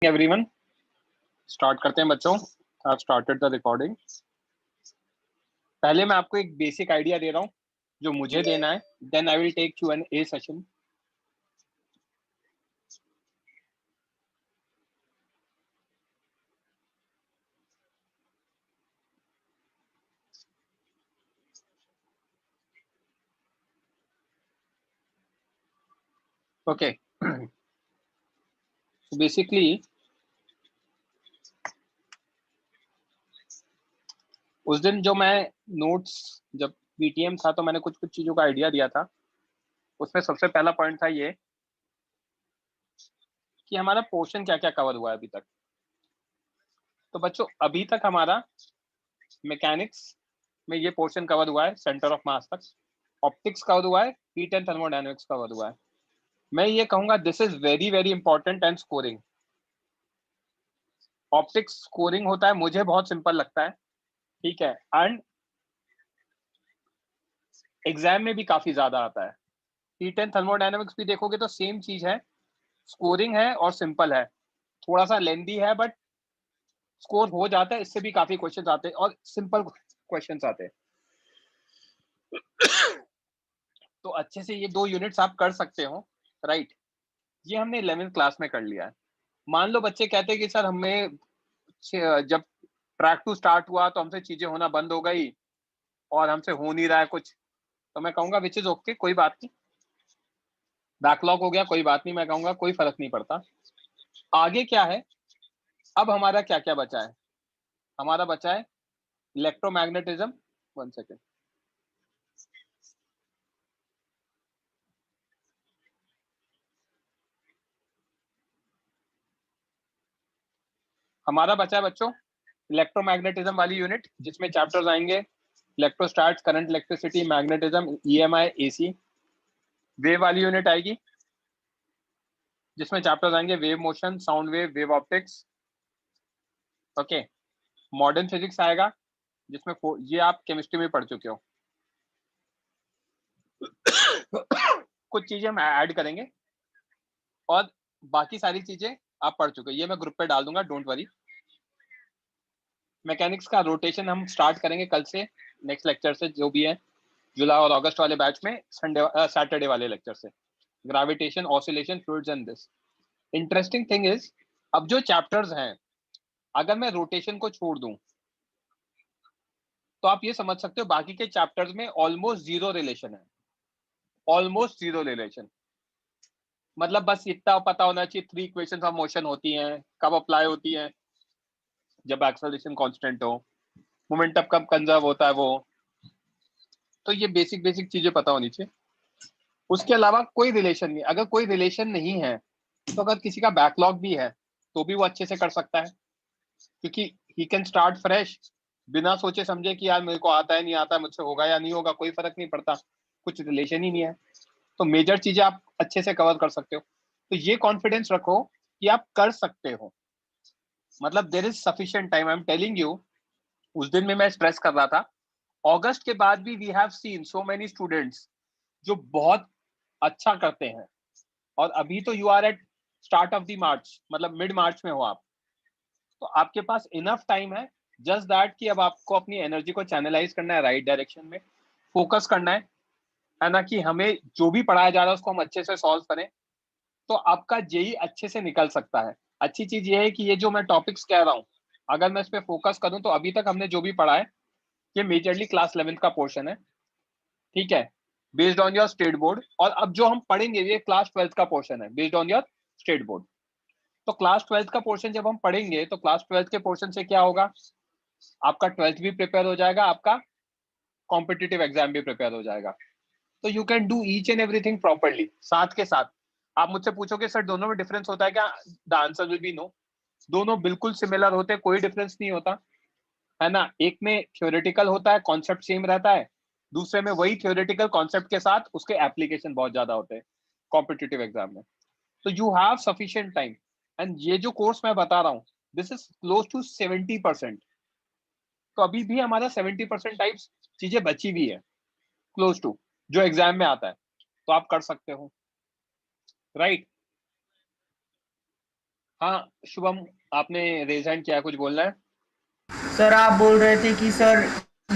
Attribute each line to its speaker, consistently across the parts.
Speaker 1: Everyone, start करते हैं बच्चों। I started the recording. पहले मैं आपको एक बेसिक आइडिया दे रहा हूँ जो मुझे देना है, then I will take Q&A session. Okay, basically उस दिन जो मैं नोट्स जब PTM था तो मैंने कुछ कुछ चीजों का आइडिया दिया था। उसमें सबसे पहला पॉइंट था ये कि हमारा पोर्शन क्या क्या कवर हुआ है अभी तक। तो बच्चों अभी तक हमारा मैकेनिक्स में ये पोर्शन कवर हुआ है सेंटर ऑफ मास तक, ऑप्टिक्स कवर हुआ है, हीट एंड थर्मोडायनेमिक्स कवर हुआ है। मैं ये कहूंगा this is very very important and scoring. Optics scoring होता है, मुझे बहुत सिंपल लगता है, ठीक है, एंड एग्जाम में भी काफी ज्यादा आता है। हीट एंड थर्मोडायनेमिक्स भी देखोगे तो सेम चीज है, स्कोरिंग है और सिंपल है, थोड़ा सा लेंदी है बट स्कोर हो जाता है। इससे भी काफी क्वेश्चंस आते हैं और सिंपल क्वेश्चंस आते हैं। तो अच्छे से ये 2 यूनिट्स आप कर सकते हो, राइट। ये हमने 11th क्लास में कर लिया है। मान लो बच्चे कहते हैं कि सर हमें जब ट्रैक 2 स्टार्ट हुआ तो हमसे चीजें होना बंद हो गई और हमसे हो नहीं रहा है कुछ, तो मैं कहूंगा विच इज ओके, कोई बात नहीं, बैकलॉग हो गया, कोई बात नहीं। मैं कहूंगा कोई फर्क नहीं पड़ता। आगे क्या है, अब हमारा क्या क्या बचा है? हमारा बचा है इलेक्ट्रोमैग्नेटिज्म। 1 सेकेंड, हमारा बचा है बच्चों इलेक्ट्रोमैग्नेटिज्म वाली यूनिट, जिसमें चैप्टर्स आएंगे electrostatics, current, electricity, magnetism, EMI, AC। Wave वाली यूनिट आएगी जिसमें चैप्टर्स आएंगे wave motion, sound wave, wave optics. Okay, modern physics आएगा जिसमें ये आप केमिस्ट्री में पढ़ चुके हो। कुछ चीजें हम ऐड करेंगे और बाकी सारी चीजें आप पढ़ चुके हो, ये मैं ग्रुप पे डाल दूंगा, डोंट वरी। मैकेनिक्स का रोटेशन हम स्टार्ट करेंगे कल से, नेक्स्ट लेक्चर से, जो भी है जुलाई और अगस्त वाले बैच में, संडे सैटरडे वाले लेक्चर से। Gravitation, oscillation, fluids and this. Interesting thing is, अब जो चैप्टर्स हैं, अगर मैं रोटेशन को छोड़ दूं तो आप ये समझ सकते हो बाकी के चैप्टर्स में ऑलमोस्ट जीरो रिलेशन है, ऑलमोस्ट जीरो रिलेशन। मतलब बस इतना पता होना चाहिए 3 इक्वेशंस ऑफ मोशन होती हैं, कब अप्लाई होती हैं, जब एक्सेलरेशन कांस्टेंट हो, मोमेंटम कब कंजर्व होता है वो। तो ये बेसिक बेसिक चीजें पता होनी चाहिए। उसके अलावा कोई रिलेशन नहीं। अगर कोई रिलेशन नहीं है तो अगर किसी का बैकलॉग भी है तो भी वो अच्छे से कर सकता है, क्योंकि ही कैन स्टार्ट फ्रेश, बिना सोचे समझे कि यार मेरे को आता है नहीं आता है, मुझसे होगा या नहीं होगा, कोई फर्क नहीं पड़ता, कुछ रिलेशन ही नहीं है। तो मेजर चीजें आप अच्छे से कवर कर सकते हो। तो ये कॉन्फिडेंस रखो कि आप कर सकते हो, मतलब there is sufficient time, I am telling you. उस दिन में मैं स्ट्रेस कर रहा था, अगस्त के बाद भी we have seen so many students जो बहुत अच्छा करते हैं, और अभी तो you are at start of the March, मतलब मिड मार्च में हो आप, तो आपके पास इनफ टाइम है। जस्ट दैट कि अब आपको अपनी एनर्जी को चैनलाइज करना है राइट डायरेक्शन में, फोकस करना है ना, कि हमें जो भी पढ़ाया जा रहा है उसको हम अच्छे से सॉल्व करें, तो आपका जेई अच्छे से निकल सकता है। अच्छी चीज ये है कि ये जो मैं टॉपिक्स कह रहा हूँ, अगर मैं इस पर फोकस करूँ तो अभी तक हमने जो भी पढ़ा है ये मेजरली क्लास 11th का पोर्शन है, ठीक है, based on your state board. और अब जो हम पढ़ेंगे ये क्लास 12th का पोर्शन है based on your state board. तो क्लास 12th का पोर्शन जब हम पढ़ेंगे तो क्लास 12th के पोर्शन से क्या होगा, आपका 12th भी प्रिपेयर हो जाएगा, आपका कॉम्पिटिटिव एग्जाम भी प्रिपेयर हो जाएगा। तो you can do each and everything properly. साथ के साथ आप मुझसे पूछोगे सर दोनों में डिफरेंस होता है क्या, the answer will be no. दोनों बिल्कुल सिमिलर होते हैं, कोई डिफरेंस नहीं होता है ना। एक में थ्योरेटिकल होता है, कॉन्सेप्ट सेम रहता है, दूसरे में वही थ्योरेटिकल कॉन्सेप्ट के साथ उसके एप्लीकेशन बहुत ज्यादा होते हैं कॉम्पिटिटिव एग्जाम में। तो you have sufficient time, and ये जो कोर्स मैं बता रहा हूँ दिस इज क्लोज टू 70%। तो अभी भी हमारा 70% टाइप्स चीजें बची हुई है, क्लोज टू, जो एग्जाम में आता है, तो आप कर सकते हो, राइट। हाँ शुभम, आपने रेज हैंड किया, कुछ बोलना है?
Speaker 2: सर आप बोल रहे थे कि सर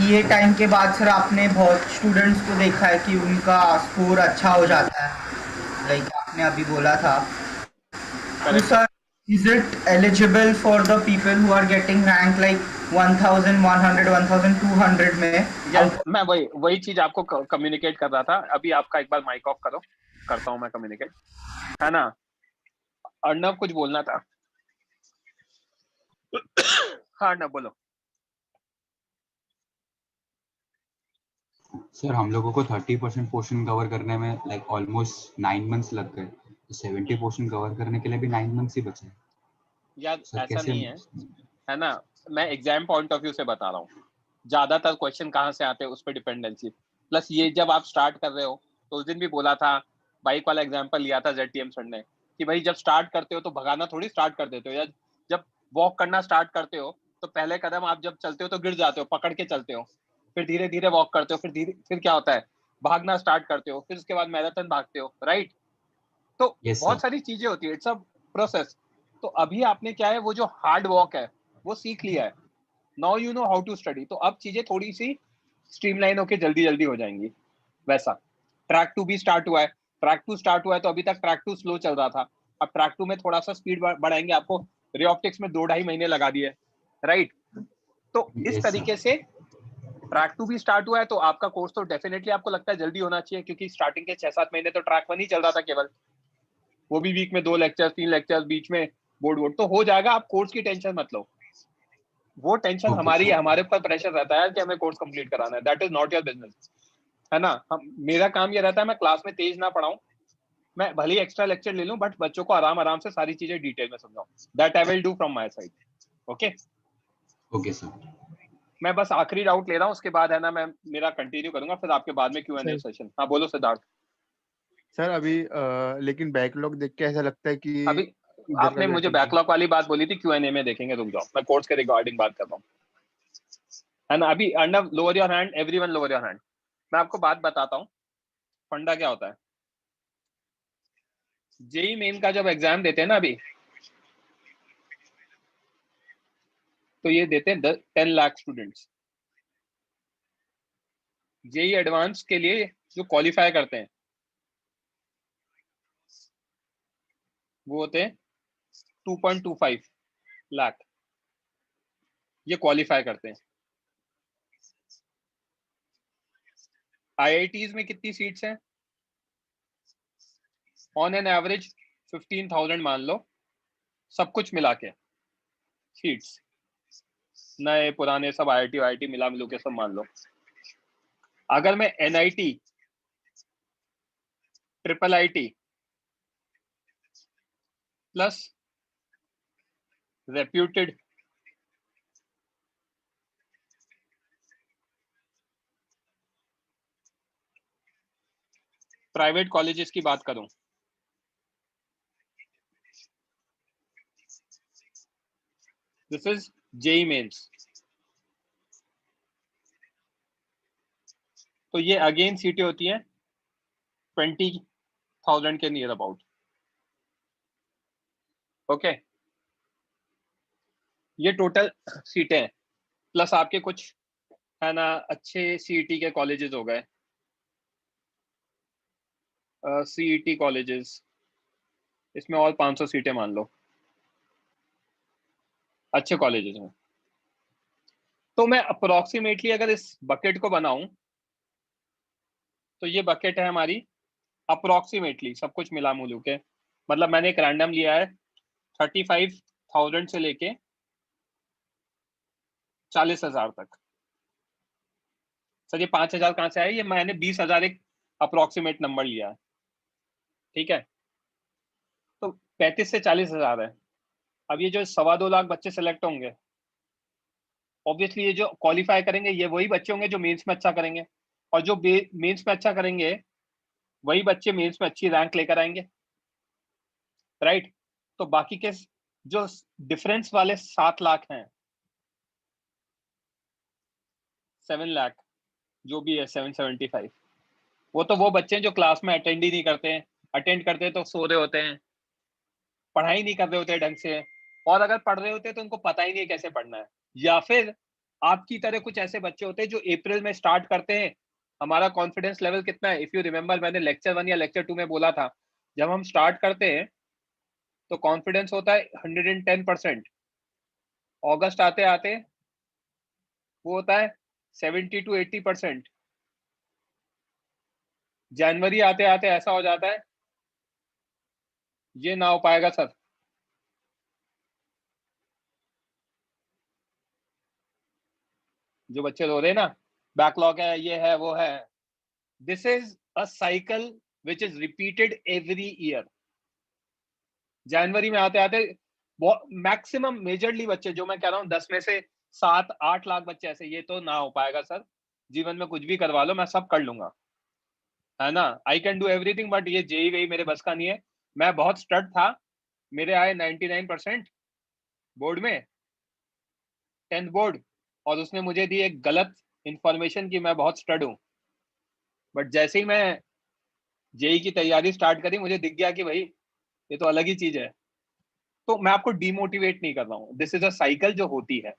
Speaker 2: ये टाइम के बाद सर आपने बहुत स्टूडेंट्स को देखा है कि उनका स्कोर अच्छा हो जाता है, लाइक आपने अभी बोला था। तो
Speaker 1: correct.
Speaker 2: Sir is it eligible for the people who are getting rank like 1100 1200 में
Speaker 1: यस,
Speaker 2: आउट?
Speaker 1: मैं वही वही चीज आपको कम्युनिकेट कर रहा था अभी। आपका एक बार माइक ऑफ करो, करता हूँ मैं कम्युनिकेट, है ना? अर्णव कुछ बोलना था। हाँ अर्णव बोलो।
Speaker 3: सर हम लोगों को 30% पोर्शन कवर करने में लाइक ऑलमोस्ट 9 मंथ्स लग गए, तो 70 पोर्शन कवर करने के लिए भी 9 मंथ्स ही बचे।
Speaker 1: यार
Speaker 3: सर
Speaker 1: ऐसा
Speaker 3: कैसे?
Speaker 1: नहीं है ना? मैं एग्जाम पॉइंट ऑफ व्यू से बता रहा हूँ। ज्यादातर क्वेश्चन कहाँ से आते हैं उस पर डिपेंडेंसी। प्लस ये जब आप स्टार्ट कर रहे हो, तो उस दिन भी बोला था, बाइक वाला एग्जाम्पल लिया था ZTM सर ने, कि भाई जब स्टार्ट करते हो तो भगाना थोड़ी स्टार्ट कर देते हो, या जब वॉक करना स्टार्ट करते हो तो पहले कदम आप जब चलते हो तो गिर जाते हो, पकड़ के चलते हो, फिर धीरे धीरे वॉक करते हो, फिर क्या होता है, भागना स्टार्ट करते हो, फिर उसके बाद मैराथन भागते हो, राइट? तो
Speaker 3: यस
Speaker 1: बहुत
Speaker 3: सर।
Speaker 1: सारी चीजें होती है, इट्स अ प्रोसेस। तो अभी आपने क्या है, वो जो हार्ड वर्क है वो सीख लिया है। Now you know how to study, तो अब चीजें थोड़ी सी स्ट्रीमलाइन होके जल्दी जल्दी हो जाएंगी। वैसा ट्रैक टू भी स्टार्ट हुआ है। ट्रैक टू स्टार्ट हुआ है तो अभी तक ट्रैक टू स्लो चल रहा था। अब ट्रैक टू में थोड़ा सा स्पीड बढ़ाएंगे, आपको रे ऑप्टिक्स में 2-2.5 महीने लगा दिए, राइट? तो इस
Speaker 3: यस
Speaker 1: तरीके
Speaker 3: सर।
Speaker 1: से ट्रैक टू भी स्टार्ट हुआ है, तो आपका कोर्स तो डेफिनेटली आपको लगता है जल्दी होना चाहिए, क्योंकि स्टार्टिंग के 6-7 महीने तो ट्रैक वन ही चल रहा था केवल, वो भी वीक में 2 लेक्चर 3 लेक्चर, बीच में बोर्ड तो हो जाएगा। आप कोर्स की टेंशन मत लो, वो टेंशन
Speaker 3: ओके
Speaker 1: हमारी है,
Speaker 3: सर।
Speaker 1: हमारे ऊपर प्रेशर रहता है कि हमें कोर्स कंप्लीट कराना है। That is not your business, है ना? मेरा काम ये रहता है, मैं क्लास में तेज ना पढ़ाऊं, मैं भले ही एक्स्ट्रा लेक्चर ले लूं, बट बच्चों को आराम आराम से सारी चीजें डिटेल में समझाऊं। That I will do from my side. Okay,
Speaker 3: okay sir.
Speaker 1: मैं बस आखिरी डाउट ले रहा हूँ, उसके बाद है ना मैं मेरा कंटिन्यू करूंगा, फिर आपके बाद में Q&A
Speaker 4: सर
Speaker 1: सेशन। हाँ बोलो सिद्धार्थ।
Speaker 4: सर अभी लेकिन बैकलॉग देख के ऐसा लगता है कि
Speaker 1: अभी
Speaker 4: इधर का
Speaker 1: आपने मुझे
Speaker 4: ज्यादा।
Speaker 1: बैकलॉग वाली बात बोली थी, Q&A में देखेंगे, रुक जाओ, मैं कोर्स के रिगार्डिंग बात कर रहा हूँ, है ना? अभी Arnav lower your hand, everyone lower your hand. मैं आपको बात बताता हूँ, फंडा क्या होता है। जेई मेन का जब एग्जाम देते हैं ना अभी, तो ये देते हैं 10 लाख स्टूडेंट्स। जेई एडवांस के लिए जो क्वालिफाई करते हैं वो होते हैं 2.25 लाख, ये क्वालिफाई करते हैं। IITs में कितनी सीट्स हैं? ऑन एन एवरेज 15,000 मान लो, सब कुछ मिला के सीट्स, नए पुराने सब IIT मिला मिलू के सब मान लो। अगर मैं NIT, IIIT plus reputed private colleges की बात करूं, दिस इज जेई मेंस, तो ये अगेन सीटें होती हैं 20,000 के नियर अबाउट। ओके, ये टोटल सीटें हैं, प्लस आपके कुछ, है ना, अच्छे CET के कॉलेजेस हो गए, CET कॉलेजेस, इसमें और 500 सीटें मान लो, अच्छे कॉलेजेस में। तो मैं अप्रोक्सीमेटली अगर इस बकेट को बनाऊं, तो ये बकेट है हमारी अप्रोक्सीमेटली सब कुछ मिला मुलू के, मतलब मैंने एक रैंडम लिया है 35,000 से लेके 40,000 तक। सर ये 5,000 कहाँ से आए? ये मैंने 20,000 एक अप्रोक्सीमेट नंबर लिया है, ठीक है? तो 35 से 40,000 है। अब ये जो 2.25 लाख बच्चे सेलेक्ट होंगे, ऑब्वियसली ये जो क्वालिफाई करेंगे ये वही बच्चे होंगे जो मेंस में अच्छा करेंगे, और जो मेंस में अच्छा करेंगे वही बच्चे मेंस में अच्छी रैंक लेकर आएंगे, राइट? तो बाकी के जो डिफरेंस वाले 7 लाख हैं, 7 लाख, जो भी है 775, वो तो वो बच्चे हैं जो क्लास में अटेंड ही नहीं करते हैं, अटेंड करते हैं तो सो रहे होते हैं, पढ़ाई नहीं कर रहे होते ढंग से, और अगर पढ़ रहे होते तो उनको पता ही नहीं है कैसे पढ़ना है। या फिर आपकी तरह कुछ ऐसे बच्चे होते हैं जो अप्रैल में स्टार्ट करते हैं। हमारा कॉन्फिडेंस लेवल कितना है, इफ यू रिमेंबर मैंने लेक्चर 1 या लेक्चर 2 में बोला था, जब हम स्टार्ट करते हैं तो कॉन्फिडेंस होता है 110%। अगस्त आते आते वो होता है 70 to 80%। जनवरी आते आते ऐसा हो जाता है ये ना हो पाएगा सर। जो बच्चे रो रहे हैं ना, बैकलॉग है, ये है, वो है, this is a cycle which is repeated every year. जनवरी में आते आते मैक्सिमम मेजरली बच्चे, जो मैं कह रहा हूँ 10 में से 7-8 लाख बच्चे ऐसे, ये तो ना हो पाएगा सर, जीवन में कुछ भी करवा लो मैं सब कर लूंगा, है ना, I can do everything, but ये जेई वेई मेरे बस का नहीं है। मैं बहुत स्टड था, मेरे आए 99% बोर्ड में, 10th बोर्ड, और उसने मुझे दी एक गलत इंफॉर्मेशन कि मैं बहुत स्टड हूँ। बट जैसे ही मैं जेई की तैयारी स्टार्ट करी, मुझे दिख गया कि भाई ये तो अलग ही चीज है। तो मैं आपको डिमोटिवेट नहीं कर रहा हूँ, दिस इज अ साइकिल जो होती है।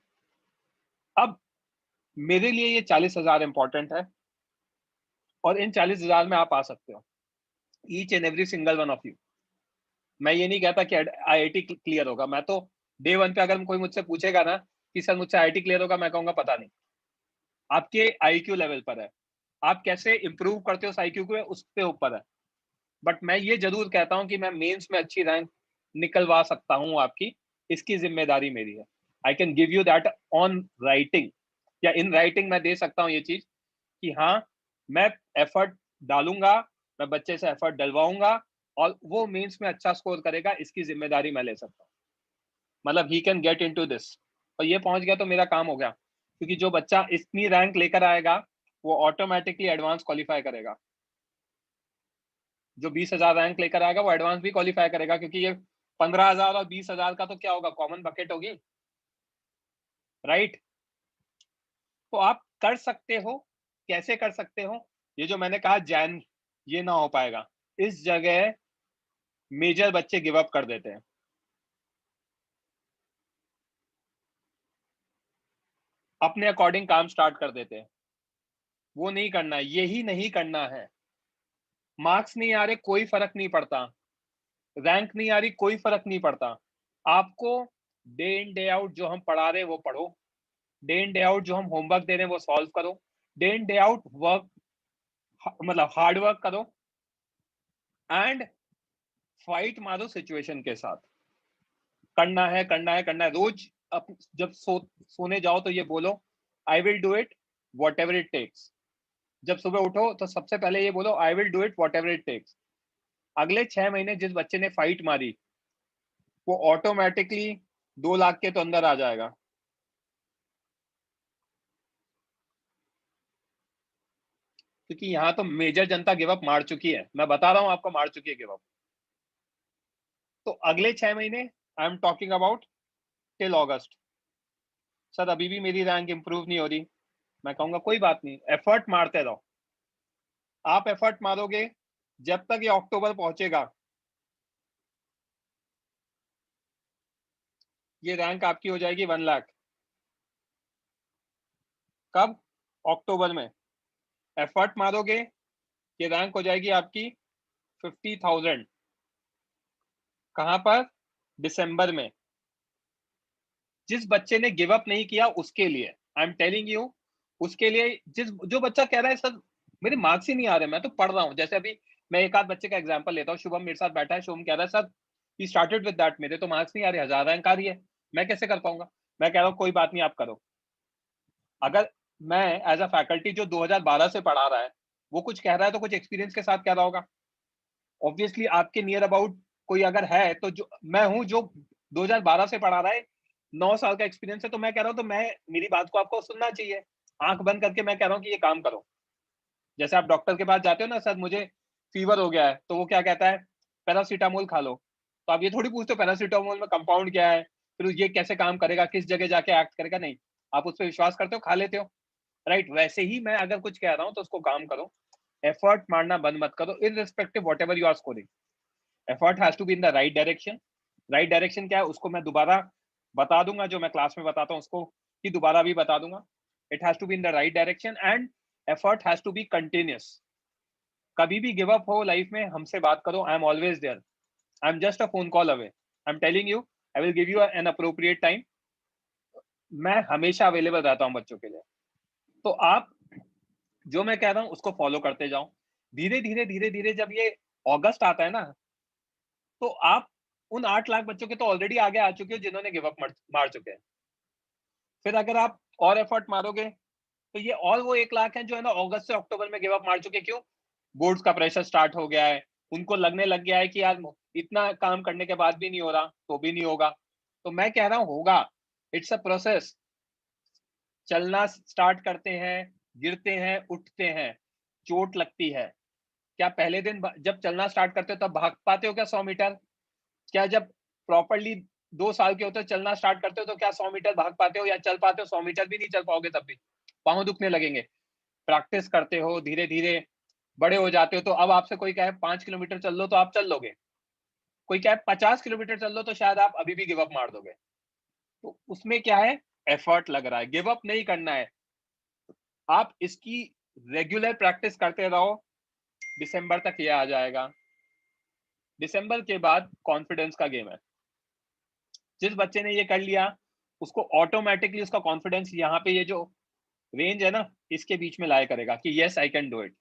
Speaker 1: अब मेरे लिए ये 40,000 इंपॉर्टेंट है, और इन 40,000 में आप आ सकते हो, each and every single one of you. मैं ये नहीं कहता कि आईआईटी क्लियर होगा, मैं तो डे 1 पे अगर कोई मुझसे पूछेगा ना कि सर मुझसे आईआईटी क्लियर होगा, मैं कहूंगा पता नहीं। आपके आईक्यू लेवल पर है, आप कैसे इंप्रूव करते हो आईक्यू को, उस पे ऊपर है। बट मैं ये जरूर कहता हूं कि मैं मेंस में अच्छी रैंक निकलवा सकता हूं आपकी, इसकी जिम्मेदारी मेरी है। I can give you that on writing, या इन राइटिंग मैं दे सकता हूं ये चीज कि हाँ मैं एफर्ट डालूंगा, मैं बच्चे से एफर्ट डलवाऊंगा, और वो मेंस में अच्छा स्कोर करेगा, इसकी जिम्मेदारी मैं ले सकता हूँ। मतलब he can get into this, और ये पहुंच गया तो मेरा काम हो गया, क्योंकि जो बच्चा इतनी रैंक लेकर आएगा वो ऑटोमेटिकली एडवांस क्वालिफाई करेगा। जो 20,000 रैंक लेकर आएगा वो एडवांस भी क्वालिफाई करेगा, क्योंकि ये 15,000 और 20,000 का तो क्या होगा, कॉमन बकेट होगी, राइट। तो आप कर सकते हो, कैसे कर सकते हो, ये जो मैंने कहा जैन ये ना हो पाएगा, इस जगह मेजर बच्चे गिव अप कर देते हैं। अपने अकॉर्डिंग काम स्टार्ट कर देते हैं। वो नहीं करना है, यही नहीं करना है। मार्क्स नहीं आ रहे कोई फर्क नहीं पड़ता, रैंक नहीं आ रही कोई फर्क नहीं पड़ता। आपको डे इन डे आउट जो हम पढ़ा रहे हैं वो पढ़ो, डे इन डे आउट जो हम होमवर्क दे रहे हैं वो सॉल्व करो, day in day out work, मतलब हार्ड वर्क करो, एंड फाइट मारो सिचुएशन के साथ। करना है करना है करना है। रोज जब सोने जाओ तो ये बोलो I will do it whatever it takes. जब सुबह उठो तो सबसे पहले ये बोलो I will do it whatever it takes. अगले 6 महीने जिस बच्चे ने फाइट मारी वो ऑटोमेटिकली 2 लाख के तो अंदर आ जाएगा। क्योंकि यहाँ तो मेजर जनता गिव अप मार चुकी है, मैं बता रहा हूं आपको, मार चुकी है गिव अप। तो अगले 6 महीने I am talking about till August. Sir अभी भी मेरी रैंक इंप्रूव नहीं हो रही, मैं कहूंगा कोई बात नहीं, एफर्ट मारते रहो। आप एफर्ट मारोगे जब तक ये अक्टूबर पहुंचेगा, ये रैंक आपकी हो जाएगी 1 लाख। कब? अक्टूबर में। एफर्ट मारोगे ये रैंक हो जाएगी आपकी 50,000। कहां पर? दिसंबर में। जिस बच्चे ने गिव अप नहीं किया उसके लिए आई एम टेलिंग यू, उसके लिए जो बच्चा कह रहा है सर मेरे मार्क्स ही नहीं आ रहे, मैं तो पढ़ रहा हूँ। जैसे अभी मैं एक आध बच्चे का एग्जांपल लेता हूँ, शुभम मेरे साथ बैठा है, शुभम कह रहा है sir he started with that, मेरे तो मार्क्स नहीं आ रहे, 1000 रैंक आ रही है, मैं कैसे कर पाऊंगा। मैं कह रहा हूँ कोई बात नहीं आप करो। अगर मैं एज अ फैकल्टी जो 2012 से पढ़ा रहा है वो कुछ कह रहा है तो कुछ एक्सपीरियंस के साथ कह रहा होगा। ऑब्वियसली आपके नियर अबाउट कोई अगर है तो जो मैं हूं जो 2012 से पढ़ा रहा है, 9 साल का एक्सपीरियंस है, तो मैं कह रहा हूँ तो मैं मेरी बात को आपको सुनना चाहिए। आंख बंद करके मैं कह रहा हूँ कि ये काम करो। जैसे आप डॉक्टर के पास जाते हो ना, सर मुझे फीवर हो गया है, तो वो क्या कहता है, पैरासीटामोल खा लो। तो आप ये थोड़ी पूछते हो पैरासीटामोल में कंपाउंड क्या है, फिर ये कैसे काम करेगा, किस जगह जाके एक्ट करेगा, नहीं, आप उस पर विश्वास करते हो, खा लेते हो, राइट। वैसे ही मैं अगर कुछ कह रहा हूँ तो उसको काम करो, एफर्ट मारना बंद मत करो, irrespective whatever you are scoring. Effort has to be in the right direction, right direction क्या है उसको मैं दोबारा बता दूंगा, जो मैं क्लास में बताता हूँ उसको कि दोबारा भी बता दूंगा. It has to be in the right direction and effort has to be continuous. कभी भी गिव अप हो लाइफ में, हमसे बात करो, I am always there. I am just a phone call away. I am telling you, I will give you an appropriate time. मैं हमेशा available रहता हूँ बच्चों के लिए. तो आप जो मैं कह रहा हूँ उसको फॉलो करते जाओ. धीरे धीरे जब ये अगस्त आता है ना, तो आप उन 8 लाख बच्चों के तो ऑलरेडी आगे आ चुके हो जिन्होंने गिव अप मार चुके हैं. फिर अगर आप और एफर्ट मारोगे तो ये और वो 1 लाख हैं जो है ना अगस्त से अक्टूबर में गिव अप मार चुके. क्यों? बोर्ड्स का प्रेशर स्टार्ट हो गया है, उनको लगने लग गया है कि यार इतना काम करने के बाद भी नहीं हो रहा तो भी नहीं होगा. तो मैं कह रहा हूं होगा. It's a process. चलना स्टार्ट करते हैं, गिरते हैं, उठते हैं, चोट लगती है. क्या पहले दिन जब चलना स्टार्ट करते हो तब भाग पाते हो क्या 100 मीटर? क्या जब प्रॉपरली 2 साल के होते हो चलना स्टार्ट करते हो तो क्या 100 मीटर भाग पाते हो या चल पाते हो? 100 मीटर भी नहीं चल पाओगे, तब भी पाँव दुखने लगेंगे. प्रैक्टिस करते हो, धीरे धीरे बड़े हो जाते हो. तो अब आपसे कोई कहे 5 किलोमीटर चल लो तो आप चल लोगे. कोई कहे 50 किलोमीटर चल लो तो शायद आप अभी भी गिव अप मार दोगे. तो उसमें क्या है? एफर्ट लग रहा है. गिव अप नहीं करना है. आप इसकी रेगुलर प्रैक्टिस करते रहो. दिसंबर तक ये आ जाएगा. दिसंबर के बाद कॉन्फिडेंस का गेम है. जिस बच्चे ने ये कर लिया उसको ऑटोमेटिकली उसका कॉन्फिडेंस यहाँ पे ये जो रेंज है ना इसके बीच में लाया करेगा कि yes I can do it.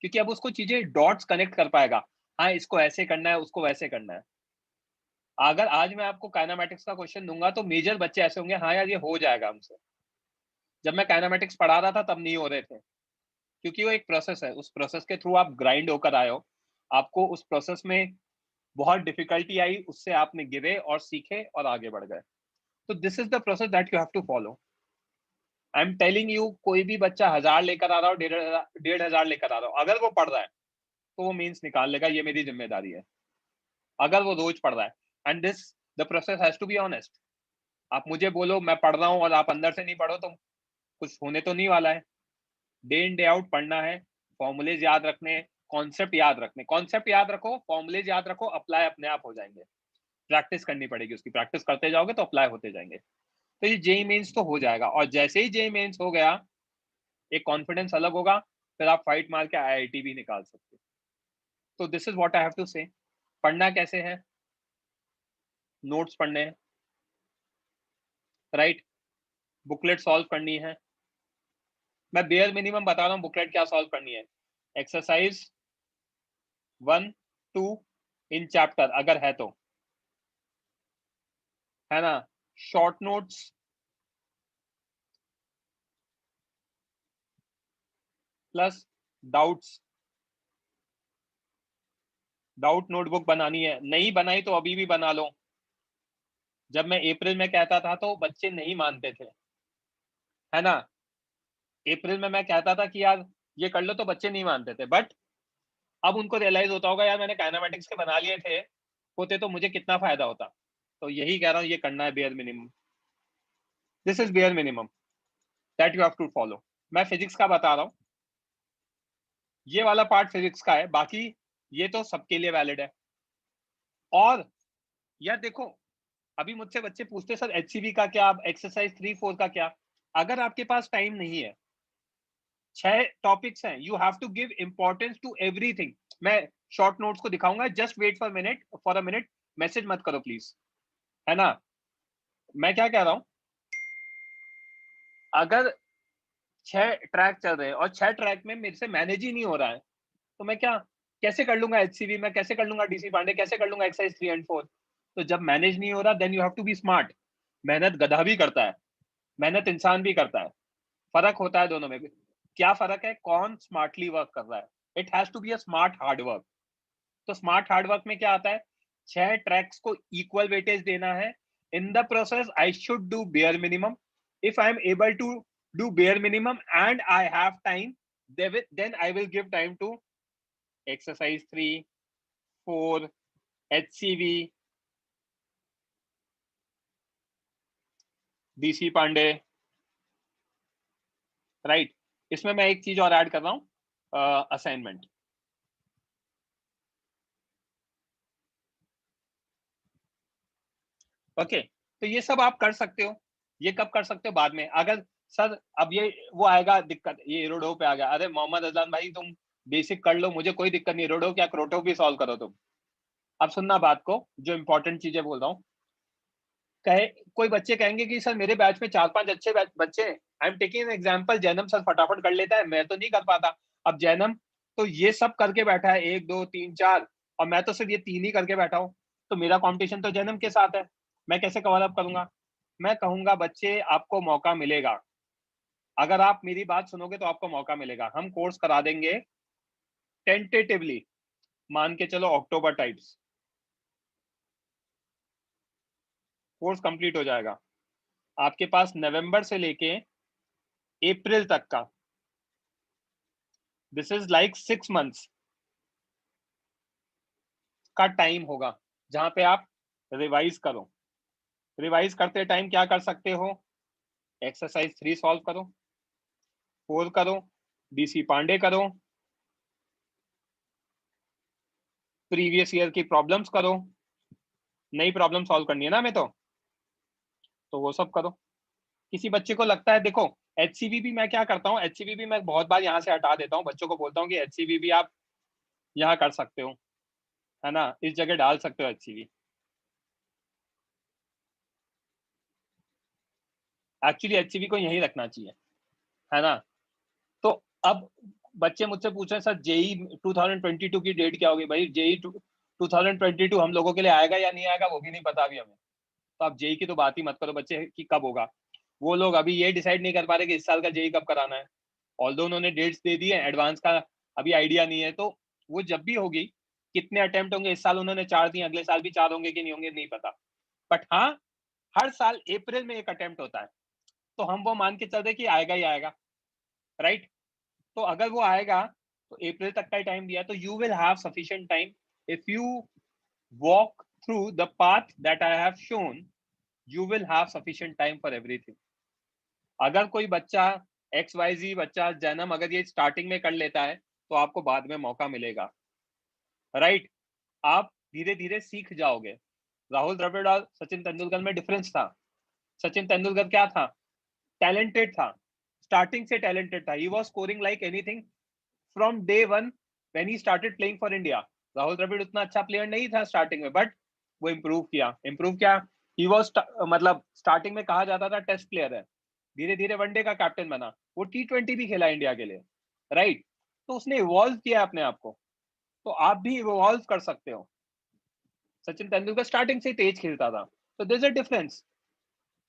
Speaker 1: क्योंकि अब उसको चीजें डॉट्स कनेक्ट कर पाएगा. हाँ इसको ऐसे करना है, उसको वैसे करना है. अगर आज मैं आपको काइनेमैटिक्स का क्वेश्चन दूंगा तो मेजर बच्चे ऐसे होंगे हाँ यार ये हो जाएगा हमसे. जब मैं काइनेमैटिक्स पढ़ा रहा था तब नहीं हो रहे थे. क्योंकि वो एक प्रोसेस है. उस प्रोसेस के थ्रू आप ग्राइंड होकर आए हो. आपको उस प्रोसेस में बहुत डिफिकल्टी आई, उससे आपने गिरे और सीखे और आगे बढ़ गए. तो this is the process that you have to follow. I am telling you, कोई भी बच्चा 1000 लेकर आ रहा हो, 1500 लेकर आ रहा हो, अगर वो पढ़ रहा है तो वो मीन्स निकाल लेगा. ये मेरी जिम्मेदारी है. अगर वो रोज पढ़ रहा है. And this the process has to be honest. आप मुझे बोलो मैं पढ़ रहा हूँ और आप अंदर से नहीं पढ़ो तो कुछ होने तो नहीं वाला है. डे इन डे आउट पढ़ना है, फॉर्मूलेज याद रखने, कॉन्सेप्ट याद रखने. कॉन्सेप्ट याद रखो, फॉर्मूलेज याद रखो, अप्लाई अपने आप हो जाएंगे. प्रैक्टिस करनी पड़ेगी, उसकी प्रैक्टिस करते जाओगे तो अप्लाई होते जाएंगे. तो ये जेई मेंस तो हो जाएगा. और जैसे ही जेई मेंस हो गया एक कॉन्फिडेंस अलग होगा, फिर आप फाइट मार के आईआईटी भी निकाल सकते. तो this is what I have to say. पढ़ना कैसे है? नोट्स पढ़ने हैं, राइट. बुकलेट सॉल्व करनी है. मैं बेयर मिनिमम बता रहा हूँ बुकलेट क्या सॉल्व करनी है. एक्सरसाइज 1, 2 इन चैप्टर अगर है तो, है ना. Short notes, plus doubts. Doubt notebook बनानी है. नहीं बनाई तो अभी भी बना लो. जब मैं अप्रैल में कहता था तो बच्चे नहीं मानते थे, है ना. अप्रैल में मैं कहता था कि यार ये कर लो तो बच्चे नहीं मानते थे. बट अब उनको रियलाइज होता होगा यार मैंने काइनेमैटिक्स के बना लिए थे होते तो मुझे कितना फायदा होता. तो यही कह रहा हूँ, ये करना है bare minimum. This is bare minimum that you have to follow. मैं फिजिक्स का बता रहा हूँ. ये वाला पार्ट फिजिक्स का है, बाकी ये तो सबके लिए वैलिड है. और यार देखो, अभी मुझसे बच्चे पूछते सर एचसीवी का क्या, एक्सरसाइज 3-4 का क्या. अगर आपके पास टाइम नहीं है, 6 टॉपिक्स हैं, you have to give importance to everything. मैं शॉर्ट नोट्स को दिखाऊंगा. Just wait for a minute. Message मत करो प्लीज, है ना. मैं क्या कह रहा हूं, अगर 6 ट्रैक चल रहे हैं और 6 ट्रैक में मेरे से मैनेज ही नहीं हो रहा है तो मैं क्या कैसे कर लूंगा एचसीवी, मैं कैसे कर लूंगा डीसी पांडे, कैसे कर लूंगा एक्सरसाइज 3 एंड 4. तो जब मैनेज नहीं हो रहा then you have to be smart. मेहनत गधा भी करता है, मेहनत इंसान भी करता है. फर्क होता है दोनों में. क्या फर्क है? कौन स्मार्टली वर्क कर रहा है. It has to be a smart hard work. तो स्मार्ट हार्ड वर्क में क्या आता है? 6 ट्रैक्स को इक्वल वेटेज देना है. In the process I should do bare minimum. If I am able to do bare minimum and I have time, then I will give time to exercise 3, 4, HCV, DC Pandey, right. इसमें मैं एक चीज और add कर रहा हूं, assignment. Okay, तो ये सब आप कर सकते हो। ये कब कर सकते हो? बाद में। अगर सर अब ये वो आएगा दिक्कत, ये रोडो पे आ गया, अरे मोहम्मद अजलान भाई तुम बेसिक कर लो, मुझे कोई दिक्कत नहीं, रोडो क्या क्रोटो भी सॉल्व करो तुम। अब सुनना बात को, जो इंपॉर्टेंट चीजें बोल रहा हूँ। कहे कोई बच्चे कहेंगे कि सर मेरे बैच में 4-5 अच्छे बच्चे, I am taking an example, Jainam sir फटाफट कर लेता है, मैं तो नहीं कर पाता। अब जैनम तो ये सब करके बैठा है, 1 2 3 4, और मैं तो सिर्फ ये 3 ही करके बैठा हूँ, तो मेरा कंपटीशन तो जैनम के साथ है, मैं कैसे कवर अप करूंगा? मैं कहूंगा बच्चे आपको मौका मिलेगा, अगर आप मेरी बात सुनोगे तो आपको मौका मिलेगा। हम कोर्स करा देंगे टेंटेटिवली, मान के चलो अक्टूबर टाइप्स कोर्स कंप्लीट हो जाएगा। आपके पास नवंबर से लेके अप्रैल तक का, दिस इज लाइक 6 मंथ्स का टाइम होगा, जहां पे आप रिवाइज करो। रिवाइज करते टाइम क्या कर सकते हो? एक्सरसाइज 3 सॉल्व करो, 4 करो, डीसी पांडे करो, प्रीवियस ईयर की प्रॉब्लम्स करो, नई प्रॉब्लम सॉल्व करनी है ना हमें, तो वो सब करो। किसी बच्चे को लगता है, देखो HCV मैं क्या करता हूँ, HCV मैं बहुत बार यहाँ से हटा देता हूँ, बच्चों को बोलता हूँ कि HCV आप यहाँ कर सकते हो, है ना, इस जगह डाल सकते हो HCV। एक्चुअली HCV को यहीं रखना चाहिए, है ना। तो अब बच्चे मुझसे पूछ रहे हैं सर जेई 2022 की डेट क्या होगी? भाई जेई 2022 हम लोगों के लिए आएगा या नहीं आएगा वो भी नहीं पता अभी हमें, तो आप जेई की तो बात ही मत करो बच्चे की कब होगा। वो लोग अभी ये डिसाइड नहीं कर पा रहे कि इस साल का जेई कब कराना है, ऑल्दो उन्होंने डेट्स दे दी है, एडवांस का अभी आइडिया नहीं है। तो वो जब भी होगी, कितने अटेम्प्ट होंगे, इस साल उन्होंने 4 दिए, अगले साल भी 4 होंगे कि नहीं होंगे नहीं पता, बट हाँ हर साल अप्रैल में एक अटेम्प्ट होता है, तो हम वो मान के चल रहे कि आएगा ही आएगा, राइट। तो अगर वो आएगा तो अप्रैल तक का टाइम दिया, तो you will have sufficient time if you walk through the path that I have shown, you will have sufficient time for everything. अगर कोई बच्चा XYZ बच्चा जन्म अगर ये स्टार्टिंग में कर लेता है तो आपको बाद में मौका मिलेगा, राइट। आप धीरे धीरे सीख जाओगे। राहुल द्रविड़ और सचिन तेंदुलकर में डिफरेंस था। सचिन तेंदुलकर क्या था? टैलेंटेड था, स्टार्टिंग से टैलेंटेड था, he was scoring like anything from day one when he started playing for India. Rahul Dravid उतना अच्छा प्लेयर नहीं था स्टार्टिंग में, बट वो इम्प्रूव किया। ही वाज मतलब स्टार्टिंग में कहा जाता था टेस्ट प्लेयर है, धीरे धीरे वनडे का कैप्टन बना, वो T20 भी खेला इंडिया के लिए, राइट। तो उसने इवॉल्व किया अपने आप को, तो आप भी इवॉल्व कर सकते हो। सचिन तेंदुलकर स्टार्टिंग से तेज खेलता था, तो देयर इज अ डिफरेंस।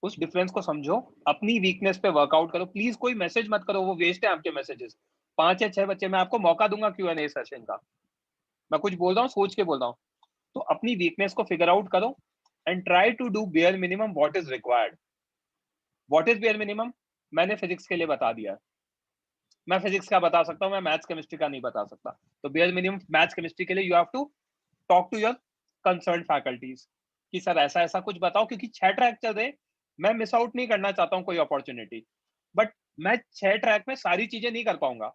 Speaker 1: उस डिफरेंस को समझो, अपनी वीकनेस पे वर्कआउट करो। प्लीज कोई मैसेज मत करो, वो वेस्ट है आपके मैसेजेस। 5 या 6 बच्चे, मैं आपको मौका दूंगा Q&A सेशन का, मैं कुछ बोल रहा हूँ सोच के बोल रहा हूँ। तो अपनी वीकनेस को फिगर आउट करो and try to do bare minimum what is required. What is bare minimum? मैंने फिजिक्स के लिए बता दिया, मैं फिजिक्स का बता सकता हूँ, मैं मैथ्स केमिस्ट्री का नहीं बता सकता। तो बेयर मिनिमम मैथ्स केमिस्ट्री के लिए you have to talk to your concern faculties कि सर ऐसा ऐसा कुछ बताओ, क्योंकि 6 ट्रैक चल रहे, मैं मिस आउट नहीं करना चाहता हूँ कोई अपॉर्चुनिटी, बट मैं 6 ट्रैक में सारी चीजें नहीं कर पाऊंगा,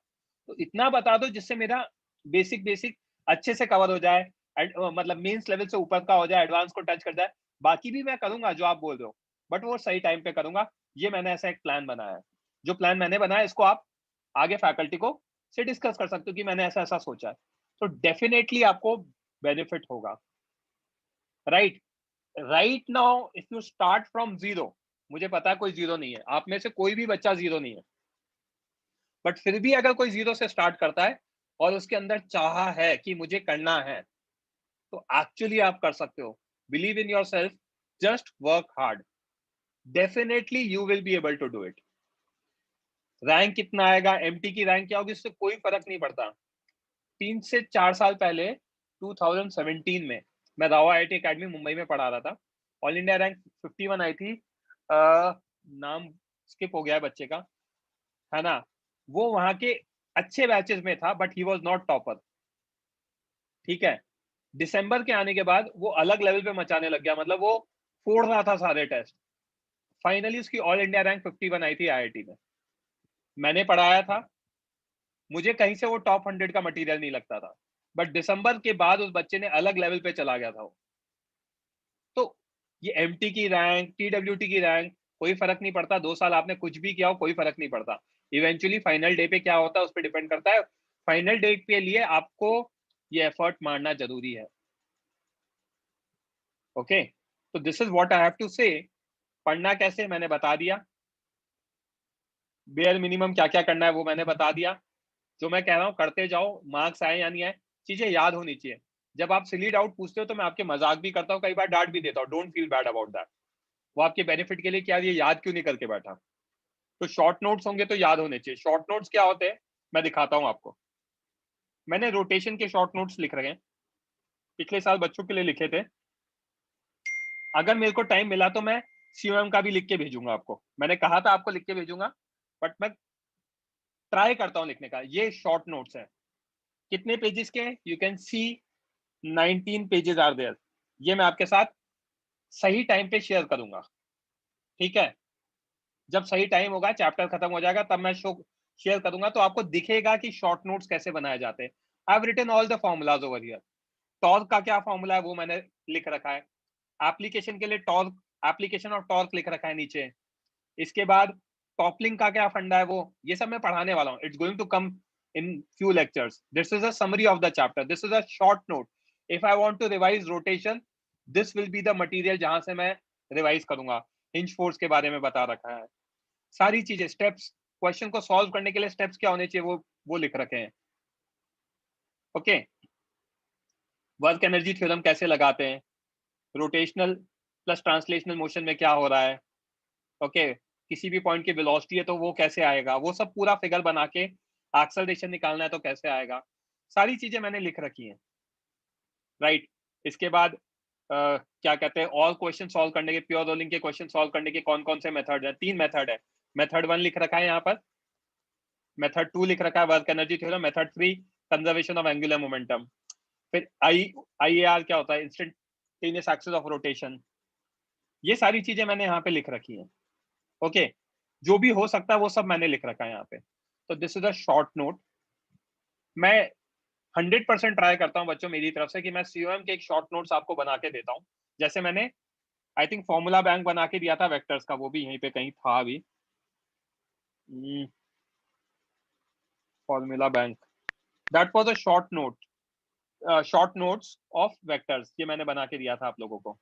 Speaker 1: तो इतना बता दो जिससे मेरा बेसिक बेसिक अच्छे से कवर हो जाए, मतलब मेंस लेवल से ऊपर का हो जाए, एडवांस को टच कर जाए। बाकी भी मैं करूंगा जो आप बोल रहे हो, बट वो सही टाइम पे करूंगा। ये मैंने ऐसा एक प्लान बनाया है, जो प्लान मैंने बनाया इसको आप आगे फैकल्टी को से डिस्कस कर सकते हो कि मैंने ऐसा ऐसा सोचा है, तो डेफिनेटली आपको बेनिफिट होगा, right. Right now if you start from zero, मुझे पता है कोई जीरो नहीं है, आप में से कोई भी बच्चा जीरो नहीं है, बट फिर भी अगर कोई जीरो से स्टार्ट करता है और उसके अंदर चाह है कि मुझे करना है, तो एक्चुअली आप कर सकते हो। Believe in yourself, just work hard, definitely you will be able to do it. Rank कितना आएगा, MT की रैंक क्या होगी, इससे कोई फर्क नहीं पड़ता। 3 से 4 साल पहले 2017 में मैं राव IIT अकेडमी मुंबई में पढ़ा रहा था, ऑल इंडिया रैंक 51 आई थी, नाम स्किप हो गया है बच्चे का, है ना। वो वहां के अच्छे बैचेस में था, but he was not topper, ठीक है। दिसंबर के आने के बाद वो अलग लेवल पे मचाने लग गया, मतलब वो फोड़ रहा था सारे टेस्ट। फाइनली उसकी ऑल इंडिया रैंक 51 आई थी IIT में, मैंने पढ़ाया था, मुझे कहीं से वो टॉप 100 का मटेरियल नहीं लगता था, बट दिसंबर के बाद उस बच्चे ने अलग लेवल पे चला गया था वो। तो ये एमटी की रैंक, टीडब्ल्यूटी की रैंक, कोई फर्क नहीं पड़ता। 2 साल आपने कुछ भी किया हो, कोई फर्क नहीं पड़ता। इवेंचुअली फाइनल डे पे क्या होता है उस पर डिपेंड करता है। फाइनल डे के लिए आपको ये एफर्ट मारना जरूरी है। ओके, तो this is what I have to say. पढ़ना कैसे मैंने बता दिया, बेयर मिनिमम क्या क्या करना है वो मैंने बता दिया। जो मैं कह रहा हूँ करते जाओ, मार्क्स आए या नहीं आए, चीजें याद होनी चाहिए। जब आप सिली डाउट पूछते हो तो मैं आपके मजाक भी करता हूँ, कई बार डांट भी देता हूँ, don't feel bad about that. वो आपके बेनिफिट के लिए, क्या ये याद क्यों नहीं करके बैठा। तो शॉर्ट नोट्स होंगे तो याद होने चाहिए। शॉर्ट नोट्स क्या होते हैं मैं दिखाता हूँ आपको। मैंने रोटेशन के शॉर्ट नोट्स लिख रखे हैं, पिछले साल बच्चों के लिए लिखे थे। अगर मेरे को टाइम मिला तो मैं सीओएम का भी लिख के भेजूंगा आपको। मैंने कहा था आपको लिख के भेजूंगा, बट मैं ट्राई करता हूँ लिखने का। ये शॉर्ट नोट्स है, कितने पेजेस के, you can see 19 pages are there. ये मैं आपके साथ सही टाइम पे शेयर करूंगा, ठीक है। जब सही टाइम होगा, चैप्टर खत्म हो जाएगा, तब मैं शेयर करूंगा, तो आपको दिखेगा कि शॉर्ट नोट्स कैसे बनाए जाते हैं। I have written all the formulas over here. Torque का क्या फॉर्मूला है वो मैंने लिख रखा है। एप्लीकेशन के लिए टॉर्क, एप्लीकेशन और टॉर्क लिख रखा है नीचे। इसके बाद टॉपलिंग का क्या फंडा है वो, ये सब मैं पढ़ाने वाला हूँ। It's going to come in few lectures. This is a summary of the chapter, this is a short note. If I want to revise rotation, this will be the material जहां से मैं रिवाइज करूंगा। Hinge force के बारे में बता रखा है, सारी चीजें, स्टेप्स, क्वेश्चन को सॉल्व करने के लिए स्टेप्स क्या होने चाहिए वो लिख रखे हैं। ओके, वर्क एनर्जी थ्योरम कैसे लगाते हैं, रोटेशनल प्लस ट्रांसलेशनल मोशन में क्या हो रहा है। ओके, किसी भी पॉइंट की वेलोसिटी है तो वो कैसे आएगा, वो सब पूरा फिगर बना के एक्सेलरेशन निकालना है तो कैसे आएगा, सारी चीजें मैंने लिख रखी हैं, राइट। इसके बाद क्या कहते हैं, और क्वेश्चन सॉल्व करने के, प्योर रोलिंग के क्वेश्चन सॉल्व करने के कौन कौन से मेथड है, 3 मेथड है। मेथड 1 लिख रखा है यहाँ पर, मेथड 2 लिख रखा है work energy theorem, method 3 conservation of angular momentum. फिर IAR क्या होता है, इंस्टेंटेनियस एक्सिस ऑफ रोटेशन। ये सारी चीजें मैंने यहाँ पे लिख रखी हैं। ओके, जो भी हो सकता है वो सब मैंने लिख रखा है यहाँ पे। तो this is a short note. मैं 100% ट्राई करता हूँ बच्चों मेरी तरफ से कि मैं सीओएम के एक शॉर्ट नोट्स आपको बना के देता हूँ। जैसे मैंने आई थिंक फॉर्मूला बैंक बना के दिया था वेक्टर्स का, वो भी यहीं पे कहीं था अभी, formula bank, that was a short note, short notes of vectors, ये मैंने बना के दिया था आप लोगों को,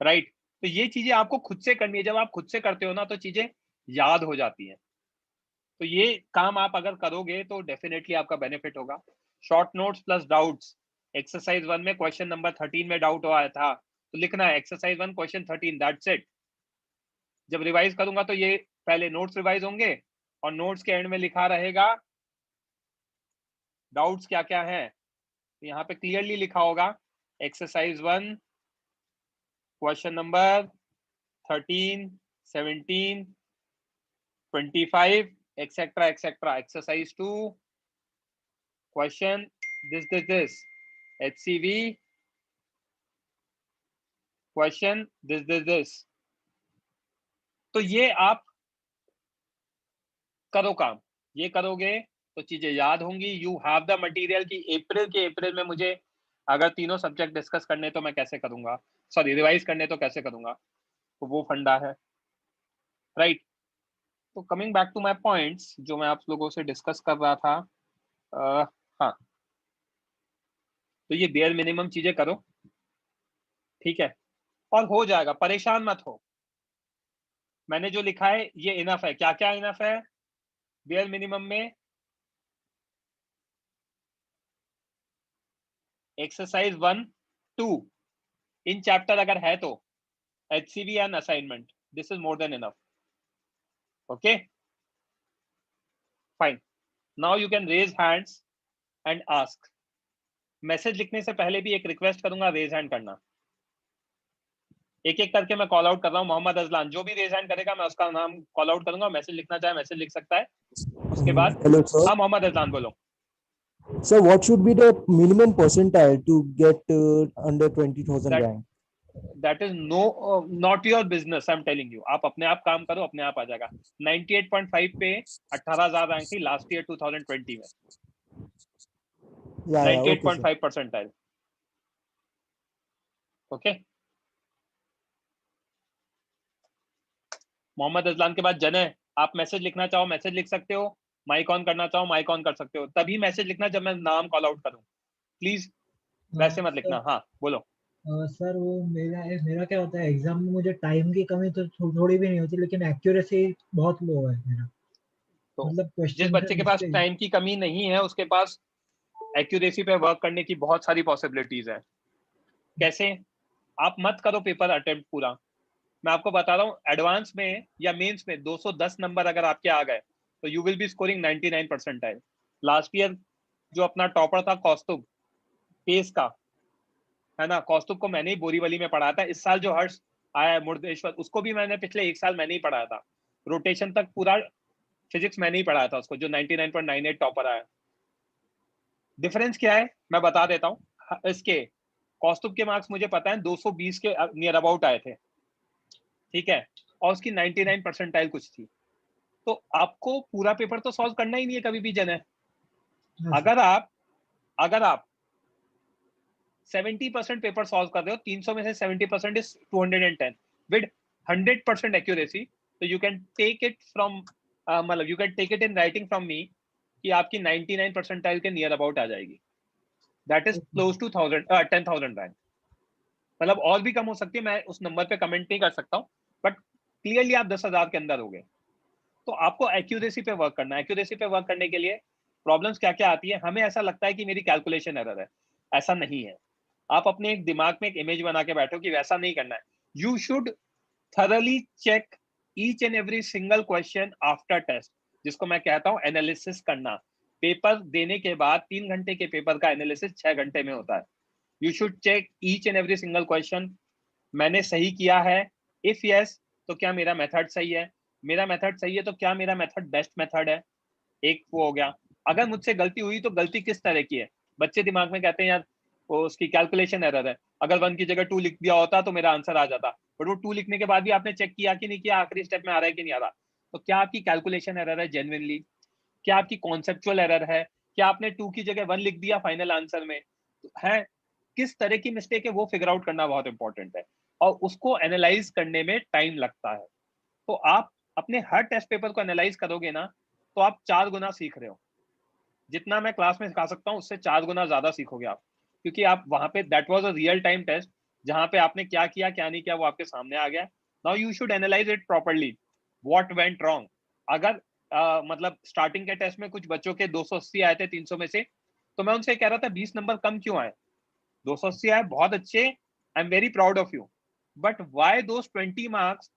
Speaker 1: राइट। तो ये चीजें आपको खुद से करनी है। जब आप खुद से करते हो ना तो चीजें याद हो जाती हैं। तो ये काम आप अगर करोगे तो डेफिनेटली आपका बेनिफिट होगा। Short notes plus doubts, exercise 1 में क्वेश्चन नंबर 13 में डाउट आया था तो लिखना है एक्सरसाइज 1 क्वेश्चन 13, दैट्स इट। जब रिवाइज करूंगा तो ये पहले नोट्स रिवाइज होंगे और नोट्स के एंड में लिखा रहेगा डाउट्स क्या क्या है। तो यहाँ पे क्लियरली लिखा होगा exercise 1 question number 13, 17, 25 etcetera etcetera. Exercise 2 question this HCV question this। तो ये आप करो काम, ये करोगे तो चीजें याद होंगी। यू हैव द मटेरियल की अप्रैल में मुझे अगर तीनों सब्जेक्ट डिस्कस करने तो मैं कैसे करूंगा, सॉरी रिवाइज करने तो कैसे करूंगा। तो वो फंडा है, राइट। तो coming back to my points जो मैं आप लोगों से डिस्कस कर रहा था, हाँ, तो ये बेयर मिनिमम चीजें करो, ठीक है, और हो जाएगा, परेशान मत हो। मैंने जो लिखा है ये इनफ है। क्या क्या इनफ है बेयर मिनिमम में, एक्सरसाइज 1, 2 इन चैप्टर अगर है तो HCV and assignment, this is more than enough. Okay fine, now you can raise hands and ask. Message लिखने से पहले भी एक रिक्वेस्ट करूंगा, रेज हैंड करना। एक एक करके मैं कॉल आउट कर रहा हूँ। मोहम्मद अजलान, जो भी रेज हैंड करेगा मैं उसका नाम कॉल आउट करूंगा। मैसेज लिखना चाहे मैसेज लिख सकता है। उसके बाद
Speaker 5: Hello, sir.
Speaker 1: हाँ मोहम्मद अजलान बोलो।
Speaker 5: Sir, what should be the minimum percentile to get under 20,000
Speaker 1: that
Speaker 5: rank?
Speaker 1: That is not your business, I am telling you. आप अपने आप काम करो, अपने आप आ जाएगा। 98.5 पे 18,000 रैंक थी लास्ट ईयर 2020 में।
Speaker 5: Yeah, okay, sir.
Speaker 1: 98.5 परसेंटाइल। ओके, मोहम्मद अजलान के बाद जनय, आप मैसेज लिखना चाहो मैसेज लिख सकते हो, माइक ऑन करना चाहो माइक ऑन कर सकते हो, तभी मैसेज लिखना जब मैं नाम कॉल आउट करूं, प्लीज वैसे मत लिखना। हाँ बोलो।
Speaker 6: सर वो मेरा क्या होता है एग्जाम में, मुझे टाइम की कमी तो थोड़ी भी नहीं होती, लेकिन एक्यूरेसी बहुत लो है मेरा।
Speaker 1: तो
Speaker 6: मतलब
Speaker 1: जिस
Speaker 6: क्वेश्चन
Speaker 1: बच्चे के पास टाइम की कमी नहीं है उसके पास एक्यूरेसी पे वर्क करने की बहुत सारी पॉसिबिलिटीज है। कैसे? आप मत करो पेपर अटेम्प्ट पूरा, मैं आपको बता रहा हूँ एडवांस में या मेंस में 210 नंबर अगर आपके आ गए तो you will B scoring 99 percentile. Last year जो अपना टॉपर था कौस्तुभ पेस का, है ना, कौस्तुभ को मैंने ही बोरीवली में पढ़ाया था। इस साल जो हर्ष आया है मुर्देश्वर, उसको भी मैंने पिछले 1 साल मैंने ही पढ़ाया था, रोटेशन तक पूरा फिजिक्स मैंने ही पढ़ाया था उसको, जो 99.98 टॉपर आया। डिफरेंस क्या है मैं बता देता हूँ। इसके कौस्तुभ के मार्क्स मुझे पता है 220 के नियर अबाउट आए थे, ठीक है, और उसकी 99 परसेंटाइल कुछ थी। तो आपको पूरा पेपर तो सॉल्व करना ही नहीं है कभी भी जनय। अगर आप 70% पेपर सॉल्व कर रहे हो, 300 में से 70% इज 210 विद 100% एक्यूरेसी, तो you can take it from मतलब you can take it in writing from me कि आपकी 99 परसेंटाइल के नियर अबाउट आ जाएगी। That is close to 10,000 rank. मतलब और भी कम हो सकती है, मैं उस नंबर पे कमेंट नहीं कर सकता हूँ, बट क्लियरली आप 10,000 के अंदर हो गए। तो आपको एक्यूरेसी पे वर्क करना है। एक्यूरेसी पे वर्क करने के लिए प्रॉब्लम्स क्या क्या आती है? हमें ऐसा लगता है कि मेरी कैलकुलेशन एरर है, ऐसा नहीं है। आप अपने एक दिमाग में एक इमेज बना के बैठो कि वैसा नहीं करना है। You should thoroughly check each and every single question after test, जिसको मैं कहता हूं एनालिसिस करना। पेपर देने के बाद 3 घंटे के पेपर का एनालिसिस 6 घंटे में होता है। You should check each and every single question, मैंने सही किया है, इफ यस तो क्या मेरा मेथड सही है, मेरा मेथड सही है तो क्या मेरा मेथड बेस्ट मेथड है। एक वो हो गया। अगर मुझसे गलती हुई तो गलती किस तरह की है। बच्चे दिमाग में कहते हैं यार वो उसकी कैलकुलेशन एरर है, अगर 1 की जगह 2 लिख दिया होता तो मेरा आंसर आ जाता, बट वो 2 लिखने के बाद भी आपने चेक किया कि नहीं किया, आखिरी स्टेप में आ रहा है कि नहीं आ रहा। तो क्या आपकी कैलकुलेशन एरर है जेन्युइनली, क्या आपकी कॉन्सेप्चुअल एरर है, क्या आपने 2 की जगह 1 लिख दिया फाइनल आंसर में है, किस तरह की मिस्टेक है वो फिगर आउट करना बहुत इंपॉर्टेंट है, और उसको एनालाइज करने में टाइम लगता है। तो आप अपने हर टेस्ट पेपर को एनालाइज करोगे ना तो आप 4 गुना सीख रहे हो। जितना मैं क्लास में सिखा सकता हूँ उससे 4 गुना ज्यादा सीखोगे आप, क्योंकि आप वहां पे that was a real time test जहां पे आपने क्या किया क्या नहीं किया वो आपके सामने आ गया। Now you should analyse it properly, what went wrong. अगर मतलब स्टार्टिंग के टेस्ट में कुछ बच्चों के 280 आए थे 300 में से, तो मैं उनसे कह रहा था 20 नंबर कम क्यों आए, 280 आए बहुत अच्छे, I am very proud of you, but why those 20 marks,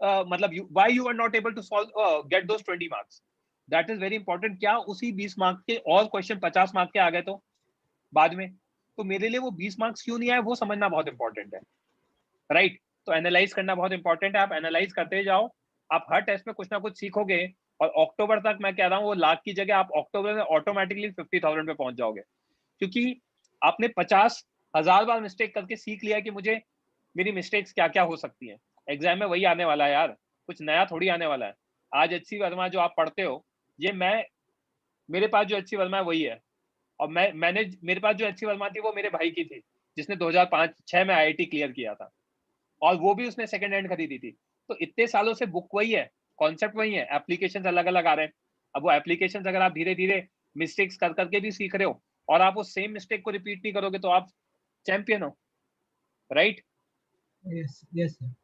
Speaker 1: मतलब why you are not able to solve get those 20 marks, that is very important. क्या उसी 20 मार्क्स के और क्वेश्चन 50 मार्क्स के आ गए तो बाद में, तो मेरे लिए वो 20 मार्क्स क्यों नहीं आए वो समझना बहुत इंपॉर्टेंट है, राइट। तो एनालाइज करना बहुत इंपॉर्टेंट है, आप एनालाइज करते जाओ, आप हर टेस्ट में कुछ ना कुछ सीखोगे, और अक्टूबर तक मैं कह रहा हूँ वो लाख की जगह आप अक्टूबर में ऑटोमेटिकली 50,000 पे पहुंच जाओगे, क्योंकि आपने 50,000 बार मिस्टेक करके सीख लिया कि मुझे मेरी मिस्टेक्स क्या क्या हो सकती हैं। एग्जाम में वही आने वाला है यार, कुछ नया थोड़ी आने वाला है। आज एचसी वर्मा जो आप पढ़ते हो, ये मैं, मेरे पास जो एचसी वर्मा है वही है, और मैंने मेरे पास जो एचसी वर्मा थी वो मेरे भाई की थी, जिसने 2005-6 में आईआईटी क्लियर किया था, और वो भी उसने सेकंड हैंड खरीदी थी। तो इतने सालों से बुक वही है, कॉन्सेप्ट वही है, एप्लीकेशन अलग अलग आ रहे हैं। अब वो एप्लीकेशन अगर आप धीरे धीरे मिस्टेक्स कर करके भी सीख रहे हो और आप उस सेम मिस्टेक को रिपीट नहीं करोगे तो आप चैंपियन हो, right.
Speaker 6: Yes yes sir.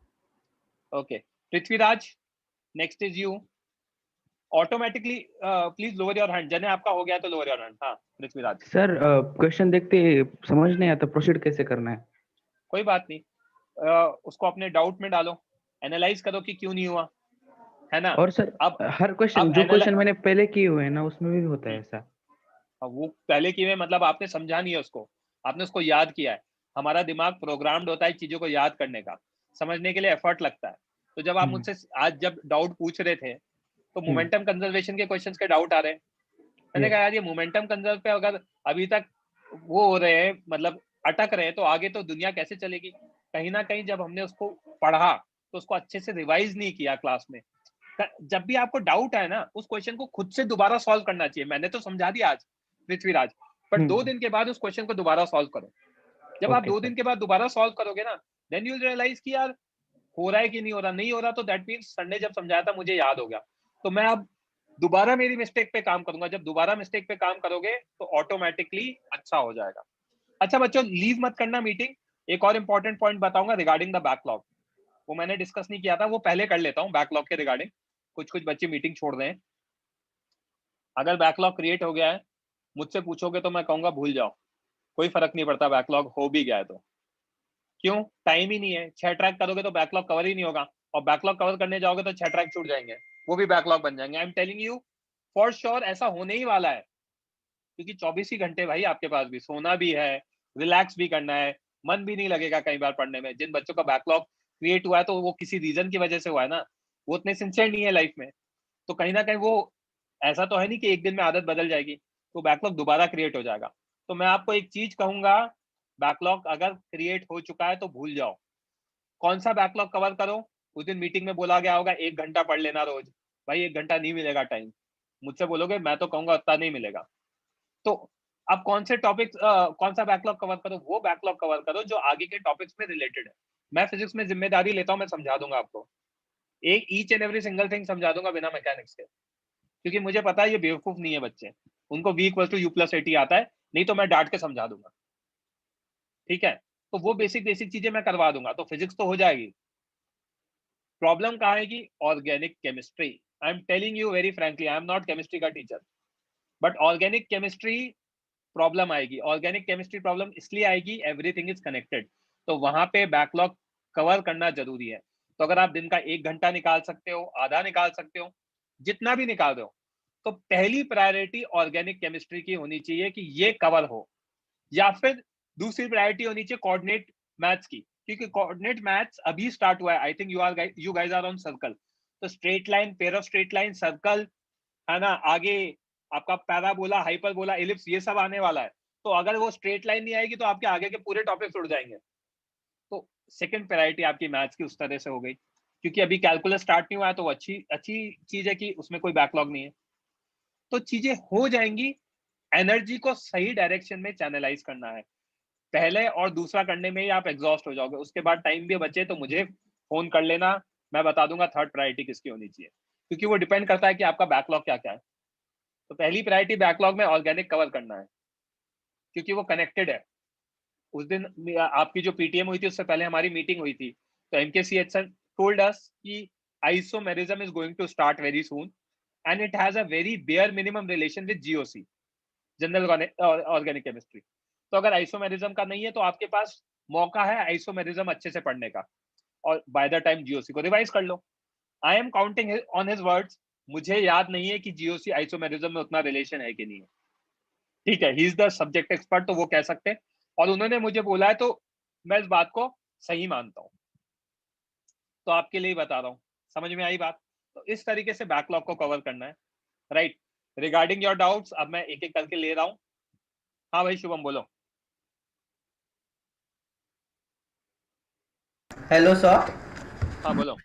Speaker 1: Okay Prithviraj, next is you. Automatically please lower your hand. जने आपका हो गया तो लोअर योर हैंड। हाँ पृथ्वीराज।
Speaker 7: सर क्वेश्चन देखते समझ नहीं आता, प्रोसीड कैसे करना है?
Speaker 1: कोई बात नहीं, उसको अपने डाउट में डालो, एनालाइज करो कि क्यों नहीं हुआ, है ना।
Speaker 7: और सर
Speaker 1: अब
Speaker 7: हर क्वेश्चन जो क्वेश्चन मैंने पहले किए हुए हैं ना उसमें भी होता है ऐसा।
Speaker 1: वो पहले किए हुए मतलब आपने समझा नहीं है उसको, आपने उसको याद किया है। हमारा दिमाग प्रोग्राम्ड होता है चीजों को याद करने का, समझने के लिए एफर्ट लगता है। तो जब आप मुझसे आज जब डाउट पूछ रहे थे तो मोमेंटम कंजर्वेशन के क्वेश्चंस के डाउट आ रहे हैं, मैंने कहा यार ये मोमेंटम कंजर्व पे अगर अभी तक वो हो रहे हैं, मतलब अटक रहे हैं, तो आगे तो दुनिया कैसे चलेगी। कहीं ना कहीं जब हमने उसको पढ़ा तो उसको अच्छे से रिवाइज नहीं किया क्लास में। जब भी आपको डाउट है ना उस क्वेश्चन को खुद से दोबारा सॉल्व करना चाहिए। मैंने तो समझा दिया आज पृथ्वीराज, पर 2 दिन के बाद उस क्वेश्चन को दोबारा सॉल्व करो, जब आप
Speaker 7: Okay,
Speaker 1: 2
Speaker 7: sir.
Speaker 1: दिन के बाद दोबारा सॉल्व करोगे ना, देन यू रियलाइज कि यार हो रहा है कि नहीं हो रहा, नहीं हो रहा तो दैट मीन्स सर ने जब समझाया था मुझे याद हो गया, तो मैं अब दोबारा मेरी मिस्टेक पे काम करूंगा। जब दोबारा मिस्टेक पे काम करोगे तो ऑटोमेटिकली अच्छा हो जाएगा। अच्छा बच्चों, लीव मत करना मीटिंग। एक और इंपॉर्टेंट पॉइंट बताऊंगा रिगार्डिंग द बैकलॉग, वो मैंने डिस्कस नहीं किया था, वो पहले कर लेता हूँ बैकलॉग के रिगार्डिंग। कुछ बच्चे मीटिंग छोड़ रहे हैं। अगर बैकलॉग क्रिएट हो गया है, मुझसे पूछोगे तो मैं कहूंगा भूल जाओ, कोई फर्क नहीं पड़ता बैकलॉग हो भी गया है तो। क्यों? टाइम ही नहीं है। 6 ट्रैक करोगे तो बैकलॉग कवर ही नहीं होगा, और बैकलॉग कवर करने जाओगे तो 6 ट्रैक छूट जाएंगे, वो भी बैकलॉग बन जाएंगे। आई am telling you for sure ऐसा होने ही वाला है, क्योंकि 24 ही घंटे भाई आपके पास भी सोना भी है, रिलैक्स भी करना है, मन भी नहीं लगेगा कई बार पढ़ने में। जिन बच्चों का बैकलॉग क्रिएट हुआ है तो वो किसी रीजन की वजह से हुआ है ना, वो उतने सिंसियर नहीं है लाइफ में, तो कहीं ना कहीं वो ऐसा तो है नहीं कि एक दिन में आदत बदल जाएगी, तो बैकलॉग दोबारा क्रिएट हो जाएगा। तो मैं आपको एक चीज कहूंगा, बैकलॉग अगर क्रिएट हो चुका है तो भूल जाओ। कौन सा बैकलॉग कवर करो? उस दिन मीटिंग में बोला गया होगा 1 घंटा पढ़ लेना रोज। भाई 1 घंटा नहीं मिलेगा टाइम, मुझसे बोलोगे मैं तो कहूंगा उतना नहीं मिलेगा। तो अब कौन से टॉपिक, कौन सा बैकलॉग कवर करो? वो बैकलॉग कवर करो जो आगे के टॉपिक्स में रिलेटेड है। मैं फिजिक्स में जिम्मेदारी लेता हूं, मैं समझा दूंगा आपको, एक each and every single thing समझा दूंगा बिना मैकेनिक्स के, क्योंकि मुझे पता है ये बेवकूफ नहीं है बच्चे, उनको v equal to u plus at आता है, नहीं तो मैं डांट के समझा दूंगा। ठीक है, तो वो बेसिक चीजें मैं करवा दूंगा, तो फिजिक्स तो हो जाएगी। प्रॉब्लम कहाँ है कि organic chemistry. I am telling you very frankly, I am not chemistry का teacher, but organic chemistry problem आएगी। ऑर्गेनिक केमिस्ट्री प्रॉब्लम इसलिए आएगी, एवरीथिंग इज कनेक्टेड, तो वहां पे बैकलॉग कवर करना जरूरी है। तो अगर आप दिन का 1 घंटा निकाल सकते हो, आधा निकाल सकते हो, जितना भी निकाल दो, तो पहली प्रायोरिटी ऑर्गेनिक केमिस्ट्री की होनी चाहिए कि ये कवर हो, या फिर दूसरी प्रायोरिटी होनी चाहिए कोऑर्डिनेट मैथ्स की, क्योंकि कोऑर्डिनेट मैथ्स अभी स्टार्ट हुआ है। I think you guys are on circle, तो straight line, pair of straight line, circle है ना, आगे आपका पैराबोला, हाइपरबोला, एलिप्स, ये सब आने वाला है। तो अगर वो स्ट्रेट लाइन नहीं आएगी तो आपके आगे के पूरे टॉपिक्स उड़ जाएंगे। तो सेकंड प्रायोरिटी आपकी मैथ्स की उस तरह से हो गई, क्योंकि अभी कैलकुलस स्टार्ट नहीं हुआ है, तो अच्छी चीज है कि उसमें कोई बैकलॉग नहीं है, तो चीजें हो जाएंगी। एनर्जी को सही डायरेक्शन में चैनलाइज करना है, पहले और दूसरा करने में ही आप एग्जॉस्ट हो जाओगे। उसके बाद टाइम भी बचे तो मुझे फोन कर लेना, मैं बता दूंगा थर्ड प्रायोरिटी किसकी होनी चाहिए, क्योंकि वो डिपेंड करता है कि आपका बैकलॉग क्या क्या है। तो पहली प्रायोरिटी बैकलॉग में ऑर्गेनिक कवर करना है, क्योंकि वो कनेक्टेड है। उस दिन आपकी जो पीटीएम हुई थी उससे पहले हमारी मीटिंग हुई थी, तो एमकेसीएच सर टोल्ड अस कि isomerism is going to start very soon and it has a very bare minimum relation with GOC, general organic chemistry. तो अगर आइसोमेरिज्म का नहीं है तो आपके पास मौका है आइसोमेरिज्म अच्छे से पढ़ने का, और बाय द टाइम जीओसी को रिवाइज कर लो। I am counting on his words, मुझे याद नहीं है कि जीओसी आइसोमेरिज्म में उतना रिलेशन है कि नहीं है। ठीक है, he is the subject expert, तो वो कह सकते हैं, और उन्होंने मुझे बोला है तो मैं इस बात को सही मानता हूं, तो आपके लिए बता रहा हूं। समझ में आई बात? तो इस तरीके से बैकलॉग को कवर करना है, राइट। रिगार्डिंग योर डाउट्स अब मैं एक एक करके ले रहा हूं। हाँ भाई शुभम बोलो।
Speaker 2: Hello sir.
Speaker 1: हाँ बोलो।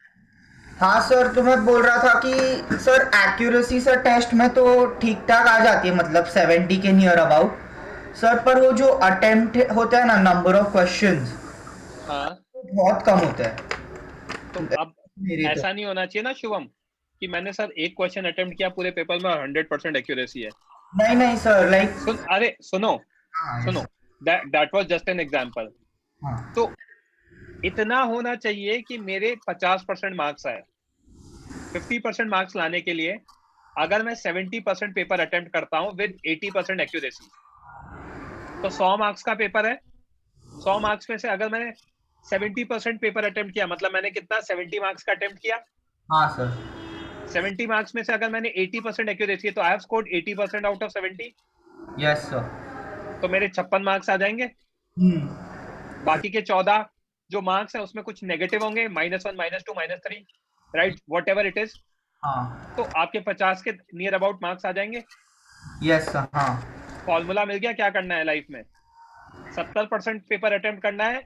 Speaker 2: हाँ सर, तो मैं बोल रहा था कि सर एक्यूरेसी सर टेस्ट में तो ठीक ठाक आ जाती है, मतलब 70 के नियर अबाउट सर, पर वो जो अटेम्प्ट होता है ना, नंबर ऑफ क्वेश्चंस,
Speaker 1: हाँ
Speaker 2: बहुत कम होता है।
Speaker 1: तो अब
Speaker 2: मेरी तो
Speaker 1: ऐसा नहीं होना चाहिए ना शुभम कि मैंने सर एक क्वेश्चन अटेम्प्ट किया पूरे पेपर में 100% एक्यूरेसी है।
Speaker 2: नहीं नहीं सर, लाइक
Speaker 1: अरे सुनो
Speaker 2: हाँ
Speaker 1: सुनो, that was just an example.
Speaker 2: हाँ
Speaker 1: तो इतना होना चाहिए कि मेरे 50% मार्क्स आए। 50% मार्क्स लाने के लिए अगर मैं 70% पेपर अटेम्प्ट करता हूं विद 80% एक्यूरेसी, तो 100 मार्क्स का पेपर है। 100 मार्क्स में से अगर मैंने 70% पेपर अटेम्प्ट किया, मतलब मैंने कितना 70 मार्क्स का अटेम्प्ट किया।
Speaker 2: हाँ सर।
Speaker 1: 70 मार्क्स में से अगर मैंने 80% एक्यूरेसी है तो I have scored 80% out of 70,
Speaker 2: yes sir.
Speaker 1: तो मेरे 56 मार्क्स आ जाएंगे। बाकी के 14 जो मार्क्स है उसमें कुछ नेगेटिव होंगे, -1, -2, -3, right, what ever it is.
Speaker 2: हाँ
Speaker 1: तो आपके 50 के नियर अबाउट मार्क्स आ जाएंगे।
Speaker 2: Yes sir. हाँ
Speaker 1: फॉर्मूला मिल गया क्या करना है लाइफ में। 70% पेपर अटेम्प्ट करना है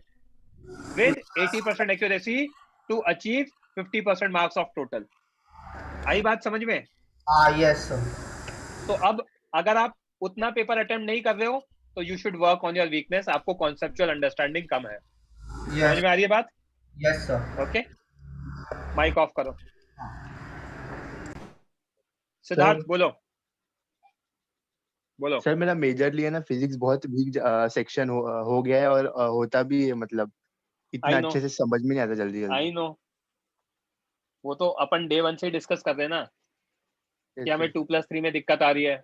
Speaker 1: with 80% accuracy to achieve 50% marks of total. आई बात समझ में?
Speaker 2: हाँ यस सर।
Speaker 1: तो अब अगर आप उतना पेपर अटेम्प्ट नहीं कर रहे हो तो you should work on your weakness, आपको कॉन्सेप्चुअल अंडरस्टैंडिंग कम है। समझ
Speaker 2: यस
Speaker 1: में आ रही है बात?
Speaker 2: Yes sir.
Speaker 1: Okay, mic off करो। सिद्धार्थ बोलो बोलो।
Speaker 4: सर मेरा मेजरली है ना फिजिक्स बहुत वीक सेक्शन हो गया है और होता भी है, मतलब इतना
Speaker 1: आई नो,
Speaker 4: अच्छे से समझ में नहीं आता जल्दी
Speaker 1: आई
Speaker 4: जल्दी।
Speaker 1: नो, वो तो अपन डे 1 से डिस्कस कर रहे हैं ना कि हमें 2+3 में दिक्कत आ रही है,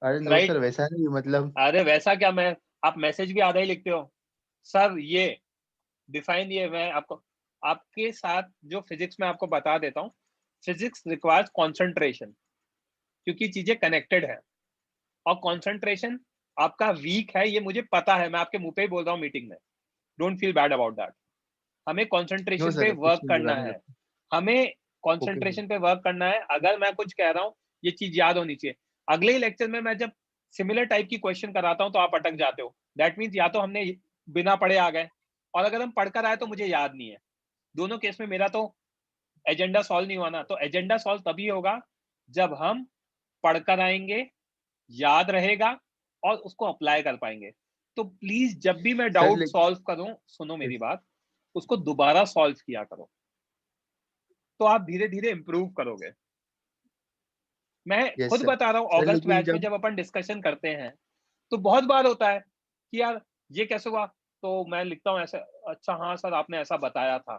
Speaker 4: अरे नो
Speaker 1: राइट?
Speaker 4: सर वैसा नहीं, मतलब
Speaker 1: अरे वैसा क्या, मैं आप मैसेज भी आधा ही लिखते हो सर, ये डिफाइन, ये मैं आपको आपके साथ जो फिजिक्स में आपको बता देता हूँ। फिजिक्स रिक्वायर्स कंसंट्रेशन, क्योंकि चीजें कनेक्टेड है, और कंसंट्रेशन आपका वीक है, ये मुझे पता है, मैं आपके मुंह पे ही बोल रहा हूँ मीटिंग में। Don't feel bad about that. हमें
Speaker 4: नो
Speaker 1: कंसंट्रेशन पे
Speaker 4: सर कुछ
Speaker 1: वर्क
Speaker 4: नहीं बुरा
Speaker 1: करना
Speaker 4: नहीं
Speaker 1: है,
Speaker 4: लगता।
Speaker 1: हमें
Speaker 4: ओके सर।
Speaker 1: कंसंट्रेशन पे वर्क करना है। अगर मैं कुछ कह रहा हूँ, ये चीज याद होनी चाहिए। अगले ही लेक्चर में मैं जब सिमिलर टाइप की क्वेश्चन कराता हूँ तो आप अटक जाते हो, दैट मीन्स या तो हमने बिना पढ़े आ गए, और अगर हम पढ़कर आए तो मुझे याद नहीं है। दोनों केस में मेरा तो एजेंडा सॉल्व नहीं हुआ ना। तो एजेंडा सॉल्व तभी होगा जब हम पढ़कर आएंगे, याद रहेगा, और उसको अप्लाई कर पाएंगे। तो प्लीज जब भी मैं
Speaker 4: सर
Speaker 1: डाउट सॉल्व करूं, सुनो मेरी बात, उसको दोबारा सॉल्व किया करो, तो आप धीरे धीरे इंप्रूव करोगे। मैं
Speaker 4: यस
Speaker 1: खुद
Speaker 4: सर।
Speaker 1: बता रहा हूँ,
Speaker 4: सर
Speaker 1: ऑगस्ट
Speaker 4: लेकिन
Speaker 1: बैच में
Speaker 4: जब
Speaker 1: जब अपन डिस्कशन करते हैं तो बहुत बार होता है कि यार ये कैसे हुआ, तो मैं लिखता हूँ ऐसे, अच्छा हाँ सर आपने ऐसा बताया था,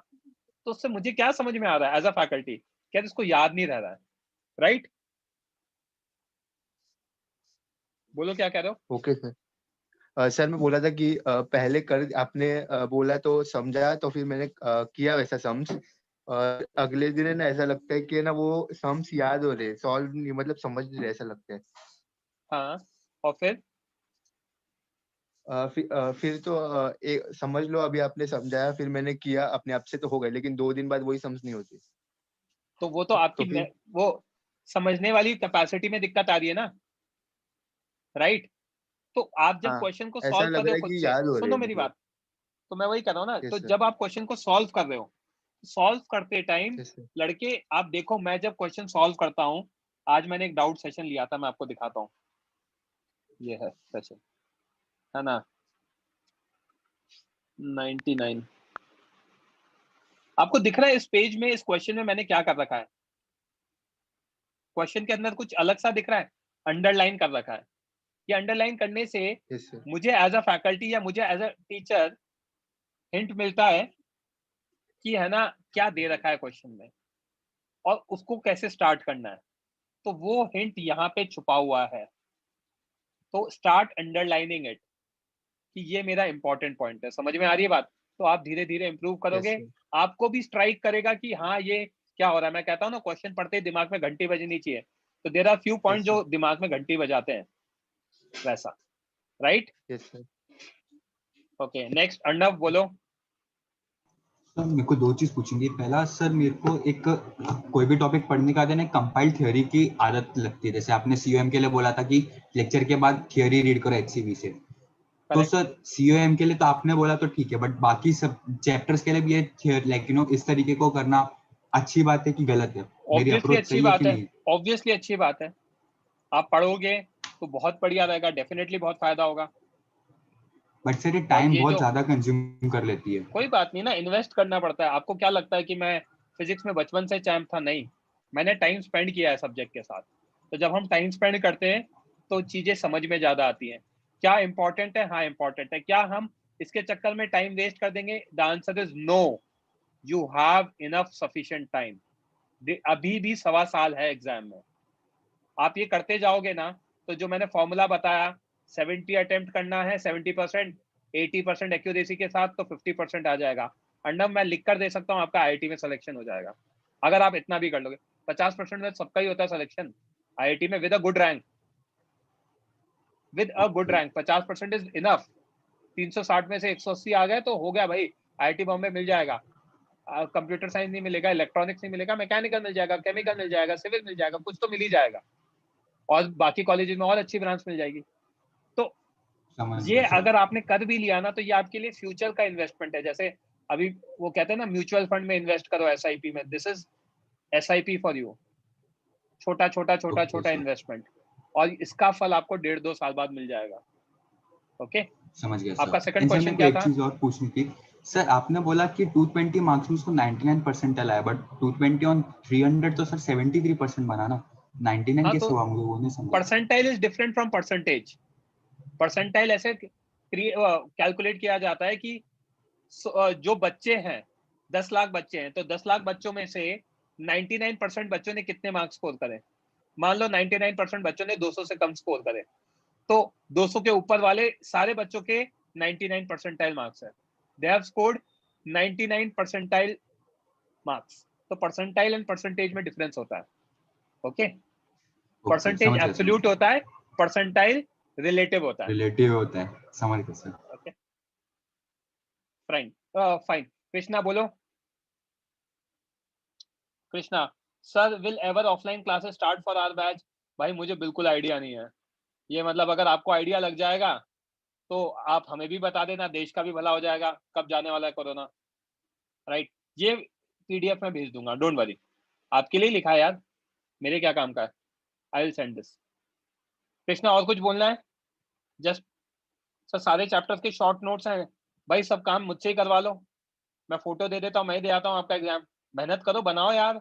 Speaker 1: तो उससे मुझे क्या समझ में आ रहा है एज अ फैकल्टी, क्या इसको याद नहीं रह रहा है, राइट? बोलो क्या कह रहे हो।
Speaker 4: Okay sir. सर मैं बोला था कि पहले कर आपने बोला तो समझा, तो फिर मैंने किया वैसा सम्स, और अगले दिन है ना ऐसा लगता है कि ना वो सम्स याद हो रहे, सॉल्व नहीं, मतलब समझ नहीं रहे ऐसा लगता है।
Speaker 1: हाँ, और फिर
Speaker 4: फिर तो समझ लो अभी आपने समझाया, फिर मैंने किया अपने आप से तो हो गए, लेकिन 2 दिन बाद वही समझ नहीं होती।
Speaker 1: तो वो तो
Speaker 4: तो
Speaker 1: आपकी
Speaker 4: फिर
Speaker 1: वो समझने वाली कैपेसिटी में दिक्कत आ रही है ना, राइट? तो आप जब
Speaker 4: हाँ
Speaker 1: क्वेश्चन को
Speaker 4: ऐसा
Speaker 1: सॉल्व कर
Speaker 4: लग
Speaker 1: रहे
Speaker 4: रहा
Speaker 1: हो
Speaker 4: है
Speaker 1: खुद
Speaker 4: कि
Speaker 1: से,
Speaker 4: याद हो रहे
Speaker 1: सुनो
Speaker 4: हैं,
Speaker 1: मेरी
Speaker 4: मतलब।
Speaker 1: बात, तो मैं वही कर रहा हूँ ना, तो
Speaker 4: यस सर।
Speaker 1: जब आप क्वेश्चन को सॉल्व कर रहे हो, सॉल्व करते टाइम
Speaker 4: यस सर।
Speaker 1: लड़के आप देखो, मैं जब क्वेश्चन सॉल्व करता हूँ, आज मैंने एक डाउट सेशन लिया था, मैं आपको दिखाता हूँ, ये है सेशन, है ना, 99। आपको दिख रहा है इस पेज में, इस क्वेश्चन में मैंने क्या कर रखा है? क्वेश्चन के अंदर कुछ अलग सा दिख रहा है, अंडरलाइन कर रखा है। ये अंडरलाइन करने से
Speaker 4: यस सर।
Speaker 1: मुझे एज अ फैकल्टी या मुझे एज अ टीचर हिंट मिलता है कि है ना क्या दे रखा है क्वेश्चन में, और उसको कैसे स्टार्ट करना है। तो वो हिंट यहाँ पे छुपा हुआ है, तो स्टार्ट अंडरलाइनिंग इट कि ये मेरा इंपॉर्टेंट पॉइंट है। समझ में आ रही है बात? तो आप धीरे धीरे इंप्रूव
Speaker 4: यस
Speaker 1: करोगे,
Speaker 4: सर।
Speaker 1: आपको भी स्ट्राइक करेगा कि हाँ ये क्या हो रहा है। मैं कहता हूँ ना, क्वेश्चन पढ़ते ही दिमाग में घंटी बजनी चाहिए, तो there are few point
Speaker 4: yes sir.
Speaker 1: जो दिमाग में घंटी बजाते हैं, वैसा, right?
Speaker 4: Yes sir.
Speaker 1: Okay, next Arnav बोलो।
Speaker 3: सर मेरे को 2 चीज पूछेंगे। पहला सर, मेरे को एक कोई भी टॉपिक पढ़ने का ना कंपाइल्ड थ्योरी की आदत लगती है। जैसे आपने सीओएम के लिए बोला था कि लेक्चर के बाद थ्योरी रीड करो एचसीवी से, तो
Speaker 1: करेक्ट,
Speaker 3: सर सीओएम के लिए तो आपने बोला तो ठीक है, बट बाकी सब चैप्टर्स के लिए भी ये लाइक इस तरीके को करना अच्छी बात है कि गलत है? मेरी
Speaker 1: ऑब्वियसली
Speaker 3: अप्रोच
Speaker 1: अच्छी
Speaker 3: सही है कि
Speaker 1: बात है,
Speaker 3: नहीं?
Speaker 1: ऑब्वियसली अच्छी बात है। आप पढ़ोगे तो बहुत बढ़िया रहेगा, डेफिनेटली बहुत फायदा होगा।
Speaker 3: बट सर ये
Speaker 1: और
Speaker 3: टाइम
Speaker 1: ये
Speaker 3: बहुत
Speaker 1: जो,
Speaker 3: ज्यादा कंज्यूम कर लेती है।
Speaker 1: कोई बात नहीं ना, इन्वेस्ट करना पड़ता है। आपको क्या लगता है कि मैं फिजिक्स में बचपन से चैंप था? नहीं, मैंने टाइम स्पेंड किया है सब्जेक्ट के साथ। तो जब हम टाइम स्पेंड करते हैं तो चीजें समझ में ज्यादा आती हैं। क्या इंपॉर्टेंट है? हाँ इंपॉर्टेंट है। क्या हम इसके चक्कर में टाइम वेस्ट कर देंगे? The answer is no. You have enough sufficient time. अभी भी 1.25 साल है एग्जाम में। आप ये करते जाओगे ना, तो जो मैंने फॉर्मूला बताया, 70 अटेम्प्ट करना है, 70%, 80% एक्यूरेसी के साथ, तो 50% आ जाएगा। अंडम मैं लिख कर दे सकता हूँ, आपका आईआईटी में सिलेक्शन हो जाएगा अगर आप इतना भी कर लोगे। 50% में सबका ही होता है सिलेक्शन आईआईटी में, with a good rank. With a good
Speaker 3: okay.
Speaker 1: Rank 50% is enough. 360 में से 180 आ गए तो हो गया भाई, आईआईटी बॉम्बे मिल जाएगा। कंप्यूटर साइंस नहीं मिलेगा, इलेक्ट्रॉनिक्स नहीं मिलेगा, मैकेनिकल मिल जाएगा, केमिकल मिल जाएगा, सिविल मिल जाएगा, कुछ तो मिल ही जाएगा, और बाकी कॉलेजेस में और अच्छी ब्रांच मिल जाएगी। तो
Speaker 3: समझ
Speaker 1: ये
Speaker 3: गया सर।
Speaker 1: अगर आपने कर भी लिया ना, तो ये आपके लिए फ्यूचर का इन्वेस्टमेंट है। जैसे अभी वो कहते हैं ना, म्यूचुअल फंड में इन्वेस्ट करो, एसआईपी में, this is SIP for you. छोटा छोटा छोटा
Speaker 3: ओके
Speaker 1: छोटा
Speaker 3: सर।
Speaker 1: इन्वेस्टमेंट, और इसका फल आपको 1.5-2 साल बाद मिल जाएगा। ओके
Speaker 3: समझ गया
Speaker 1: आपका
Speaker 3: सर।
Speaker 1: सेकंड
Speaker 3: सर
Speaker 1: क्वेश्चन
Speaker 3: मेरे को
Speaker 1: क्या
Speaker 3: एक
Speaker 1: था?
Speaker 3: चीज और पूछनी थी सर, आपने बोला कि 220 मार्क्स में उसको 99 परसेंटाइल आया, बट 220 ऑन 300 तो सर 73% बना ना, 99
Speaker 1: हाँ
Speaker 3: कैसे
Speaker 1: तो
Speaker 3: हुआ मुझे वो नहीं समझा।
Speaker 1: Percentile is different from percentage. Percentile ऐसे कैलकुलेट किया जाता है कि जो बच्चे हैं 10 लाख बच्चे हैं, तो 10 लाख बच्चों में से 99% बच्चों ने कितने मार्क्स स्कोर करे। मान लो 99% बच्चों ने 200 से कम स्कोर करे, तो 200 के ऊपर वाले सारे बच्चों के 99 परसेंटाइल मार्क्स है। They have scored 99 percentile marks. तो परसेंटाइल एंड परसेंटेज में डिफरेंस होता है। ओके परसेंटेज एब्सोल्यूट होता है, परसेंटाइल रिलेटिव होता है।
Speaker 3: रिलेटिव होता है, समझ गया sir.
Speaker 1: Okay fine fine. Krishna बोलो। Krishna sir will ever offline classes start for our batch? भाई मुझे बिल्कुल आइडिया नहीं है ये, मतलब अगर आपको आइडिया लग जाएगा तो आप हमें भी बता देना, देश का भी भला हो जाएगा। कब जाने वाला है कोरोना, राइट? ये पीडीएफ में भेज दूंगा, डोंट वरी। आपके लिए लिखा है यार, मेरे क्या काम का है। I will send this. Krishna और कुछ बोलना है? जस्ट सर सारे चैप्टर्स के शॉर्ट नोट्स हैं भाई, सब काम मुझसे ही करवा लो। मैं फोटो दे देता हूँ, मैं ही दे आता हूँ आपका एग्जाम। मेहनत करो, बनाओ यार।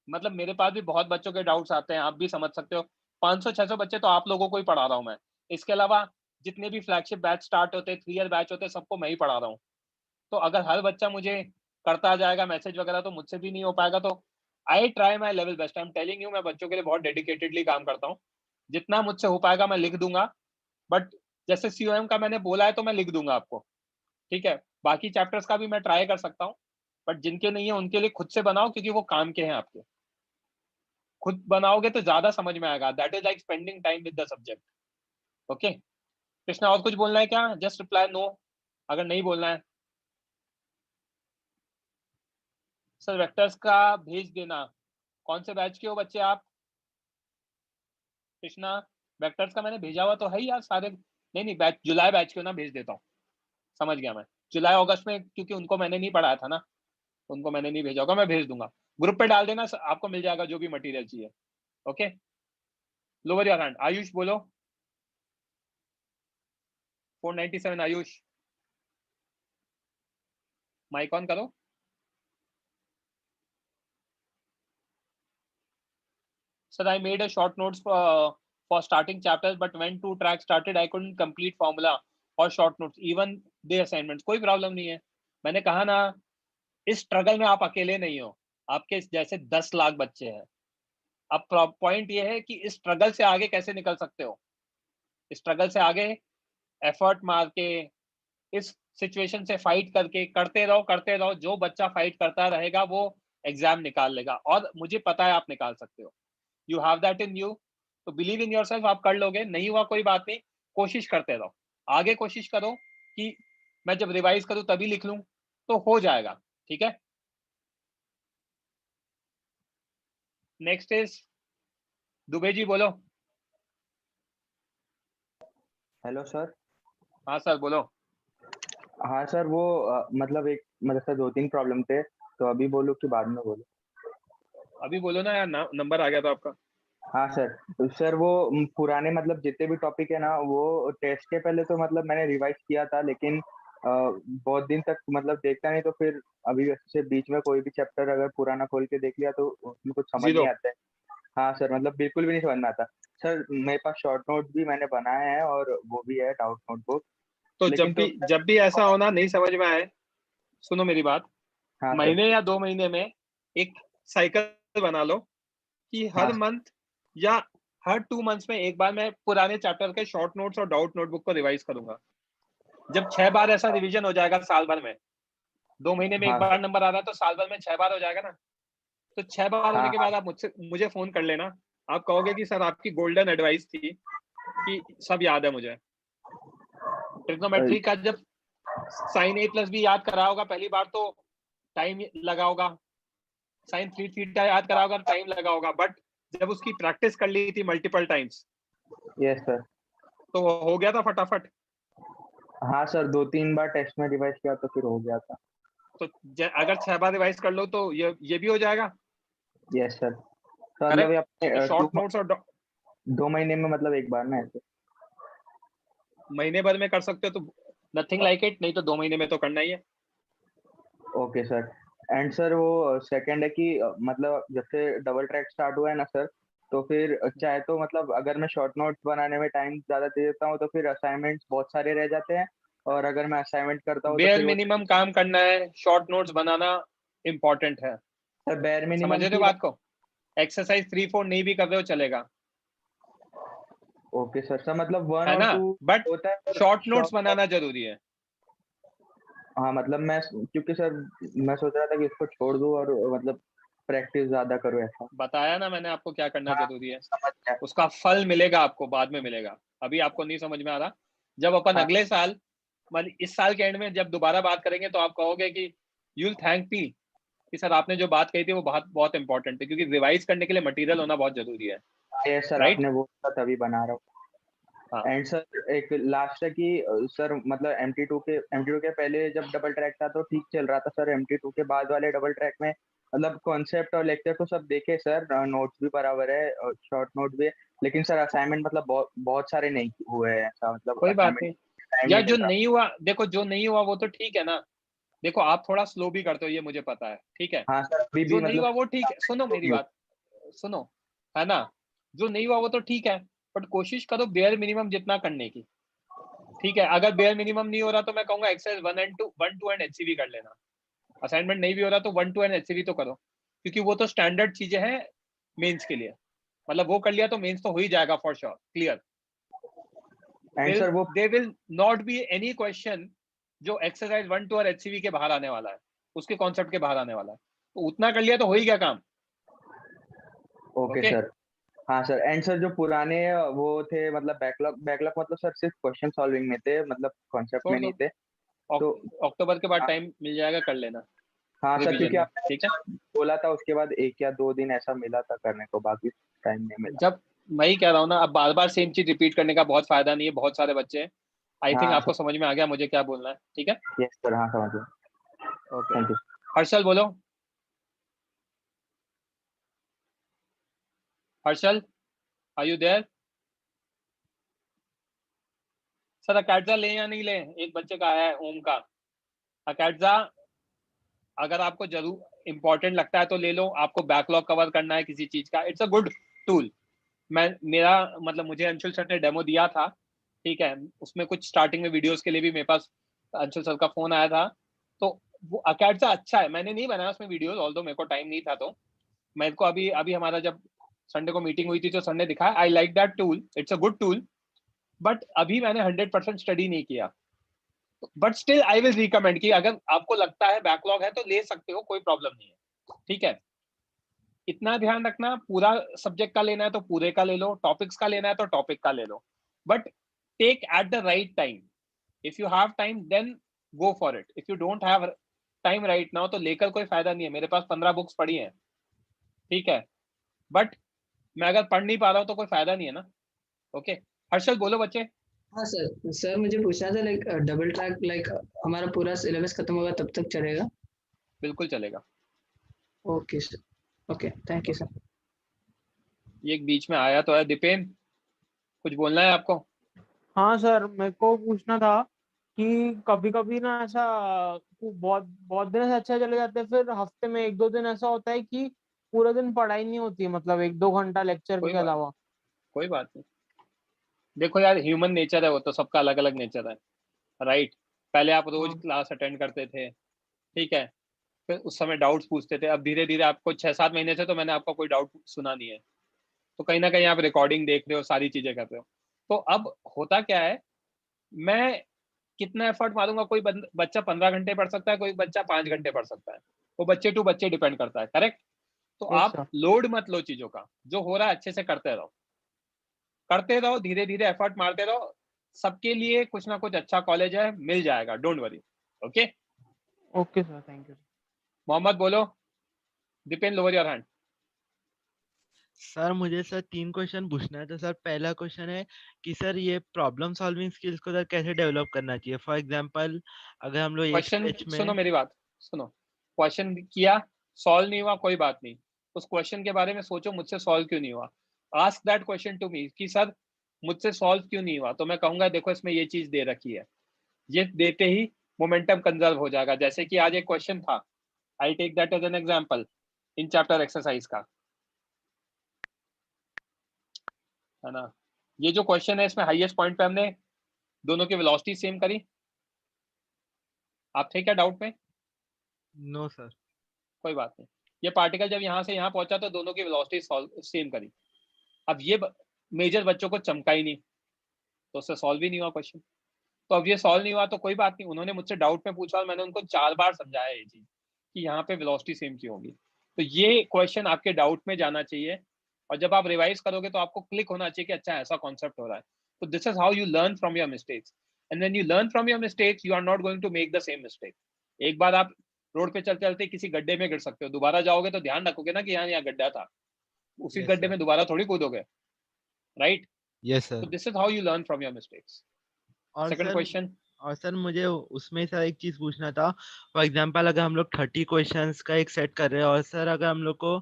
Speaker 1: मतलब मेरे पास भी बहुत बच्चों के डाउट्स आते हैं, आप भी समझ सकते हो। 500-600 बच्चे तो आप लोगों को ही पढ़ा रहा हूँ मैं। इसके अलावा जितने भी फ्लैगशिप बैच स्टार्ट होते हैं, 3 ईयर बैच होते हैं, सबको मैं ही पढ़ा रहा हूँ। तो अगर हर बच्चा मुझे करता जाएगा मैसेज वगैरह तो मुझसे भी नहीं हो पाएगा। तो I try my level best. I am telling you, मैं बच्चों के लिए बहुत डेडिकेटेडली काम करता हूँ। जितना मुझसे हो पाएगा मैं लिख दूंगा, बट जैसे सीओएम का मैंने बोला है तो मैं लिख दूंगा आपको, ठीक है? बाकी चैप्टर्स का भी मैं ट्राई कर सकता हूँ, बट जिनके नहीं है उनके लिए खुद से बनाओ, क्योंकि वो काम के हैं आपके। खुद बनाओगे तो ज्यादा समझ में आएगा। That is like spending time with the subject. Okay Krishna और कुछ बोलना है क्या? जस्ट रिप्लाई नो अगर नहीं बोलना है। सर वेक्टर्स का भेज देना। कौन से बैच के हो बच्चे आप? कृष्णा वेक्टर्स का मैंने भेजा हुआ तो है ही यार सारे। नहीं नहीं बैच जुलाई बैच के हो ना, भेज देता हूँ। समझ गया मैं। जुलाई अगस्त में क्योंकि उनको मैंने नहीं पढ़ाया था ना, उनको मैंने नहीं भेजा होगा, मैं भेज दूंगा। ग्रुप पे डाल देना, आपको मिल जाएगा जो भी मटेरियल चाहिए। Okay lower your hand. Ayush बोलो। 497 आयुष, माइक ऑन करो। Sir I made a short notes for starting chapters, but when 2 tracks started I couldn't complete formula or short notes, even the assignments। कोई प्रॉब्लम नहीं है, मैंने कहा ना, इस स्ट्रगल में आप अकेले नहीं हो, आपके जैसे 10 लाख बच्चे हैं। अब पॉइंट ये है कि इस स्ट्रगल से आगे कैसे निकल सकते हो। स्ट्रगल से आगे एफर्ट मार के, इस सिचुएशन से फाइट करके करते रहो करते रहो। जो बच्चा फाइट करता रहेगा वो एग्जाम निकाल लेगा, और मुझे पता है आप निकाल सकते हो। You have that in you, तो बिलीव इन योरसेल्फ, आप कर लोगे। नहीं हुआ कोई बात नहीं, कोशिश करते रहो। आगे कोशिश करो कि मैं जब रिवाइज करूं तभी लिख लूं, तो हो जाएगा। ठीक है नेक्स्ट इज दुबे जी बोलो।
Speaker 4: Hello sir.
Speaker 1: हाँ सर बोलो।
Speaker 4: हाँ सर, वो मतलब मतलब सर 2-3 प्रॉब्लम थे, तो अभी बोलूं कि बाद में बोलूं?
Speaker 1: अभी बोलो ना यार, नंबर आ गया था आपका।
Speaker 4: हाँ सर। तो सर वो पुराने मतलब जितने भी टॉपिक है ना, वो टेस्ट के पहले तो मतलब मैंने रिवाइज किया था, लेकिन बहुत दिन तक मतलब देखता नहीं, तो फिर अभी से बीच में कोई भी चैप्टर अगर पुराना खोल के देख लिया तो उसमें कुछ समझ
Speaker 1: जीरो।
Speaker 4: नहीं आता है। हाँ सर, मतलब बिल्कुल भी नहीं समझ में आता। सर मेरे पास शॉर्ट नोट भी मैंने बनाए हैं और वो भी है डाउट नोटबुक,
Speaker 1: तो
Speaker 4: लेकिन तो
Speaker 1: जब भी ऐसा होना नहीं समझ में आए, सुनो मेरी बात,
Speaker 4: हाँ सर।
Speaker 1: महीने या 2 महीने में एक साइकिल बना लो कि
Speaker 4: हाँ
Speaker 1: हर मंथ या हर 2 मंथ्स में एक बार मैं पुराने चैप्टर के शॉर्ट नोट्स और डाउट नोटबुक को रिवाइज करूंगा। जब 6 बार ऐसा रिवीजन हो जाएगा साल भर में, 2 महीने में एक
Speaker 4: हाँ
Speaker 1: बार नंबर आ रहा है तो साल भर में 6 बार हो जाएगा ना। तो 6 बार होने
Speaker 4: हाँ
Speaker 1: के
Speaker 4: हाँ
Speaker 1: बाद आप मुझे फोन कर लेना। आप कहोगे कि सर आपकी गोल्डन एडवाइस थी, कि सब याद है मुझे। ट्रिग्नोमेट्री का जब साइन ए प्लस बी याद करा होगा पहली बार तो टाइम लगा होगा, साइन 3 थीटा याद करा होगा टाइम लगा होगा, बट जब उसकी प्रैक्टिस कर ली थी मल्टीपल टाइम्स
Speaker 4: यस सर।
Speaker 1: तो हो गया था फटाफट।
Speaker 4: हाँ सर, 2-3 बार टेस्ट में रिवाइज किया तो फिर हो गया था।
Speaker 1: तो अगर 6 बार रिवाइज कर लो तो ये भी हो जाएगा।
Speaker 4: Yes sir. तो मतलब ये
Speaker 1: करेक्ट। तो
Speaker 4: अपने
Speaker 1: शॉर्ट नोट्स और
Speaker 4: 2 महीने में मतलब एक बार ना ऐसे?
Speaker 1: महीने भर में कर सकते हो तो नथिंग लाइक इट, नहीं तो 2 महीने में तो करना ही है।
Speaker 4: Okay sir. एंड सर वो सेकंड है कि मतलब जब से डबल ट्रैक स्टार्ट हुआ है ना सर, तो फिर चाहे तो मतलब अगर मैं शॉर्ट नोट्स बनाने में टाइम ज्यादा दे देता हूँ तो फिर असाइनमेंट्स बहुत सारे रह जाते हैं, और अगर मैं असाइनमेंट करता हूँ तो
Speaker 1: बेयर
Speaker 4: फिर वो
Speaker 1: मिनिमम काम करना है, शॉर्ट नोट्स बनाना इम्पोर्टेंट है।
Speaker 4: सर बेयर
Speaker 1: समझ
Speaker 4: मिनिमम
Speaker 1: रहे हो
Speaker 4: की
Speaker 1: बात को? एक्सरसाइज 3-4 नहीं भी कर रहे हो चलेगा,
Speaker 4: ओके सर। सर मतलब 1
Speaker 1: है
Speaker 4: और
Speaker 1: ना,
Speaker 4: 2
Speaker 1: बट
Speaker 4: होता है sir
Speaker 1: short notes
Speaker 4: short note.
Speaker 1: बनाना जरूरी है।
Speaker 4: हाँ मतलब मैं, क्योंकि सर मैं सोच रहा था कि इसको छोड़ दूं और मतलब प्रैक्टिस ज्यादा करूँ ऐसा।
Speaker 1: बताया ना मैंने आपको क्या करना
Speaker 4: हाँ
Speaker 1: जरूरी है,
Speaker 4: समझ गया।
Speaker 1: उसका फल मिलेगा आपको, बाद में मिलेगा, अभी आपको नहीं समझ में आ रहा। जब अपन
Speaker 4: हाँ
Speaker 1: अगले साल, मतलब इस साल के एंड में जब दोबारा बात करेंगे तो आप कहोगे कि यू विल थैंक मी कि सर आपने जो बात कही थी वो बहुत बहुत इंपॉर्टेंट है, क्योंकि रिवाइज करने के लिए मटेरियल होना बहुत जरूरी है।
Speaker 4: ये सर
Speaker 1: राइट?
Speaker 4: आपने वो तभी बना रहा हूँ।
Speaker 1: हाँ,
Speaker 4: एंड सर एक लास्ट है कि सर मतलब एमटी टू के पहले जब डबल ट्रैक था तो ठीक चल रहा था सर, एमटी टू के बाद वाले डबल ट्रैक में मतलब कॉन्सेप्ट और लेक्चर तो सब देखे सर, नोट्स भी बराबर है और शॉर्ट नोट भी है, लेकिन सर असाइनमेंट मतलब बहुत बहुत सारे नहीं हुए हैं ऐसा, मतलब
Speaker 1: कोई बात
Speaker 4: असाइनमेंट
Speaker 1: नहीं।
Speaker 4: टाइम
Speaker 1: या
Speaker 4: नहीं
Speaker 1: जो
Speaker 4: मिल रहा।
Speaker 1: नहीं हुआ, देखो जो नहीं हुआ वो तो ठीक है ना, देखो आप थोड़ा स्लो भी करते हो ये मुझे पता है, ठीक है।
Speaker 4: हाँ सर अभी
Speaker 1: जो
Speaker 4: भी
Speaker 1: नहीं
Speaker 4: मतलब
Speaker 1: हुआ वो ठीक है, सुनो मेरी बात, सुनो, है ना, जो नहीं हुआ वो तो ठीक है, बट कोशिश करो बेयर मिनिमम जितना करने की, ठीक है। अगर बेयर मिनिमम नहीं हो रहा तो मैं कहूंगा एक्सरसाइज 1 एंड एचसीवी कर लेना। असाइनमेंट नहीं भी हो रहा तो 1-2 एंड एचसीवी तो करो, क्योंकि वो तो स्टैंडर्ड चीजें हैं मेंस के लिए, मतलब वो कर लिया तो मेंस तो हो ही जाएगा for sure clear.
Speaker 4: And sir वो
Speaker 1: there will not be any question जो एक्सरसाइज 1-2 और एचसीवी के बाहर आने वाला है, उसके कॉन्सेप्ट के बाहर आने वाला है, तो उतना कर लिया तो हो ही गया काम।
Speaker 4: Okay
Speaker 1: okay,
Speaker 4: sir. हाँ सर। एंड सर जो पुराने वो थे मतलब बैकलॉग बैकलॉग मतलब सर सिर्फ क्वेश्चन सॉल्विंग में थे, मतलब कॉन्सेप्ट में
Speaker 1: छोड़
Speaker 4: नहीं
Speaker 1: दो,
Speaker 4: थे तो।
Speaker 1: अक्टूबर के बाद टाइम मिल जाएगा, कर लेना
Speaker 4: हाँ सर
Speaker 1: रिवीजन
Speaker 4: क्योंकि
Speaker 1: में,
Speaker 4: आपने
Speaker 1: ठीक है।
Speaker 4: बोला था उसके बाद 1 या 2 दिन ऐसा मिला था करने को, बाकी टाइम नहीं मिला।
Speaker 1: जब मैं ही कह रहा हूँ ना, अब बार बार सेम चीज रिपीट करने का बहुत फायदा नहीं है, बहुत सारे बच्चे हैं। आई थिंक
Speaker 4: हाँ
Speaker 1: आपको समझ में आ गया मुझे क्या बोलना है, ठीक है।
Speaker 4: यस सर, हाँ समझ गया।
Speaker 1: Okay,
Speaker 4: thank you.
Speaker 1: हर्षल बोलो, Harshal are you there? Sir अकैडजा ले या नहीं ले, एक बच्चे का आया है ओम का। अकैडजा अगर आपको जरूर इंपॉर्टेंट लगता है तो ले लो, आपको बैकलॉग कवर करना है किसी चीज का, इट्स अ गुड टूल। मैं मेरा मतलब मुझे अंशुल सर ने डेमो दिया था, ठीक है, उसमें कुछ स्टार्टिंग में वीडियोस के लिए भी मेरे पास अंशुल सर का फोन आया था, तो वो अकैडजा अच्छा है। मैंने नहीं बनाया उसमें वीडियोस, ऑल्दो मेरे को टाइम नहीं था, तो मेरे को अभी अभी हमारा जब संडे को मीटिंग हुई थी तो सर ने दिखाया, I like that tool, it's a good tool, but अभी मैंने 100% स्टडी नहीं किया, but still I will recommend कि अगर आपको लगता है बैकलॉग है तो ले सकते हो, कोई प्रॉब्लम नहीं है, ठीक है। इतना ध्यान रखना, पूरा सब्जेक्ट का लेना है तो पूरे का ले लो, टॉपिक्स का लेना है तो टॉपिक का ले लो, but take at the right time. If you have time then go for it, if you don't have time right now तो लेकर कोई फायदा नहीं है। मेरे पास 15 बुक्स पढ़ी हैं, ठीक है, बट मैं अगर पढ़ नहीं पा रहा हूँ तो कोई फायदा नहीं है ना। ओके, हर्षल बोलो बच्चे।
Speaker 8: हाँ सर, सर मुझे पूछना था लाइक डबल ट्रैक लाइक हमारा पूरा सिलेबस खत्म होगा तब तक चलेगा?
Speaker 1: बिल्कुल चलेगा।
Speaker 8: Okay sir, okay thank you sir.
Speaker 1: ये एक बीच में आया तो है, दीपेन कुछ बोलना है आपको?
Speaker 9: हाँ सर, मेरे को पूछना था कि कभी कभी ना ऐसा बहुत बहुत दिन से अच्छा चले जाते हैं, फिर हफ्ते में 1-2 दिन ऐसा होता है कि पूरा दिन पढ़ाई नहीं होती है, मतलब 1-2 घंटा लेक्चर
Speaker 1: कोई
Speaker 9: के
Speaker 1: बात,
Speaker 9: अलावा।
Speaker 1: कोई बात नहीं, देखो यार ह्यूमन नेचर है, वो तो सबका अलग अलग नेचर है, राइट। पहले आप रोज
Speaker 9: हाँ
Speaker 1: क्लास अटेंड करते थे, ठीक है, फिर उस समय डाउट्स पूछते थे, अब धीरे धीरे आपको 6-7 महीने से तो मैंने आपका कोई डाउट सुना नहीं है, तो कहीं ना कहीं आप रिकॉर्डिंग देख रहे हो, सारी चीजें कर रहे हो, तो अब होता क्या है, मैं कितना एफर्ट मारूंगा, कोई बच्चा 15 घंटे पढ़ सकता है, कोई बच्चा 5 घंटे पढ़ सकता है, वो बच्चे टू बच्चे डिपेंड करता है, करेक्ट। तो
Speaker 9: यस
Speaker 1: आप
Speaker 9: सर।
Speaker 1: लोड मत लो चीजों का, जो हो रहा है अच्छे से करते रहो, करते रहो, धीरे धीरे एफर्ट मारते रहो, सबके लिए कुछ ना कुछ अच्छा कॉलेज है, मिल जाएगा, don't worry. Okay,
Speaker 9: okay sir, thank you.
Speaker 1: Mohammed बोलो, Deepen lower your hand.
Speaker 10: Sir मुझे सर 3 क्वेश्चन पूछना है। तो सर पहला क्वेश्चन है कि सर ये प्रॉब्लम सॉल्विंग स्किल्स को सर कैसे डेवलप करना चाहिए? फॉर एग्जांपल अगर हम लोग एक
Speaker 1: क्वेश्चन
Speaker 10: स्ट्रेच में।
Speaker 1: सुनो मेरी बात, सुनो, क्वेश्चन किया, सॉल्व नहीं हुआ, कोई बात नहीं, उस क्वेश्चन के बारे में सोचो, मुझसे सॉल्व क्यों नहीं हुआ, ask that question to me कि सर मुझसे सॉल्व क्यों नहीं हुआ, तो मैं कहूंगा देखो इसमें ये चीज दे रखी है, ये देते ही मोमेंटम कंजर्व हो जाएगा। जैसे कि आज एक क्वेश्चन था, I take that as an example in chapter exercise का, है ना। ये जो क्वेश्चन है इसमें हाईएस्ट पॉइंट पे हमने दोनों की वेलोसिटी सेम करी। आप थे क्या डाउट में?
Speaker 10: No sir.
Speaker 1: कोई बात नहीं। ये पार्टिकल जब यहाँ से यहाँ पहुंचा तो दोनों की वेलोसिटी सेम करी। अब ये मेजर बच्चों को चमका ही नहीं, तो उससे सॉल्व ही नहीं हुआ क्वेश्चन। तो अब ये सॉल्व नहीं हुआ तो कोई बात नहीं, उन्होंने मुझसे डाउट में पूछा और मैंने उनको 4 बार समझाया ये चीज कि यहाँ पे वेलोसिटी सेम क्यों होगी। तो ये क्वेश्चन आपके डाउट में जाना चाहिए, और जब आप रिवाइज करोगे तो आपको क्लिक होना चाहिए कि अच्छा ऐसा कॉन्सेप्ट हो रहा है। तो this is how you learn from your mistakes, and when you learn from your mistakes you are not going to make the same mistake. एक बार आप रोड पे चलते चलते किसी गड्ढे में गिर सकते हो, दोबारा जाओगे तो ध्यान रखोगे ना कि यहाँ गड्ढा था, उसी
Speaker 10: Yes,
Speaker 1: गड्ढे
Speaker 10: sir.
Speaker 1: में दोबारा थोड़ी कूदोगे, right?
Speaker 10: Yes sir.
Speaker 1: So this is how you learn from your mistakes.
Speaker 10: और
Speaker 1: Second
Speaker 10: सर
Speaker 1: question.
Speaker 10: और सर मुझे उसमें सर एक चीज पूछना था। फॉर एग्जांपल अगर हम लोग 30 क्वेश्चंस का एक सेट कर रहे हैं और सर अगर हम लोग को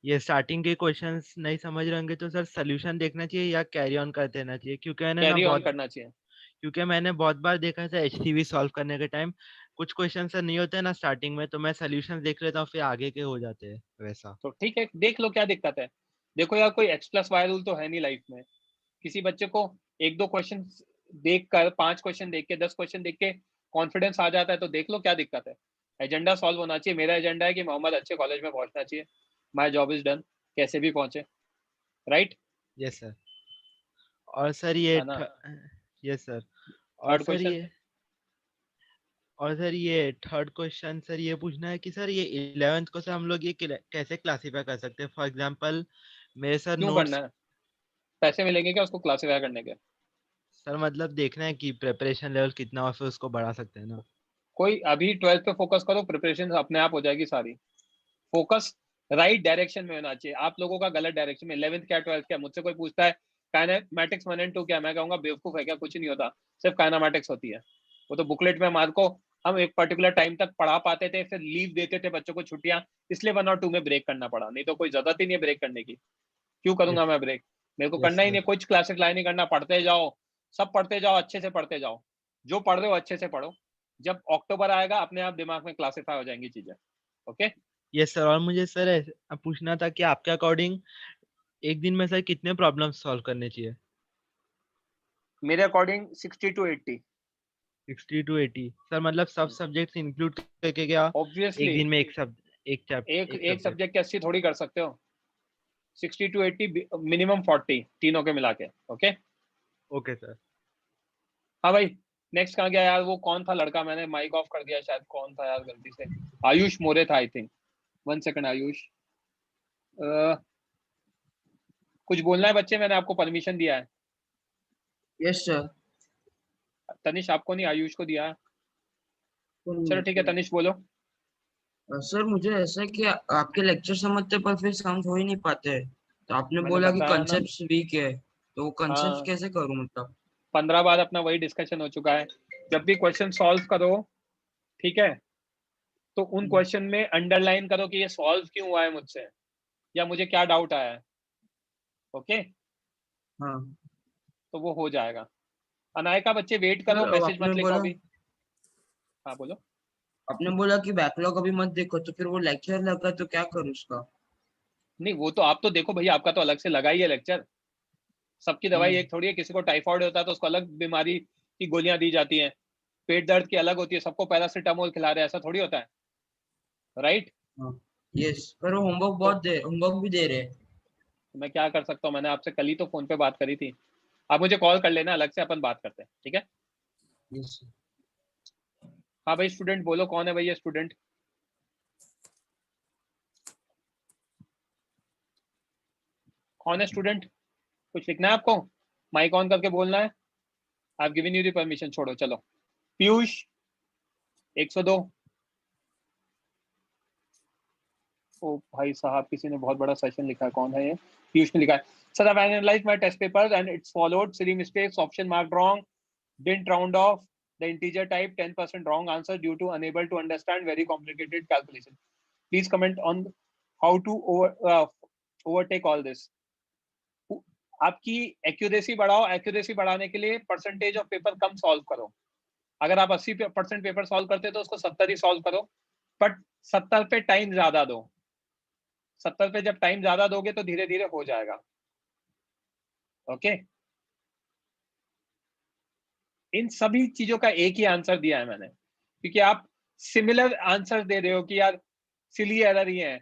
Speaker 10: ये स्टार्टिंग के क्वेश्चंस नहीं समझ रहे होंगे तो सर सोल्यूशन देखना चाहिए या कैरी ऑन कर देना चाहिए?
Speaker 1: Carry on करना चाहिए।
Speaker 10: क्योंकि मैंने बहुत बार देखा था HCV सॉल्व करने के टाइम कुछ क्वेश्चन सर नहीं होते ना स्टार्टिंग में, तो मैं सोल्यूशन देख लेता हूँ फिर आगे के हो जाते हैं वैसा।
Speaker 1: तो ठीक है, देख लो क्या दिक्कत है। देखो यार कोई x+y रूल तो है नहीं लाइफ में। किसी बच्चे को 1-2 क्वेश्चन देख कर, 5 क्वेश्चन देख के, 10 क्वेश्चन देख के कॉन्फिडेंस आ जाता है, तो देख लो क्या दिक्कत है। एजेंडा सॉल्व होना चाहिए। मेरा एजेंडा है कि मोहम्मद अच्छे कॉलेज में पहुंचना चाहिए, माई जॉब इज डन, कैसे भी पहुंचे, राइट?
Speaker 10: Yes sir. और सर ये
Speaker 1: है ना?
Speaker 10: Yes sir.
Speaker 1: Third question.
Speaker 10: और सर ये थर्ड क्वेश्चन सर ये पूछना है कि सर ये 11th को सर हम लोग ये कैसे क्लासीफाई कर सकते हैं? फॉर एग्जांपल मेरे सर
Speaker 1: क्यों
Speaker 10: नोट्स
Speaker 1: करना है? पैसे मिलेंगे क्या उसको क्लासीफाई करने के?
Speaker 10: सर मतलब देखना है कि प्रिपरेशन लेवल कितना और फिर उसको बढ़ा सकते हैं ना।
Speaker 1: कोई अभी 12th पे फोकस करो, प्रिपरेशन अपने आप हो जाएगी सारी। फोकस राइट डायरेक्शन में होना चाहिए। आप लोगों का गलत डायरेक्शन में। 11th क्या 12th क्या, मुझसे कोई पूछता है काइनेमैटिक्स 1 और 2 क्या, मैं कहूंगा बेवकूफ है क्या, कुछ नहीं होता, सिर्फ काइनेमैटिक्स होती है। वो तो बुकलेट में हमारे को हम एक पर्टिकुलर टाइम तक पढ़ा पाते थे, फिर लीव देते थे बच्चों को छुट्टियां, इसलिए 1 और 2 में ब्रेक करना पड़ा, नहीं तो कोई जरूरत ही नहीं है ब्रेक करने की। क्यों करूंगा मैं ब्रेक? मेरे को करना ही नहीं, कुछ क्लासेस लाइन नहीं करना, पढ़ते जाओ, सब पढ़ते जाओ, अच्छे से पढ़ते जाओ, जो पढ़ रहे हो अच्छे से पढ़ो। जब अक्टूबर आएगा अपने आप दिमाग में क्लासिफाई हो जाएंगी चीजें। Okay
Speaker 10: yes sir. और मुझे सर पूछना था कि आपके अकॉर्डिंग एक दिन में सर कितने प्रॉब्लम्स सॉल्व करने चाहिए?
Speaker 1: मेरे अकॉर्डिंग 60 to 80।
Speaker 10: 60 to 80 सर, मतलब सब सब्जेक्ट्स इंक्लूड करके क्या
Speaker 1: ऑब्वियसली
Speaker 10: एक दिन में एक
Speaker 1: सब्जेक्ट के 80 थोड़ी कर सकते हो। 60 to 80, मिनिमम 40 तीनों के मिला के। Okay
Speaker 10: okay sir.
Speaker 1: हाँ भाई, नेक्स्ट कहाँ गया यार? वो कौन था लड़का? मैंने माइक ऑफ कर दिया शायद। कौन था यार गलती से? आयुष मोरे था आई थिंक। 1 सेकंड आयुष। कुछ बोलना है बच्चे? मैंने आपको परमिशन दिया है।
Speaker 11: Yes sir.
Speaker 1: तनिष आपको नहीं, आयुष को दिया है। चलो ठीक है, तनिष बोलो।
Speaker 11: सर मुझे ऐसा है कि आपके लेक्चर समझते पर फिर समझ हो ही नहीं पाते। तो आपने
Speaker 1: मैंने
Speaker 11: बोला कि
Speaker 1: बताया ना।
Speaker 11: कंसेप्ट वीक है, तो वो कंसेप्ट
Speaker 1: हाँ,
Speaker 11: कैसे करूं? मतलब
Speaker 1: 15 बार अपना वही डिस्कशन हो चुका है। जब भी क्वेश्चन सॉल्व करो, ठीक है, तो उन क्वेश्चन में अंडरलाइन करो कि ये सॉल्व क्यों हुआ है मुझसे, या मुझे क्या डाउट आया है। ओके
Speaker 11: हाँ।
Speaker 1: तो वो हो जाएगा। अनायका बच्चे वेट करो, मैसेज मत लिखो अभी। हाँ बोलो।
Speaker 11: आपने बोला कि बैकलॉग अभी मत देखो, तो फिर वो लेक्चर लगा तो क्या करूं उसका?
Speaker 1: नहीं वो तो आप तो देखो भैया, आपका तो अलग से लगा ही है लेक्चर। सबकी दवाई एक थोड़ी है, किसी को टाइफाइड होता है तो उसको अलग बीमारी की गोलियां दी जाती हैं, पेट दर्द की अलग होती है, सबको पैरासिटामोल खिला रहे हैं, ऐसा थोड़ी होता है, राइट?
Speaker 11: यस, पर वो होमवर्क भी दे रहे हैं।
Speaker 1: मैं क्या कर सकता हूँ? मैंने आपसे कल ही तो फोन पे बात करी थी। आप मुझे कॉल कर लेना, अलग से अपन बात करते हैं, ठीक है?
Speaker 11: यस।
Speaker 1: हाँ भाई स्टूडेंट बोलो, कौन है भैया स्टूडेंट? कौन है स्टूडेंट? कुछ लिखना है आपको? माइक ऑन करके बोलना है। आई have given you the permission. छोड़ो, चलो। पीयूष 102। ओ भाई साहब, किसी ने बहुत बड़ा सेशन लिखा है। कौन है ये? पीयूष ने लिखा है, sir I have analysed my test papers and it's followed silly mistakes, option marked wrong, didn't round off the integer type, 10% wrong answer due to unable to understand very complicated calculation. Please comment on how to overtake all this. आपकी accuracy बढ़ाओ, accuracy बढ़ाने के लिए percentage of paper come solve करो। अगर आप 80% paper solve करते हो तो उसको 70 ही सॉल्व करो, बट 70 पे टाइम ज्यादा दो। 70 पे जब टाइम ज्यादा दोगे तो धीरे धीरे हो जाएगा। ओके, इन सभी चीजों का एक ही आंसर दिया है मैंने, क्योंकि आप सिमिलर आंसर दे रहे हो कि यार सिली एरर ही है,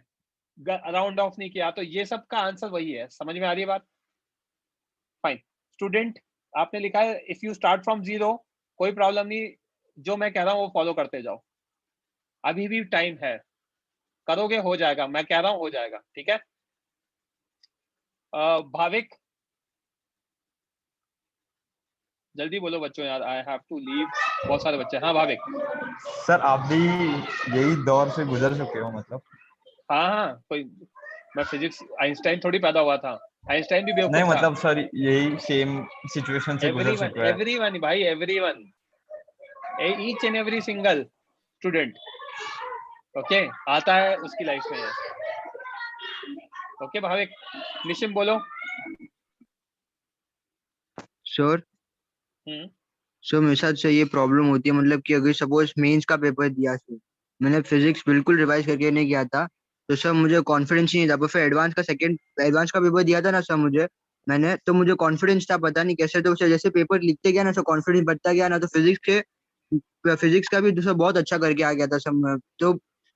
Speaker 1: राउंड ऑफ नहीं किया, तो ये सब का आंसर वही है। समझ में आ रही है बात? फाइन। स्टूडेंट, आपने लिखा है इफ यू स्टार्ट फ्रॉम 0, कोई प्रॉब्लम नहीं, जो मैं कह रहा हूँ वो फॉलो करते जाओ, अभी भी टाइम है, करोगे हो जाएगा, मैं कह रहा हूँ हो जाएगा। ठीक है, भाविक जल्दी बोलो बच्चों यार, आई हैव टू लीव, बहुत सारे बच्चे। हाँ भाविक।
Speaker 12: सर आप भी यही दौर से गुजर चुके हो मतलब?
Speaker 1: हाँ हाँ, कोई, मैं फिजिक्स, आइंस्टाइन थोड़ी पैदा हुआ था, आइंस्टाइन भी बेवकूफ
Speaker 12: नहीं
Speaker 1: था।
Speaker 12: मतलब सर यही सेम सिचुएशन से गुजर चुका है।
Speaker 1: एवरीवन भाई, everyone, each and every single student. Okay, आता है उसकी लाइफ में। ओके भाविक, निशिम बोलो।
Speaker 13: सर सर मेरे साथ से ये प्रॉब्लम होती है, मतलब कि अगर सपोज मेंस का पेपर दिया सर, मैंने फिजिक्स बिल्कुल रिवाइज करके नहीं किया था, तो सर मुझे कॉन्फिडेंस नहीं था, पर फिर एडवांस का पेपर दिया था ना सर मैंने तो मुझे कॉन्फिडेंस था, पता नहीं कैसे, तो जैसे पेपर लिखते गया ना सर कॉन्फिडेंस बढ़ता गया ना, तो फिजिक्स का भी दूसरा बहुत अच्छा करके आ गया था सब, तो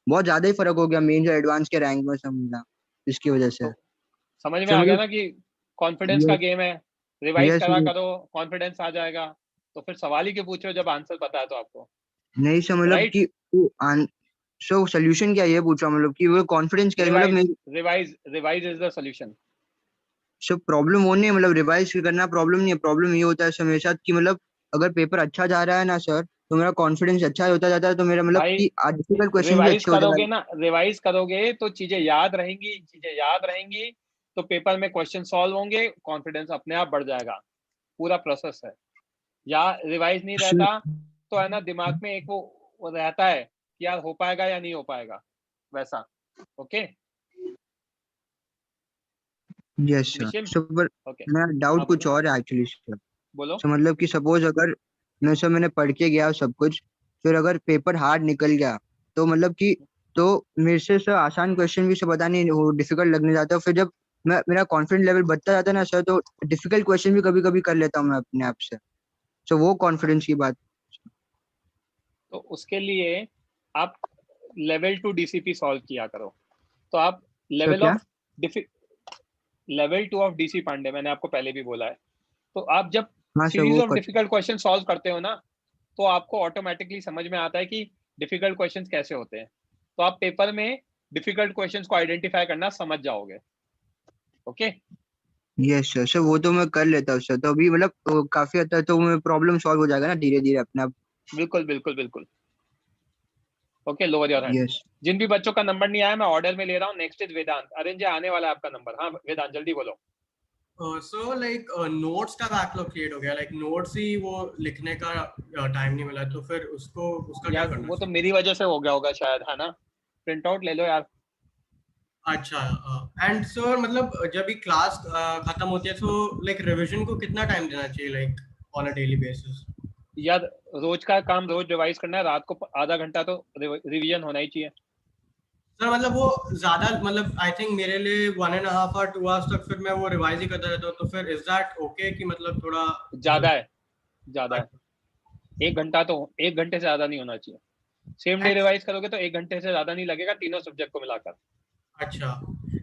Speaker 13: बहुत ज्यादा ही फर्क हो गया मेंस और एडवांस के रैंक में सब, इसकी वजह से।
Speaker 1: समझ में आ गया ना कि कॉन्फिडेंस का गेम है, रिवाइज करा करो, कॉन्फिडेंस आ जाएगा। तो फिर सवाल ही क्यों पूछ रहे हो जब आंसर पता है तो आपको?
Speaker 13: नहीं सर, मतलब कि सो सॉल्यूशन क्या, ये पूछ रहा हूँ, मतलब कि वो कॉन्फिडेंस क्या, मतलब
Speaker 1: revise is the solution.
Speaker 13: Sir problem वो नहीं है, मतलब रिवाइज करना प्रॉब्लम नहीं है, प्रॉब्लम ये होता है सर मेरे साथ कि मतलब अगर पेपर अच्छा जा रहा है ना सर, तो मेरा कॉन्फिडेंस अच्छा होता जाता है, तो मेरा मतलब कि डिफिकल्ट क्वेश्चन भी अच्छे हो
Speaker 1: करोगे ना, रिवाइज करोगे तो चीजें याद रहेंगी, तो पेपर में क्वेश्चन सॉल्व होंगे, कॉन्फिडेंस अपने आप बढ़ जाएगा। पूरा प्रोसेस है। या रिवाइज नहीं रहता तो है ना, दिमाग में एक वो रहता है कि यार हो पाएगा या नहीं हो पाएगा, वैसा। Okay,
Speaker 13: yes sir. पर मेरा डाउट कुछ और है एक्चुअली सर।
Speaker 1: बोलो।
Speaker 13: तो मतलब कि सपोज अगर मैंने पढ़ के गया सब कुछ, फिर अगर पेपर हार्ड निकल गया, तो मतलब कि तो मेरे से सर आसान क्वेश्चन भी से पता नहीं वो डिफिकल्ट लगने जाता है, फिर जब मेरा कॉन्फिडेंस लेवल बढ़ता जाता है ना सर, तो डिफिकल्ट क्वेश्चन भी कभी कभी कर लेता हूँ मैं अपने आप से। तो वो कॉन्फिडेंस की बात।
Speaker 1: तो उसके लिए आप लेवल 2 डीसीपी सॉल्व किया करो। तो आप लेवल 2 ऑफ डीसी पांडे, मैंने आपको पहले भी बोला है। तो आप जब series of difficult question solve करते हो ना, तो आपको ऑटोमेटिकली समझ में आता है कि डिफिकल्ट क्वेश्चंस कैसे होते हैं। तो आप पेपर में डिफिकल्ट क्वेश्चंस को आइडेंटिफाई करना समझ जाओगे। ओके,
Speaker 13: यस सर वो तो मैं कर लेता हूँ सर, तो अभी मतलब काफी हद तक तो प्रॉब्लम सॉल्व हो जाएगा ना धीरे धीरे अपने आप।
Speaker 1: बिल्कुल बिल्कुल बिल्कुल। Okay, lower your hand. जिन भी बच्चों का नंबर नहीं आया मैं ऑर्डर में ले रहा हूँ। Next is Vedanta. अरेंज आने वाला है आपका नंबर। हाँ वेदांत जल्दी बोलो।
Speaker 14: सो लाइक नोट्स का बैकलॉग क्रिएट हो गया, लाइक नोट्स ही वो लिखने का टाइम नहीं मिला, तो फिर उसका क्या करना?
Speaker 1: वो तो मेरी वजह से हो गया होगा शायद, है ना? प्रिंट आउट ले लो यार।
Speaker 14: अच्छा, एंड सर मतलब जब भी क्लास खत्म होती है तो लाइक रिवीजन को कितना टाइम देना चाहिए, like on a daily basis?
Speaker 1: यार रोज का काम रोज रिवाइज करना है, रात को आधा घंटा तो रिवीजन होना ही चाहिए।
Speaker 14: सर मतलब वो ज्यादा, मतलब आई थिंक मेरे लिए 1.5 और 2 hours तक फिर मैं वो रिवाइज ही करता रहता हूँ, तो फिर इज दैट ओके कि मतलब थोड़ा
Speaker 1: ज्यादा है? 1 घंटा तो 1 घंटे से ज्यादा नहीं होना चाहिए। सेम डे रिवाइज करोगे तो 1 घंटे से ज्यादा नहीं लगेगा, तीनों सब्जेक्ट को मिलाकर।
Speaker 14: अच्छा,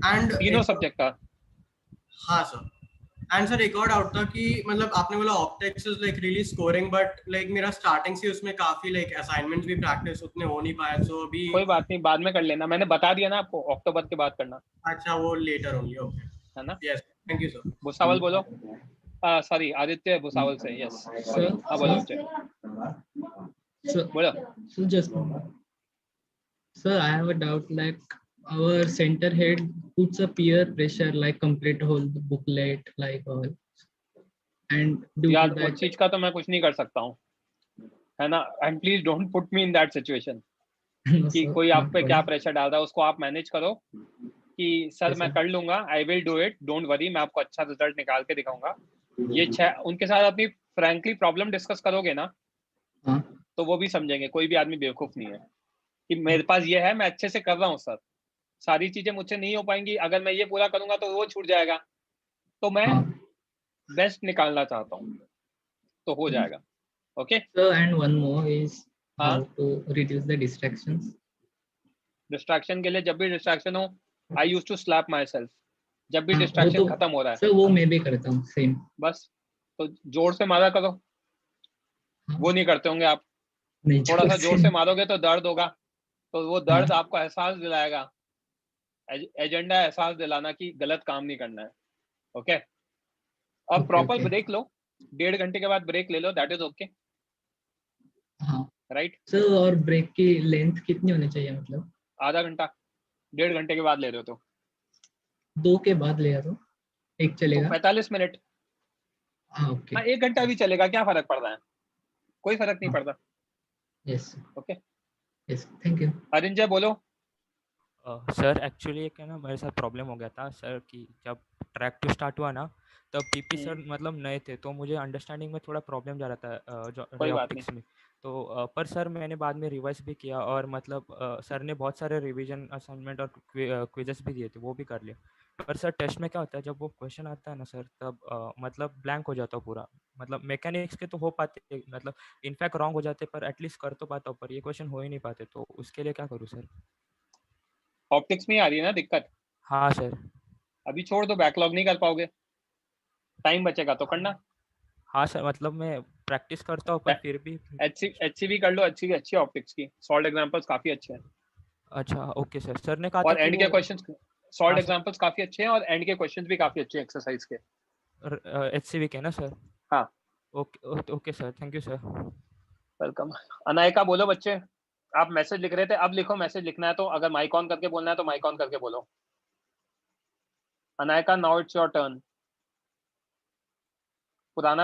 Speaker 14: एंड
Speaker 1: तीनों सब्जेक्ट का।
Speaker 14: हाँ सर। एंड सर एक और डाउट था कि मतलब आपने बोला optics is like really scoring, but like मेरा स्टार्टिंग से उसमें काफी लाइक असाइनमेंट्स भी प्रैक्टिस उतने हो नहीं पाए, सो अभी
Speaker 1: कोई बात नहीं, बाद में कर लेना, मैंने बता दिया ना आपको, अक्टूबर के बाद करना।
Speaker 14: अच्छा, वो लेटर ओनली। ओके,
Speaker 1: है ना?
Speaker 14: Yes, thank you sir.
Speaker 1: Bhusawal बोलो। सॉरी आदित्य भुसावल से। यस हाँ बोलो बोलो।
Speaker 15: So just sir, I have a doubt. Like our center head puts a peer pressure, like complete whole booklet, like all. And
Speaker 1: यार उस चीज का तो मैं कुछ नहीं कर सकता हूँ, है ना? And please don't put me in that situation कि कोई आप पे क्या प्रेशर डाल रहा है, उसको आप मैनेज करो। कि सर मैं कर लूंगा, आई will do it, don't worry, मैं आपको अच्छा रिजल्ट निकाल के दिखाऊंगा। ये 6 उनके साथ अपनी फ्रैंकली प्रॉब्लम डिस्कस करोगे ना, तो वो भी समझेंगे, कोई भी आदमी बेवकूफ नहीं है कि मेरे पास ये है, मैं अच्छे से कर रहा हूँ सर, सारी चीजें मुझसे नहीं हो पाएंगी, अगर मैं ये पूरा करूंगा तो वो छूट जाएगा, तो मैं बेस्ट निकालना चाहता हूँ, तो हो जाएगा। Okay
Speaker 15: So and one more is how to reduce the distractions.
Speaker 1: Distraction के लिए जब भी डिस्ट्रैक्शन हो, I used to slap myself, जब भी
Speaker 15: वो
Speaker 1: डिस्ट्रैक्शन
Speaker 15: तो
Speaker 1: खत्म हो रहा है
Speaker 15: सर वो मैं भी करता हूँ सेम।
Speaker 1: बस तो जोर से मारा करो, वो नहीं करते होंगे आप,
Speaker 15: नहीं,
Speaker 1: थोड़ा सा जोर से
Speaker 15: नहीं।
Speaker 1: मारोगे तो दर्द होगा, तो वो दर्द आपको एहसास दिलाएगा, एजेंडा एहसास दिलाना कि गलत काम नहीं करना है। ओके अब प्रॉपर ब्रेक लो, 1.5 घंटे के बाद ब्रेक ले लो, दैट इज ओके।
Speaker 15: हाँ
Speaker 1: राइट
Speaker 15: सर, और ब्रेक की लेंथ कितनी होनी चाहिए, मतलब
Speaker 1: आधा घंटा, 1.5 घंटे के बाद ले रहे हो तो
Speaker 15: 2 के बाद ले तो 1 चलेगा,
Speaker 1: तो 45 मिनट।
Speaker 15: हाँ ओके।
Speaker 1: हाँ 1 घंटा भी चलेगा, क्या फर्क पड़ रहा है, कोई फर्क नहीं पड़ता।
Speaker 15: Yes
Speaker 1: okay
Speaker 15: yes, thank you.
Speaker 1: Arinjay बोलो।
Speaker 16: सर एक्चुअली क्या ना, मेरे साथ प्रॉब्लम हो गया था सर कि जब ट्रैक टू स्टार्ट हुआ ना, तब पीपी सर मतलब नए थे, तो मुझे अंडरस्टैंडिंग में थोड़ा प्रॉब्लम जा रहा था
Speaker 1: कोई बात
Speaker 16: ऑप्टिक्स में। तो पर सर मैंने बाद में रिवाइज भी किया, और मतलब सर ने बहुत सारे रिवीजन असाइनमेंट और क्विजेस भी दिए थे, वो भी कर लिया। पर सर टेस्ट में क्या होता है, जब वो क्वेश्चन आता है ना सर, तब मतलब ब्लैंक हो जाता हूँ पूरा, मतलब मैकेनिक्स के तो हो पाते, मतलब इनफैक्ट रॉन्ग हो जाते, पर एटलीस्ट कर तो पाता हूँ, पर ये क्वेश्चन हो ही नहीं पाते, तो उसके लिए क्या करूँ सर?
Speaker 1: ऑप्टिक्स में आ रही है ना दिक्कत?
Speaker 16: हाँ सर।
Speaker 1: अभी छोड़ दो, बैकलॉग नहीं कर पाओगे, टाइम बचेगा तो करना।
Speaker 16: हाँ सर, मतलब मैं प्रैक्टिस करता हूँ, पर फिर भी
Speaker 1: HCV कर लो, अच्छी ऑप्टिक्स की सॉल्ड एग्जांपल्स काफी अच्छे हैं।
Speaker 16: अच्छा ओके सर, सर ने कहा था
Speaker 1: और
Speaker 16: कि
Speaker 1: एंड के क्वेश्चंस सॉल्ड
Speaker 16: हाँ,
Speaker 1: एग्जांपल्स काफी अच्छे हैं, और एंड के क्वेश्चंस भी काफी अच्छे हैं एक्सरसाइज के।
Speaker 16: HCV के ना सर?
Speaker 1: हाँ
Speaker 16: okay okay sir, thank you sir.
Speaker 1: Welcome. Anayka बोलो बच्चे, आप मैसेज लिख रहे थे, अब लिखो, मैसेज लिखना है तो अगर माइक ऑन करके बोलना है तो माइक ऑन करके बोलो। Anayka now it's your turn. पुराना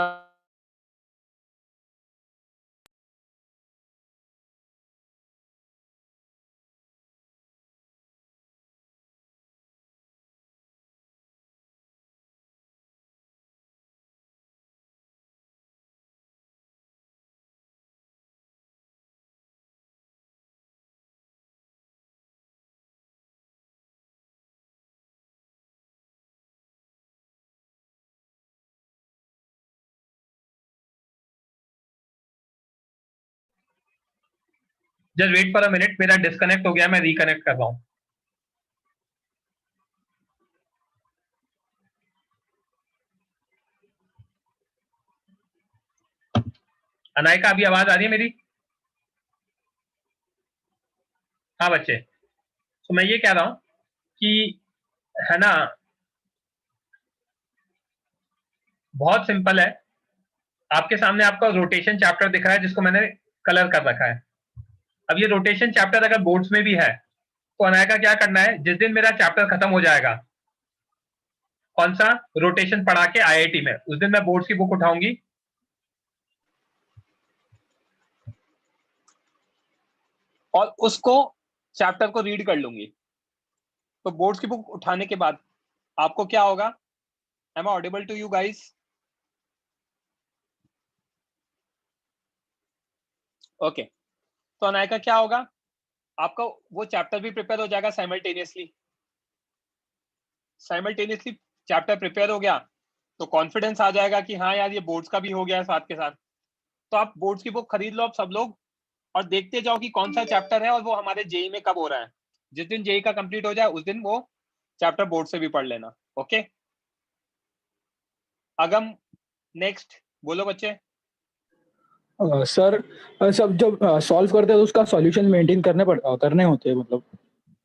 Speaker 1: just wait for a minute, मेरा डिस्कनेक्ट हो गया, मैं रिकनेक्ट कर रहा हूँ। अनायका अभी आवाज आ रही है मेरी? हाँ बच्चे, तो मैं ये कह रहा हूँ कि है ना, बहुत सिंपल है। आपके सामने आपका रोटेशन चैप्टर दिख रहा है जिसको मैंने कलर कर रखा है। अब ये रोटेशन चैप्टर अगर बोर्ड्स में भी है तो अनायका क्या करना है, जिस दिन मेरा चैप्टर खत्म हो जाएगा, कौन सा रोटेशन पढ़ा के IIT में, उस दिन मैं बोर्ड्स की बुक उठाऊंगी और उसको चैप्टर को रीड कर लूंगी। तो बोर्ड्स की बुक उठाने के बाद आपको क्या होगा? Am I audible to you guys? Okay, तो अनायका क्या होगा, आपका वो चैप्टर भी प्रिपेयर हो जाएगा साइमल्टेनियसली चैप्टर प्रिपेयर हो गया तो कॉन्फिडेंस आ जाएगा कि हाँ यार ये बोर्ड्स का भी हो गया है साथ के साथ। तो आप बोर्ड्स की बुक खरीद लो आप सब लोग, और देखते जाओ कि कौन सा चैप्टर है और वो हमारे जेई में कब हो रहा है। जिस दिन जेई का कंप्लीट हो जाए उस दिन वो चैप्टर बोर्ड से भी पढ़ लेना। ओके अगम नेक्स्ट बोलो बच्चे।
Speaker 17: सर सब जब सॉल्व करते हैं तो उसका सॉल्यूशन मेंटेन करने होते हैं, मतलब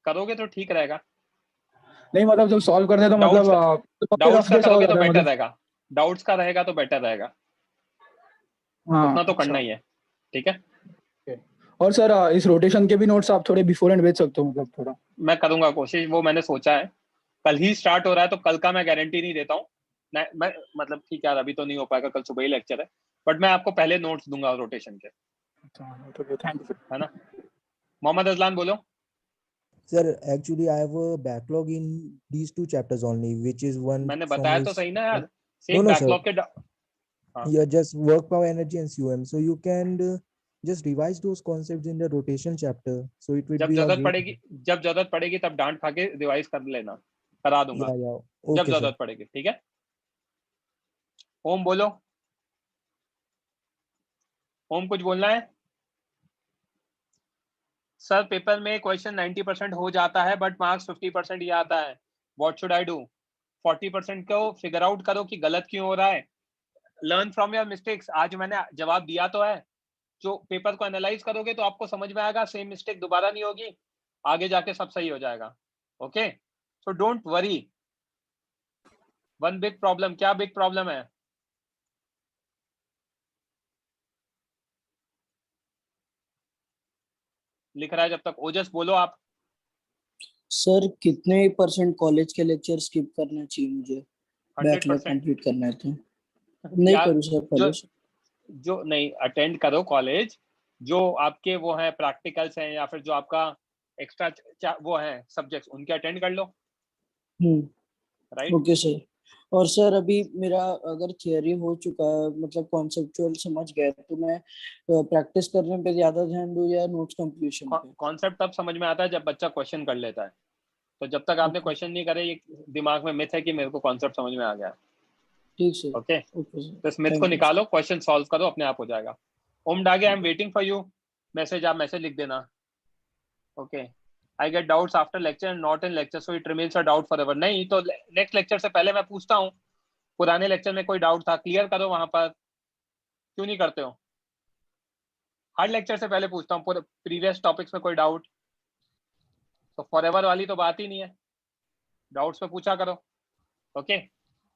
Speaker 1: करोगे तो ठीक रहेगा।
Speaker 17: नहीं मतलब जब सॉल्व करते हैं तो मतलब
Speaker 1: डाउट्स का करोगे तो बेटर
Speaker 17: मतलब
Speaker 1: रहेगा, डाउट्स का रहेगा तो बेटर रहेगा,
Speaker 17: हाँ
Speaker 1: उतना तो
Speaker 17: अच्छा।
Speaker 1: करना ही है। ठीक है,
Speaker 17: और सर इस रोटेशन के भी नोट्स आप थोड़े बिफोर एंड भेज सकते हो, मतलब थोड़ा।
Speaker 1: मैं करूंगा कोशिश, वो मैंने सोचा है। कल ही स्टार्ट हो रहा है तो कल का मैं गारंटी नहीं देता हूँ, मैं मतलब ठीक है अभी तो नहीं हो पाएगा, कल सुबह ही लेक्चर है, बट मैं आपको पहले नोट्स दूंगा रोटेशन के,
Speaker 17: थैंक यू
Speaker 1: है ना। मोहम्मद अजलान बोलो।
Speaker 5: Sir, actually, I have a backlog in these two chapters only, which is one
Speaker 1: मैंने
Speaker 5: from
Speaker 1: बताया तो
Speaker 5: his.
Speaker 1: सही ना यार,
Speaker 5: No,
Speaker 1: same
Speaker 5: no, sir.
Speaker 1: Backlog के हाँ
Speaker 5: Yeah, just work power energy and COM. So you can just revise those concepts in the rotation chapter. So it would
Speaker 1: जब
Speaker 5: be a
Speaker 1: जरूरत
Speaker 5: great.
Speaker 1: पड़ेगी, जब जरूरत पड़ेगी तब डांट खा के रिवाइज कर लेना, करा दूंगा
Speaker 5: Yeah, yeah.
Speaker 1: जब
Speaker 5: Okay, sir.
Speaker 1: जरूरत पड़ेगी, ठीक है। ओम बोलो, ओम कुछ बोलना है? सर पेपर में क्वेश्चन 90% हो जाता है बट मार्क्स 50% ही आता है, व्हाट शुड आई डू? 40% को फिगर आउट करो कि गलत क्यों हो रहा है, लर्न फ्रॉम योर मिस्टेक्स। आज मैंने जवाब दिया तो है, जो पेपर को एनालाइज करोगे तो आपको समझ में आएगा, सेम मिस्टेक दोबारा नहीं होगी, आगे जाके सब सही हो जाएगा। Okay, so don't worry. One big problem, क्या बिग प्रॉब्लम है? लिख रहा है जब तक, ओजस बोलो आप।
Speaker 18: सर कितने परसेंट कॉलेज के लेक्चर स्किप करना चाहिए मुझे, बैकलॉग
Speaker 1: 100%।
Speaker 18: कंप्लीट करना है तो? नहीं
Speaker 1: यार
Speaker 18: करूँ सर
Speaker 1: जो
Speaker 18: पहले से?
Speaker 1: जो नहीं अटेंड करो कॉलेज, जो आपके वो है प्रैक्टिकल्स हैं या फिर जो आपका एक्स्ट्रा वो है सब्जेक्ट्स, उनके अटेंड कर लो, राइट?
Speaker 18: Okay sir. और सर अभी मेरा अगर थियरी हो चुका है, मतलब कॉन्सेप्चुअल समझ गया, तो मैं प्रैक्टिस करने पे ज्यादा ध्यान दूं या नोट्स कंप्लीशन पे?
Speaker 1: कॉन्सेप्ट तब समझ में आता है जब बच्चा क्वेश्चन कर लेता है, तो जब तक आपने क्वेश्चन नहीं करे, ये दिमाग में मिथ है कि मेरे को कॉन्सेप्ट समझ में आ गया।
Speaker 18: ठीक सर।
Speaker 1: ओके,
Speaker 18: ओके सर,
Speaker 1: तो इस मिथ को
Speaker 18: थैंक यू।
Speaker 1: निकालो, क्वेश्चन सॉल्व करो, अपने आप हो जाएगा। Om Dage, I am waiting for you message, आप मैसेज लिख देना। Okay, I get doubts after lecture and not in lecture so it remains a doubt forever. नहीं तो नेक्स्ट लेक्चर से पहले मैं पूछता हूँ, पुराने लेक्चर में कोई डाउट था, क्लियर करो वहां पर, क्यों नहीं करते हो? हर लेक्चर से पहले पूछता हूँ, प्रीवियस टॉपिक्स में कोई डाउट, तो फॉरएवर वाली तो बात ही नहीं है, डाउट्स पे पूछा करो। ओके,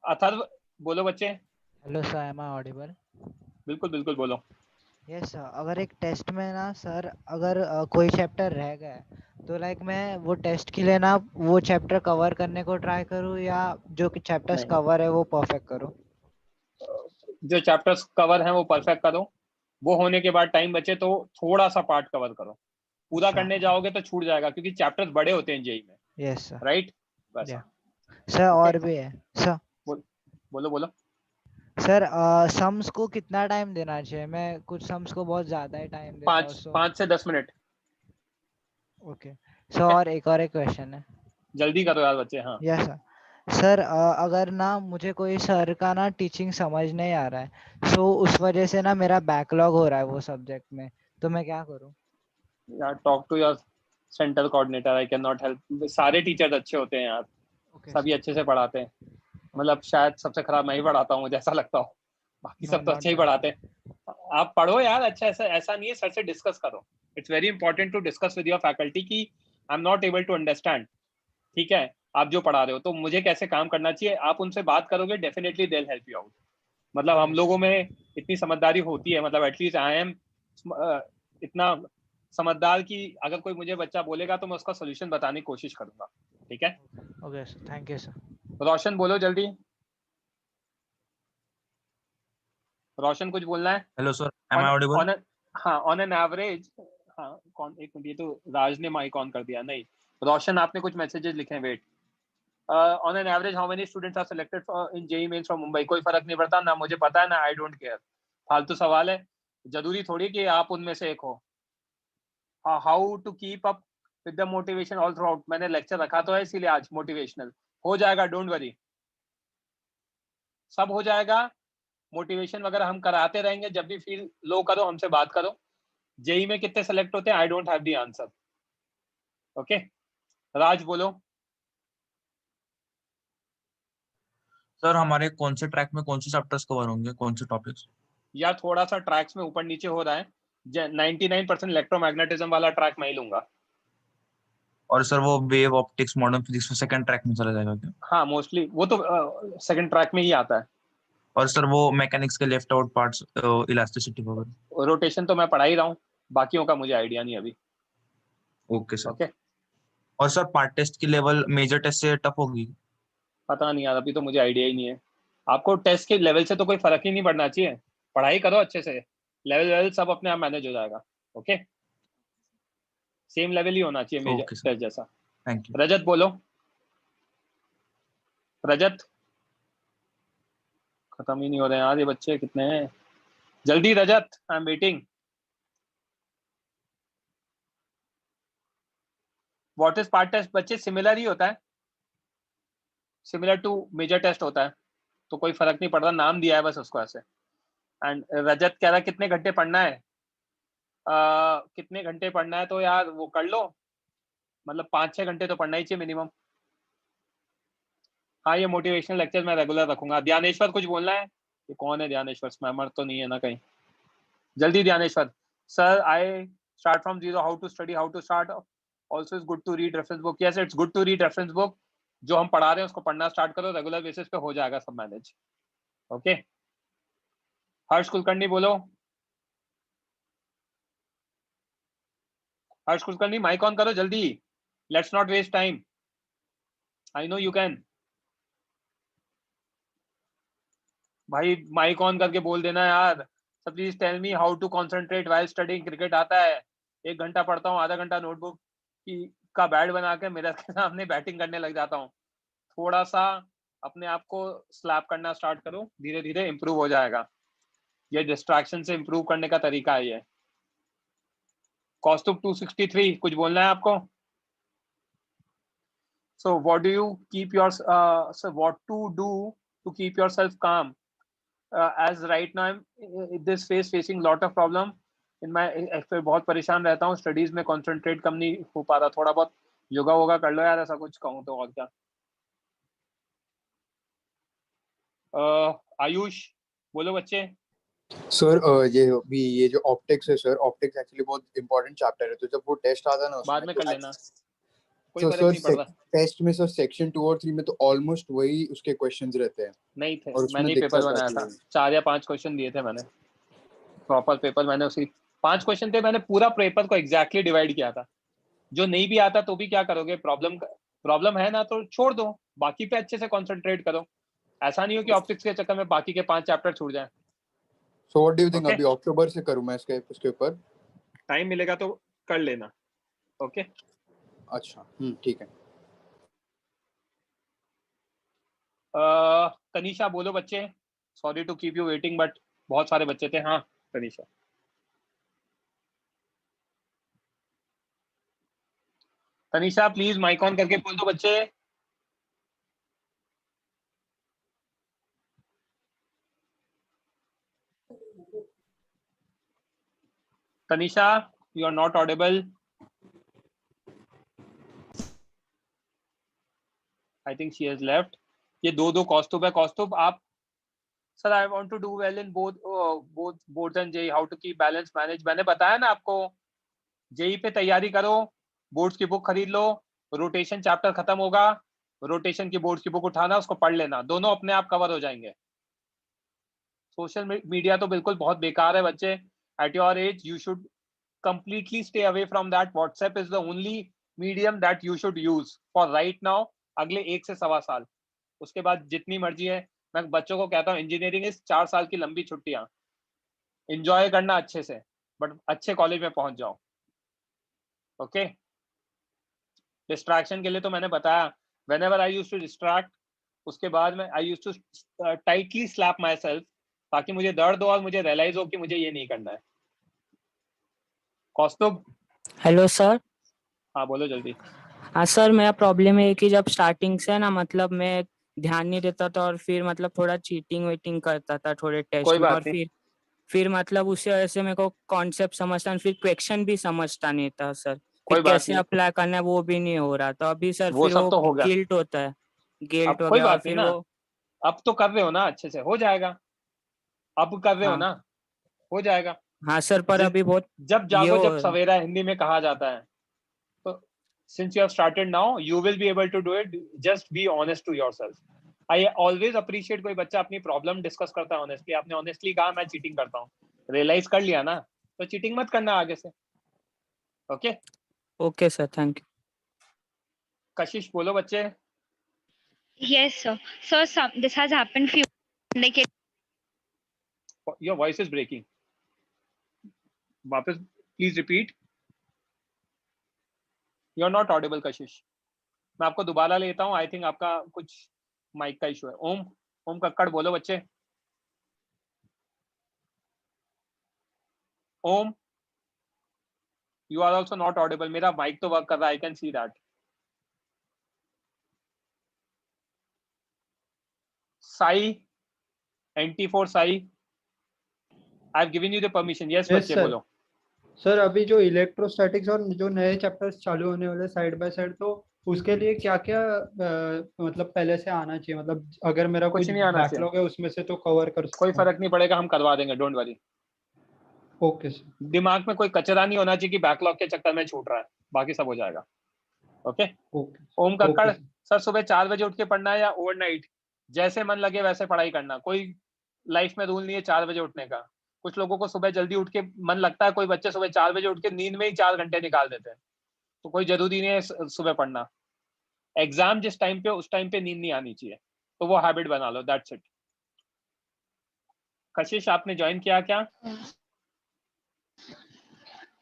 Speaker 1: अथर्व बोलो बच्चे।
Speaker 19: Hello sir, am I audible?
Speaker 1: बिल्कुल बिल्कुल बोलो।
Speaker 19: यस सर, अगर एक टेस्ट में ना सर, अगर कोई चैप्टर रह गया तो लाइक मैं वो टेस्ट के लिए ना वो चैप्टर कवर करने को ट्राई करूँ, या जो कि चैप्टर्स
Speaker 1: नहीं,
Speaker 19: कवर है वो परफेक्ट करूँ?
Speaker 1: जो चैप्टर्स कवर हैं वो परफेक्ट करो, वो होने के बाद टाइम बचे तो थोड़ा सा पार्ट कवर करो, पूरा करने जाओगे तो छूट जाएगा क्योंकि चैप्टर्स बड़े होते हैं जेई में।
Speaker 19: Yes sir.
Speaker 1: राइट, बस।
Speaker 19: सर और भी है सर।
Speaker 1: बोलो बोलो।
Speaker 19: सर सम्स को कितना टाइम देना चाहिए? मैं कुछ सम्स को बहुत ज्यादा ही टाइम देता हूँ।
Speaker 1: 5 से 10 मिनट।
Speaker 19: ओके सर, और एक क्वेश्चन है,
Speaker 1: जल्दी करो यार बच्चे। हाँ
Speaker 19: यस सर। सर अगर ना मुझे कोई सर का ना टीचिंग समझ नहीं आ रहा है, सो उस वजह से ना मेरा बैकलॉग हो रहा है वो सब्जेक्ट में, तो मैं क्या करूं?
Speaker 1: यार talk to your centre coordinator, I can not help. सारे टीचर्स अच्छे होते हैं यार, सभी अच्छे से पढ़ाते हैं, मतलब शायद सबसे खराब मैं ही पढ़ाता हूँ, मुझे ऐसा लगता हो, बाकी सब तो अच्छे ही पढ़ाते हैं। आप पढ़ो यार अच्छा, ऐसा नहीं है, सर से डिस्कस करो। It's very important to discuss with your faculty कि I am not able to understand, ठीक है, आप जो पढ़ा रहे हो तो मुझे कैसे काम करना चाहिए, आप उनसे बात करोगे, definitely they will help you out. मतलब हम लोगों में इतनी समझदारी होती है, मतलब एटलीस्ट आई एम इतना समझदार कि अगर कोई मुझे बच्चा बोलेगा तो मैं उसका सोल्यूशन बताने की कोशिश करूंगा, ठीक है?
Speaker 19: Okay sir, thank you sir.
Speaker 1: Roshan बोलो जल्दी। रोशन कुछ बोलना है?
Speaker 20: Hello sir, am I audible?
Speaker 1: हाँ, ऑन एन एवरेज। हाँ कौन, एक मिनट, ये तो राज ने माइक ऑन कर दिया। नहीं रोशन, आपने कुछ मैसेजेस लिखे हैं, wait. On an average how many students are selected in JEE mains from Mumbai? कोई फर्क नहीं पड़ता ना, मुझे पता है ना, आई डोंट केयर। फालतू सवाल है, जरूरी थोड़ी कि आप उनमें से एक हो। How to keep up with the motivation all throughout? मैंने लेक्चर रखा तो है इसीलिए आज, मोटिवेशनल हो जाएगा, डोंट वरी, सब हो जाएगा। मोटिवेशन वगैरह हम कराते रहेंगे, जब भी फील लो करो हमसे बात करो। जेई में कितने सेलेक्ट होते हैं, I don't have the answer. Okay, Raj बोलो।
Speaker 20: सर हमारे कौन से ट्रैक में कौन से चैप्टर्स कवर होंगे, कौन से टॉपिक्स?
Speaker 1: यार थोड़ा सा ट्रैक्स में ऊपर नीचे हो रहा है, 99% इलेक्ट्रोमैग्नेटिज्म वाला ट्रैक मैं ही लूंगा।
Speaker 20: और सर वो वेव ऑप्टिक्स मॉडर्न फिजिक्स में सेकंड ट्रैक में चला जाएगा क्या?
Speaker 1: हाँ मोस्टली वो तो सेकंड ट्रैक में ही आता है।
Speaker 20: और सर वो मैकेनिक्स के लेफ्ट आउट पार्ट्स, इलास्टिसिटी वगैरह?
Speaker 1: रोटेशन तो मैं पढ़ा ही रहा हूँ, बाकियों का मुझे आइडिया नहीं अभी।
Speaker 20: Okay sir.
Speaker 1: ओके,
Speaker 20: और सर पार्ट टेस्ट की लेवल मेजर टेस्ट से टफ होगी?
Speaker 1: पता नहीं यार, अभी तो मुझे आइडिया ही नहीं है। आपको टेस्ट के लेवल से तो कोई फर्क ही नहीं पड़ना चाहिए, पढ़ाई करो अच्छे से, लेवल सब अपने आप मैनेज हो जाएगा। ओके, सेम लेवल ही होना चाहिए मेजर टेस्ट जैसा।
Speaker 20: Thank you.
Speaker 1: रजत बोलो। रजत, खत्म ही नहीं हो रहे यार ये बच्चे, कितने हैं? जल्दी Rajat, I am waiting. What is part test? बच्चे सिमिलर ही होता है, सिमिलर टू मेजर टेस्ट होता है, तो कोई फर्क नहीं पड़ता, नाम दिया है बस उसको ऐसे। एंड रजत कह रहा है कितने घंटे पढ़ना है? कितने घंटे पढ़ना है तो यार वो कर लो, मतलब 5-6 घंटे तो पढ़ना ही चाहिए मिनिमम। हाँ ये मोटिवेशनल लेक्चर मैं रेगुलर रखूंगा। ध्यानेश्वर कुछ बोलना है? ये कौन है ध्यानेश्वर? स्पैमर तो नहीं है ना कहीं? जल्दी Dnyaneshwar. Sir I start from zero, how to study, how to start, also is good to read reference book. Yes it's good to read reference book, जो हम पढ़ा रहे हैं उसको पढ़ना स्टार्ट करो, रेगुलर बेसिस पे हो जाएगा सब मैनेज। ओके हर्ष कुलकर्णी बोलो। हर्ष कुलकर्णी माइक ऑन करो जल्दी, let's not waste time, I know you can. भाई माइक ऑन करके बोल देना यार। सब please tell me how to concentrate while studying cricket. आता है, 1 घंटा पढ़ता हूँ, आधा घंटा नोटबुक का बैट बना के मेरे के सामने बैटिंग करने लग जाता हूँ। थोड़ा सा अपने आप को स्लैप करना स्टार्ट करो, धीरे धीरे इंप्रूव हो जाएगा। ये डिस्ट्रैक्शन से इंप्रूव करने का तरीका है ये। कौस्तुभ 263 कुछ बोलना है आपको? So what do you keep your so what to do to keep yourself calm? As right now I'm this facing lot of problem in my, बहुत परेशान रहता हूँ स्टडीज में, कंसंट्रेट कम नहीं हो पा रहा। थोड़ा बहुत योगा वोगा कर लो यार, ऐसा कुछ कहूँ तो। और क्या? आयुष बोलो बच्चे।
Speaker 21: सर ये जो ऑप्टिक्स है सर, ऑप्टिक्स एक्चुअली बहुत इंपॉर्टेंट चैप्टर है, तो जब वो टेस्ट आता है ना
Speaker 1: बाद में कर लेना, कोई
Speaker 21: तो
Speaker 1: फर्क नहीं पड़
Speaker 21: सर
Speaker 1: रहा।
Speaker 21: टेस्ट में सर सेक्शन 2 और 3 में तो ऑलमोस्ट वही उसके क्वेश्चंस रहते हैं।
Speaker 1: नहीं थे,
Speaker 21: और उसमें
Speaker 1: मैंने ही पेपर
Speaker 21: दिक्कत
Speaker 1: बनाया
Speaker 21: आती
Speaker 1: था,
Speaker 21: है।
Speaker 1: 4 या 5 क्वेश्चन दिए थे मैंने, प्रॉपर पेपर मैंने उसी 5 क्वेश्चन थे, मैंने पूरा पेपर को एग्जैक्टली डिवाइड किया था। जो नहीं भी आता तो भी क्या करोगे, प्रॉब्लम है ना तो छोड़ दो, बाकी पे अच्छे से कंसंट्रेट करो। ऐसा नहीं हो कि ऑप्टिक्स के चक्कर में बाकी के 5 चैप्टर छूट जाए।
Speaker 21: So what do you think,
Speaker 1: Okay?
Speaker 21: अभी अक्टूबर से करूं मैं इसके ऊपर?
Speaker 1: टाइम मिलेगा तो कर लेना। ओके
Speaker 21: अच्छा ठीक है।
Speaker 1: तनीषा बोलो बच्चे। Sorry to keep you waiting but बहुत सारे बच्चे थे। हाँ Tanisha. Tanisha please mic on करके बोल दो बच्चे। Tanisha you are not audible. I think she has left. ये दो कौस्तुभ है। कौस्तुभ आप, sir I want to do well in both and JEE, how to keep balance manage. मैंने बताया ना आपको, जेई पे तैयारी करो, बोर्ड्स की बुक खरीद लो, रोटेशन चैप्टर खत्म होगा, रोटेशन की बोर्ड्स की बुक उठाना, उसको पढ़ लेना, दोनों अपने आप कवर हो जाएंगे। सोशल मीडिया तो बिल्कुल बहुत बेकार है बच्चे। At your age you should completely stay away from that. WhatsApp is the only medium that you should use for right now, अगले 1 से 1.25 साल। उसके बाद जितनी मर्जी है। मैं बच्चों को कहता हूँ इंजीनियरिंग इस 4 साल की लंबी छुट्टियां, एंजॉय करना अच्छे से, बट अच्छे कॉलेज में पहुंच जाओ। ओके डिस्ट्रैक्शन के लिए तो मैंने बताया, whenever I used to distract, उसके बाद में I used to tightly slap myself, ताकि मुझे दर्द हो और मुझे रियलाइज हो कि मुझे ये नहीं करना है। कौस्तुभ
Speaker 22: हेलो सर।
Speaker 1: हाँ बोलो जल्दी।
Speaker 22: हाँ सर, मेरा प्रॉब्लम है कि जब स्टार्टिंग से ना, मतलब मैं ध्यान नहीं देता था और फिर मतलब थोड़ा चीटिंग वेटिंग करता था थोड़े टेस्ट
Speaker 1: कोई
Speaker 22: में,
Speaker 1: बात
Speaker 22: और
Speaker 1: नहीं।
Speaker 22: फिर मतलब उसी वजह से मेरे को कॉन्सेप्ट समझता नहीं, फिर क्वेश्चन भी समझता नहीं था सर,
Speaker 1: कोई
Speaker 22: फिर
Speaker 1: बात
Speaker 22: कैसे
Speaker 1: नहीं,
Speaker 22: अप्लाई करना है वो भी नहीं हो रहा था अभी सर।
Speaker 1: वो
Speaker 22: फिर
Speaker 1: सब
Speaker 22: वो
Speaker 1: तो हो गया।
Speaker 22: गिल्ट होता है, गिल्ट
Speaker 1: अब कोई
Speaker 22: वगैरह, और
Speaker 1: बात नहीं
Speaker 22: फिर
Speaker 1: ना,
Speaker 22: वो।
Speaker 1: अब तो कर रहे हो ना अच्छे से, हो जाएगा। अब कर रहे हो
Speaker 22: हाँ
Speaker 1: ना, हो जाएगा।
Speaker 22: हाँ सर, पर अभी बहुत
Speaker 1: जब
Speaker 22: ये
Speaker 1: जागो
Speaker 22: हो
Speaker 1: जब सवेरा, हिंदी में कहा जाता है। तो since you have started now, you will be able to do it. Just be honest to yourself. I always appreciate कोई बच्चा अपनी प्रॉब्लम डिस्कस करता है ऑनेस्टली। आपने ऑनेस्टली कहा मैं चीटिंग करता हूँ, रियलाइज कर लिया ना, तो चीटिंग मत करना आगे से। Okay
Speaker 22: okay sir, thank you.
Speaker 1: कशिश बोलो बच्चे।
Speaker 23: Yes, sir. So this has happened few like it.
Speaker 1: Your voice is breaking. वापस please repeat. You are not audible, Kashish. मैं आपको दोबारा लेता हूँ, आई थिंक आपका कुछ माइक का इशू है। ओम कक्कड़ बोलो बच्चे। Om, you are also not audible. मेरा माइक तो वर्क कर रहा है, I can see that. Sai, NT4 Sai, I have given you the permission. Yes बच्चे
Speaker 2: सर।
Speaker 1: बोलो।
Speaker 2: सर अभी जो इलेक्ट्रोस्टैटिक्स और जो नए चैप्टर्स चालू होने वाले साइड बाय साइड, तो उसके लिए क्या क्या मतलब पहले से आना चाहिए? मतलब अगर मेरा
Speaker 1: कुछ
Speaker 2: कुछ
Speaker 1: नहीं आना चाहिए,
Speaker 2: बैकलॉग है उसमें से तो कवर कर
Speaker 1: कोई
Speaker 2: सकता हूँ।
Speaker 1: फर्क नहीं पड़ेगा, हम करवा देंगे, डोंट वरी।
Speaker 2: Okay sir.
Speaker 1: दिमाग में कोई कचरा नहीं होना चाहिए कि बैकलॉग के चक्कर में छूट रहा है, बाकी सब हो जाएगा। ओके। ओम कक्कड़, सर सुबह 4 बजे उठ के पढ़ना है या ओवरनाइट? जैसे मन लगे वैसे पढ़ाई करना, कोई लाइफ में रूल नहीं है 4 बजे उठने का। कुछ लोगों को सुबह जल्दी उठ के मन लगता है, कोई बच्चे सुबह 4 बजे उठ के नींद में ही 4 घंटे निकाल देते हैं, तो कोई जरूरी नहीं है सुबह पढ़ना। एग्जाम जिस टाइम पे, उस टाइम पे नींद नहीं आनी चाहिए, तो वो हैबिट बना लो, दैट्स इट। कशिश, आपने ज्वाइन किया क्या?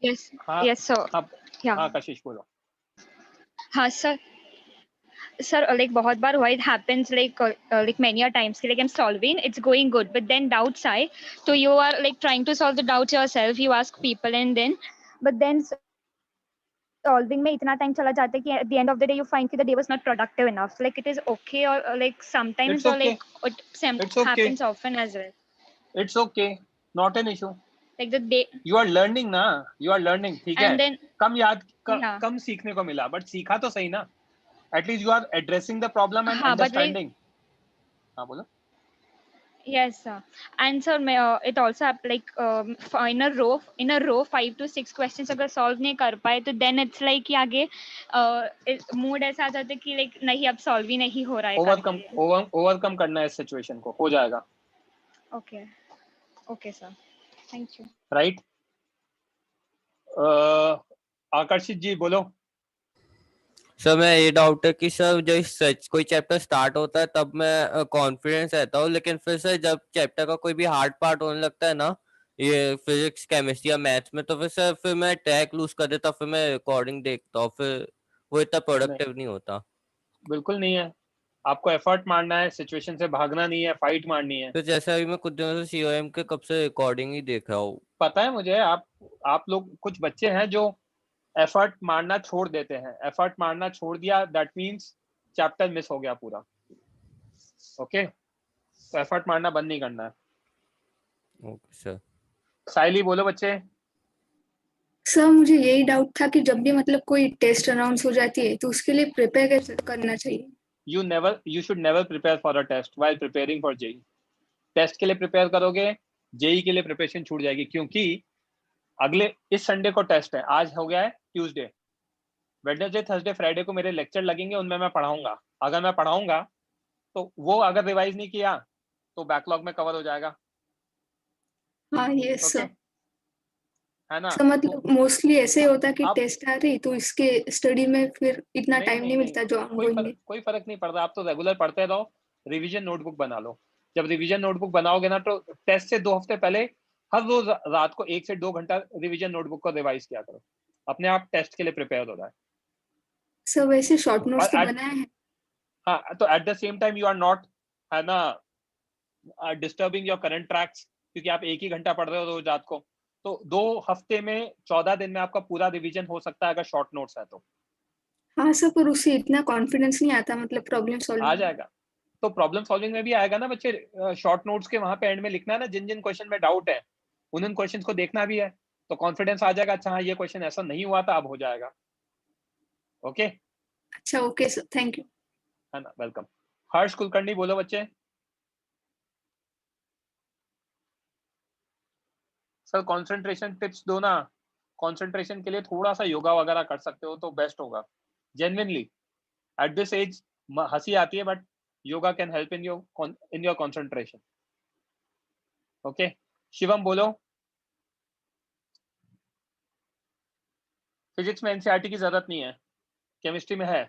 Speaker 23: Yes,
Speaker 1: हाँ
Speaker 23: yes, sir.
Speaker 1: हाँ
Speaker 23: Yeah.
Speaker 1: हाँ कशिश बोलो।
Speaker 23: हाँ सर, like बहुत बार हुआ, it happens like many a times कि like I'm solving, it's going good, but then doubts आए, so you are like trying to solve the doubts yourself, you ask people and then, but then solving में इतना time चला जाता है कि at the end of the day you find कि the day was not productive enough, like it is okay, or like sometimes
Speaker 1: It's
Speaker 23: or
Speaker 1: okay.
Speaker 23: like it
Speaker 1: It's okay.
Speaker 23: happens often as well,
Speaker 1: It's okay, not an issue.
Speaker 23: like the day
Speaker 1: You are learning ना, you are learning, ठीक है?
Speaker 23: and then yeah.
Speaker 1: कम सीखने को मिला, but सीखा तो सही ना? At least you are addressing the problem and
Speaker 23: हाँ, but like
Speaker 1: understanding. हाँ बोलो।
Speaker 23: yes sir, and sir it also like in a row 5 to 6 questions अगर solve नहीं कर पाए तो then it's like कि आगे mood ऐसा आ जाता है कि like नहीं अब solve ही नहीं हो रहा है
Speaker 1: ओवरकम करना है इस सिचुएशन को, हो जाएगा।
Speaker 23: okay sir, thank you.
Speaker 1: Right. आकर्षित जी बोलो।
Speaker 6: सर मैं ये डाउट है कि सर जब कोई चैप्टर स्टार्ट होता है तब मैं कॉन्फिडेंस रहता हूँ, लेकिन फिर सर जब चैप्टर का कोई भी हार्ड पार्ट होने लगता है ना, ये फिजिक्स केमिस्ट्री या मैथ्स में, तो फिर मैं ट्रैक लूज कर देता हूँ, फिर मैं रिकॉर्डिंग देखता हूँ, फिर वो इतना प्रोडक्टिव नहीं होता।
Speaker 1: बिल्कुल नहीं है, आपको एफर्ट मारना है, सिचुएशन से भागना नहीं है, फाइट मारनी है।
Speaker 6: तो जैसे अभी मैं कुछ दिनों से COM के कब से रिकॉर्डिंग ही देख रहा हूँ।
Speaker 1: पता है मुझे, आप लोग कुछ बच्चे हैं जो एफर्ट मारना छोड़ देते हैं। एफर्ट मारना छोड़ दिया, दैट मींस चैप्टर मिस हो गया पूरा। ओके, तो एफर्ट मारना बंद नहीं करना है।
Speaker 6: Okay sir.
Speaker 1: साइली बोलो बच्चे।
Speaker 7: सर मुझे यही डाउट था कि जब भी मतलब कोई टेस्ट अनाउंस हो जाती है तो उसके लिए प्रिपेयर कैसे करना चाहिए?
Speaker 1: You should never prepare for a test while preparing for JEE. Test के लिए प्रिपेयर करोगे, JEE के लिए प्रिपरेशन छूट जाएगी, क्योंकि अगले इस संडे को टेस्ट है, आज हो गया है ट्यूसडे, वेडनेसडे थर्सडे फ्राइडे को मेरे लेक्चर लगेंगे, उनमें मैं पढ़ाऊंगा। अगर मैं पढ़ाऊंगा तो वो अगर रिवाइज नहीं किया तो बैकलॉग में कवर हो जाएगा।
Speaker 7: हाँ ये सर
Speaker 1: है ना?
Speaker 7: सर मतलब मोस्टली ऐसे ही होता है कि टेस्ट आ रही तो इसके स्टडी में फिर इतना टाइम नहीं मिलता जो
Speaker 1: कोई फर्क नहीं पड़ता। आप तो रेगुलर पढ़ते रहो, रिवीजन नोटबुक बना लो। जब रिवीजन नोटबुक बनाओगे ना तो टेस्ट से 2 हफ्ते पहले हर रोज रात को 1 से 2 घंटा रिवीजन नोटबुक को रिवाइज किया करो, अपने आप टेस्ट के लिए प्रिपेयर हो जाए।
Speaker 7: सर वैसे शॉर्ट नोट्स तो बनाए हैं।
Speaker 1: हाँ, तो at the same time you are not, है ना, डिस्टर्बिंग योर करंट ट्रैक्स, क्योंकि आप 1 ही घंटा पढ़ रहे हो रोज रात को। तो 2 हफ्ते में 14 दिन में आपका पूरा रिवीजन हो सकता है अगर शॉर्ट नोट्स है तो।
Speaker 7: हाँ सर, पर उससे इतना कॉन्फिडेंस नहीं आता, मतलब प्रॉब्लम सॉल्विंग
Speaker 1: आ जाएगा। तो प्रॉब्लम सॉल्विंग में भी आएगा ना बच्चे। शॉर्ट नोट्स के वहां पे एंड में लिखना है ना, जिन जिन क्वेश्चन में डाउट है उन क्वेश्चन को देखना भी है, तो कॉन्फिडेंस आ जाएगा। अच्छा हाँ, ये क्वेश्चन ऐसा नहीं हुआ था, अब हो जाएगा। ओके
Speaker 7: अच्छा, ओके सर, थैंक यू।
Speaker 1: है ना, वेलकम। हर्ष कुलकर्णी बोलो बच्चे। सर कंसंट्रेशन टिप्स दो ना। कंसंट्रेशन के लिए थोड़ा सा योगा वगैरह कर सकते हो तो बेस्ट होगा। जेन्युइनली एट दिस एज हंसी आती है, but yoga can help in your concentration. Okay, Shivam बोलो। फिजिक्स में एनसीईआरटी की जरूरत नहीं है, केमिस्ट्री में है।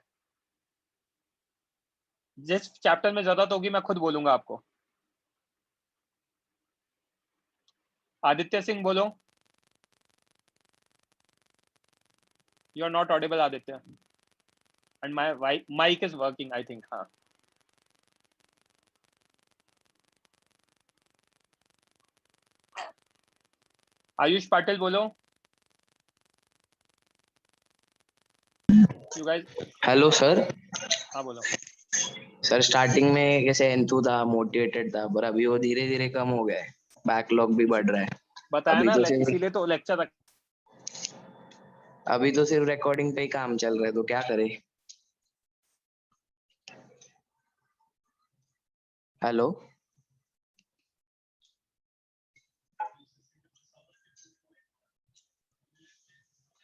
Speaker 1: जिस चैप्टर में जरूरत होगी मैं खुद बोलूंगा आपको। आदित्य सिंह बोलो। You are not audible Aditya, and my mic is working, I think. हाँ. आयुष पाटिल बोलो. You guys.
Speaker 3: Hello sir.
Speaker 1: हाँ बोलो.
Speaker 3: सर स्टार्टिंग में कैसे एंथू था, मोटिवेटेड था, पर अभी वो धीरे धीरे कम हो गया है, बैकलॉग भी बढ़ रहा है.
Speaker 1: बताया
Speaker 3: अभी
Speaker 1: ना,
Speaker 3: तो
Speaker 1: इसीलिए तो लेक्चर रख.
Speaker 3: अभी तो सिर्फ रिकॉर्डिंग पे ही काम चल रहा है, तो क्या करे. हेलो.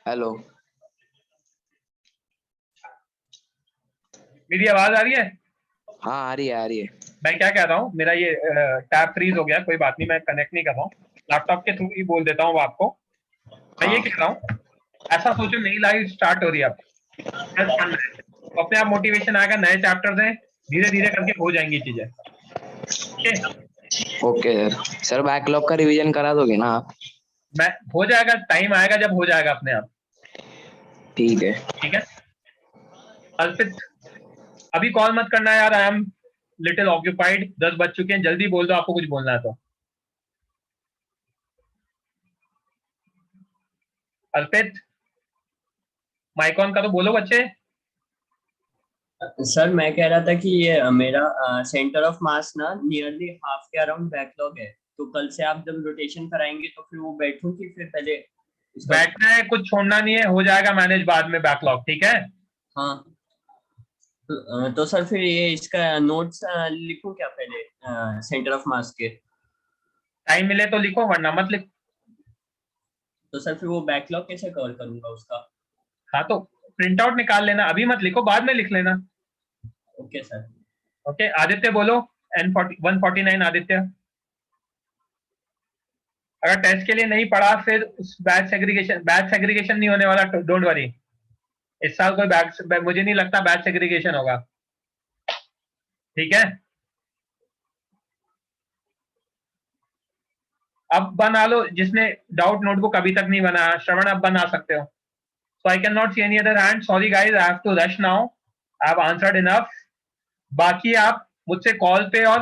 Speaker 3: हेलो.
Speaker 1: मेरी आवाज आ रही है?
Speaker 3: हाँ आ रही है, आ रही है.
Speaker 1: मैं क्या कह रहा हूँ, मेरा ये टैब फ्रीज हो गया, कोई बात नहीं, मैं कनेक्ट नहीं कर रहा हूँ, लैपटॉप के थ्रू ही बोल देता हूँ आपको. मैं ये कह रहा हूँ, ऐसा सोचो नई लाइफ स्टार्ट हो रही है अब, अपने आप मोटिवेशन आएगा, नए चैप्टर्स हैं, धीरे धीरे करके हो जाएंगी चीजें.
Speaker 3: ओके सर, बैकलॉग का रिवीजन करा दोगे ना आप?
Speaker 1: मैं हो जाएगा, टाइम आएगा जब हो जाएगा अपने आप.
Speaker 3: ठीक है.
Speaker 1: ठीक है. अर्पित अभी कॉल मत करना यार, आई एम लिटिल ऑक्यूपाइड. 10 बज चुके हैं, जल्दी बोल दो आपको कुछ बोलना है तो. अर्पित माइक ऑन करो, बोलो बच्चे.
Speaker 4: सर मैं कह रहा था कि ये मेरा सेंटर ऑफ मास ना नियरली हाफ के अराउंड बैकलॉग है, तो कल से आप जब रोटेशन कराएंगे तो फिर वो बैठूं कि फिर पहले
Speaker 1: बैठना है, कुछ छोड़ना नहीं है, हो जाएगा मैनेज बाद में बैकलॉग. ठीक है.
Speaker 4: हाँ तो सर फिर ये इसका नोट्स लिखूं क्या पहले सेंटर ऑफ मास के?
Speaker 1: टाइम मिले तो लिखो, वरना मत लिखो.
Speaker 4: तो सर फिर वो बैकलॉग कैसे कवर करूंगा उसका?
Speaker 1: हाँ तो प्रिंट आउट निकाल लेना, अभी मत लिखो, बाद में लिख लेना.
Speaker 4: Okay sir.
Speaker 1: ओके. आदित्य बोलो. N149 आदित्य. अगर टेस्ट के लिए नहीं पढ़ा फिर बैच सेग्रीगेशन नहीं होने वाला, डोंट वरी. इस साल कोई मुझे नहीं लगता बैच सेग्रीगेशन होगा. ठीक है. अब बना लो, जिसने डाउट नोटबुक अभी तक नहीं बनाया, श्रवण अब बना सकते हो. So I cannot see any other hand. Sorry guys, I have to rush now. I have answered enough. बाकी आप मुझसे कॉल पे और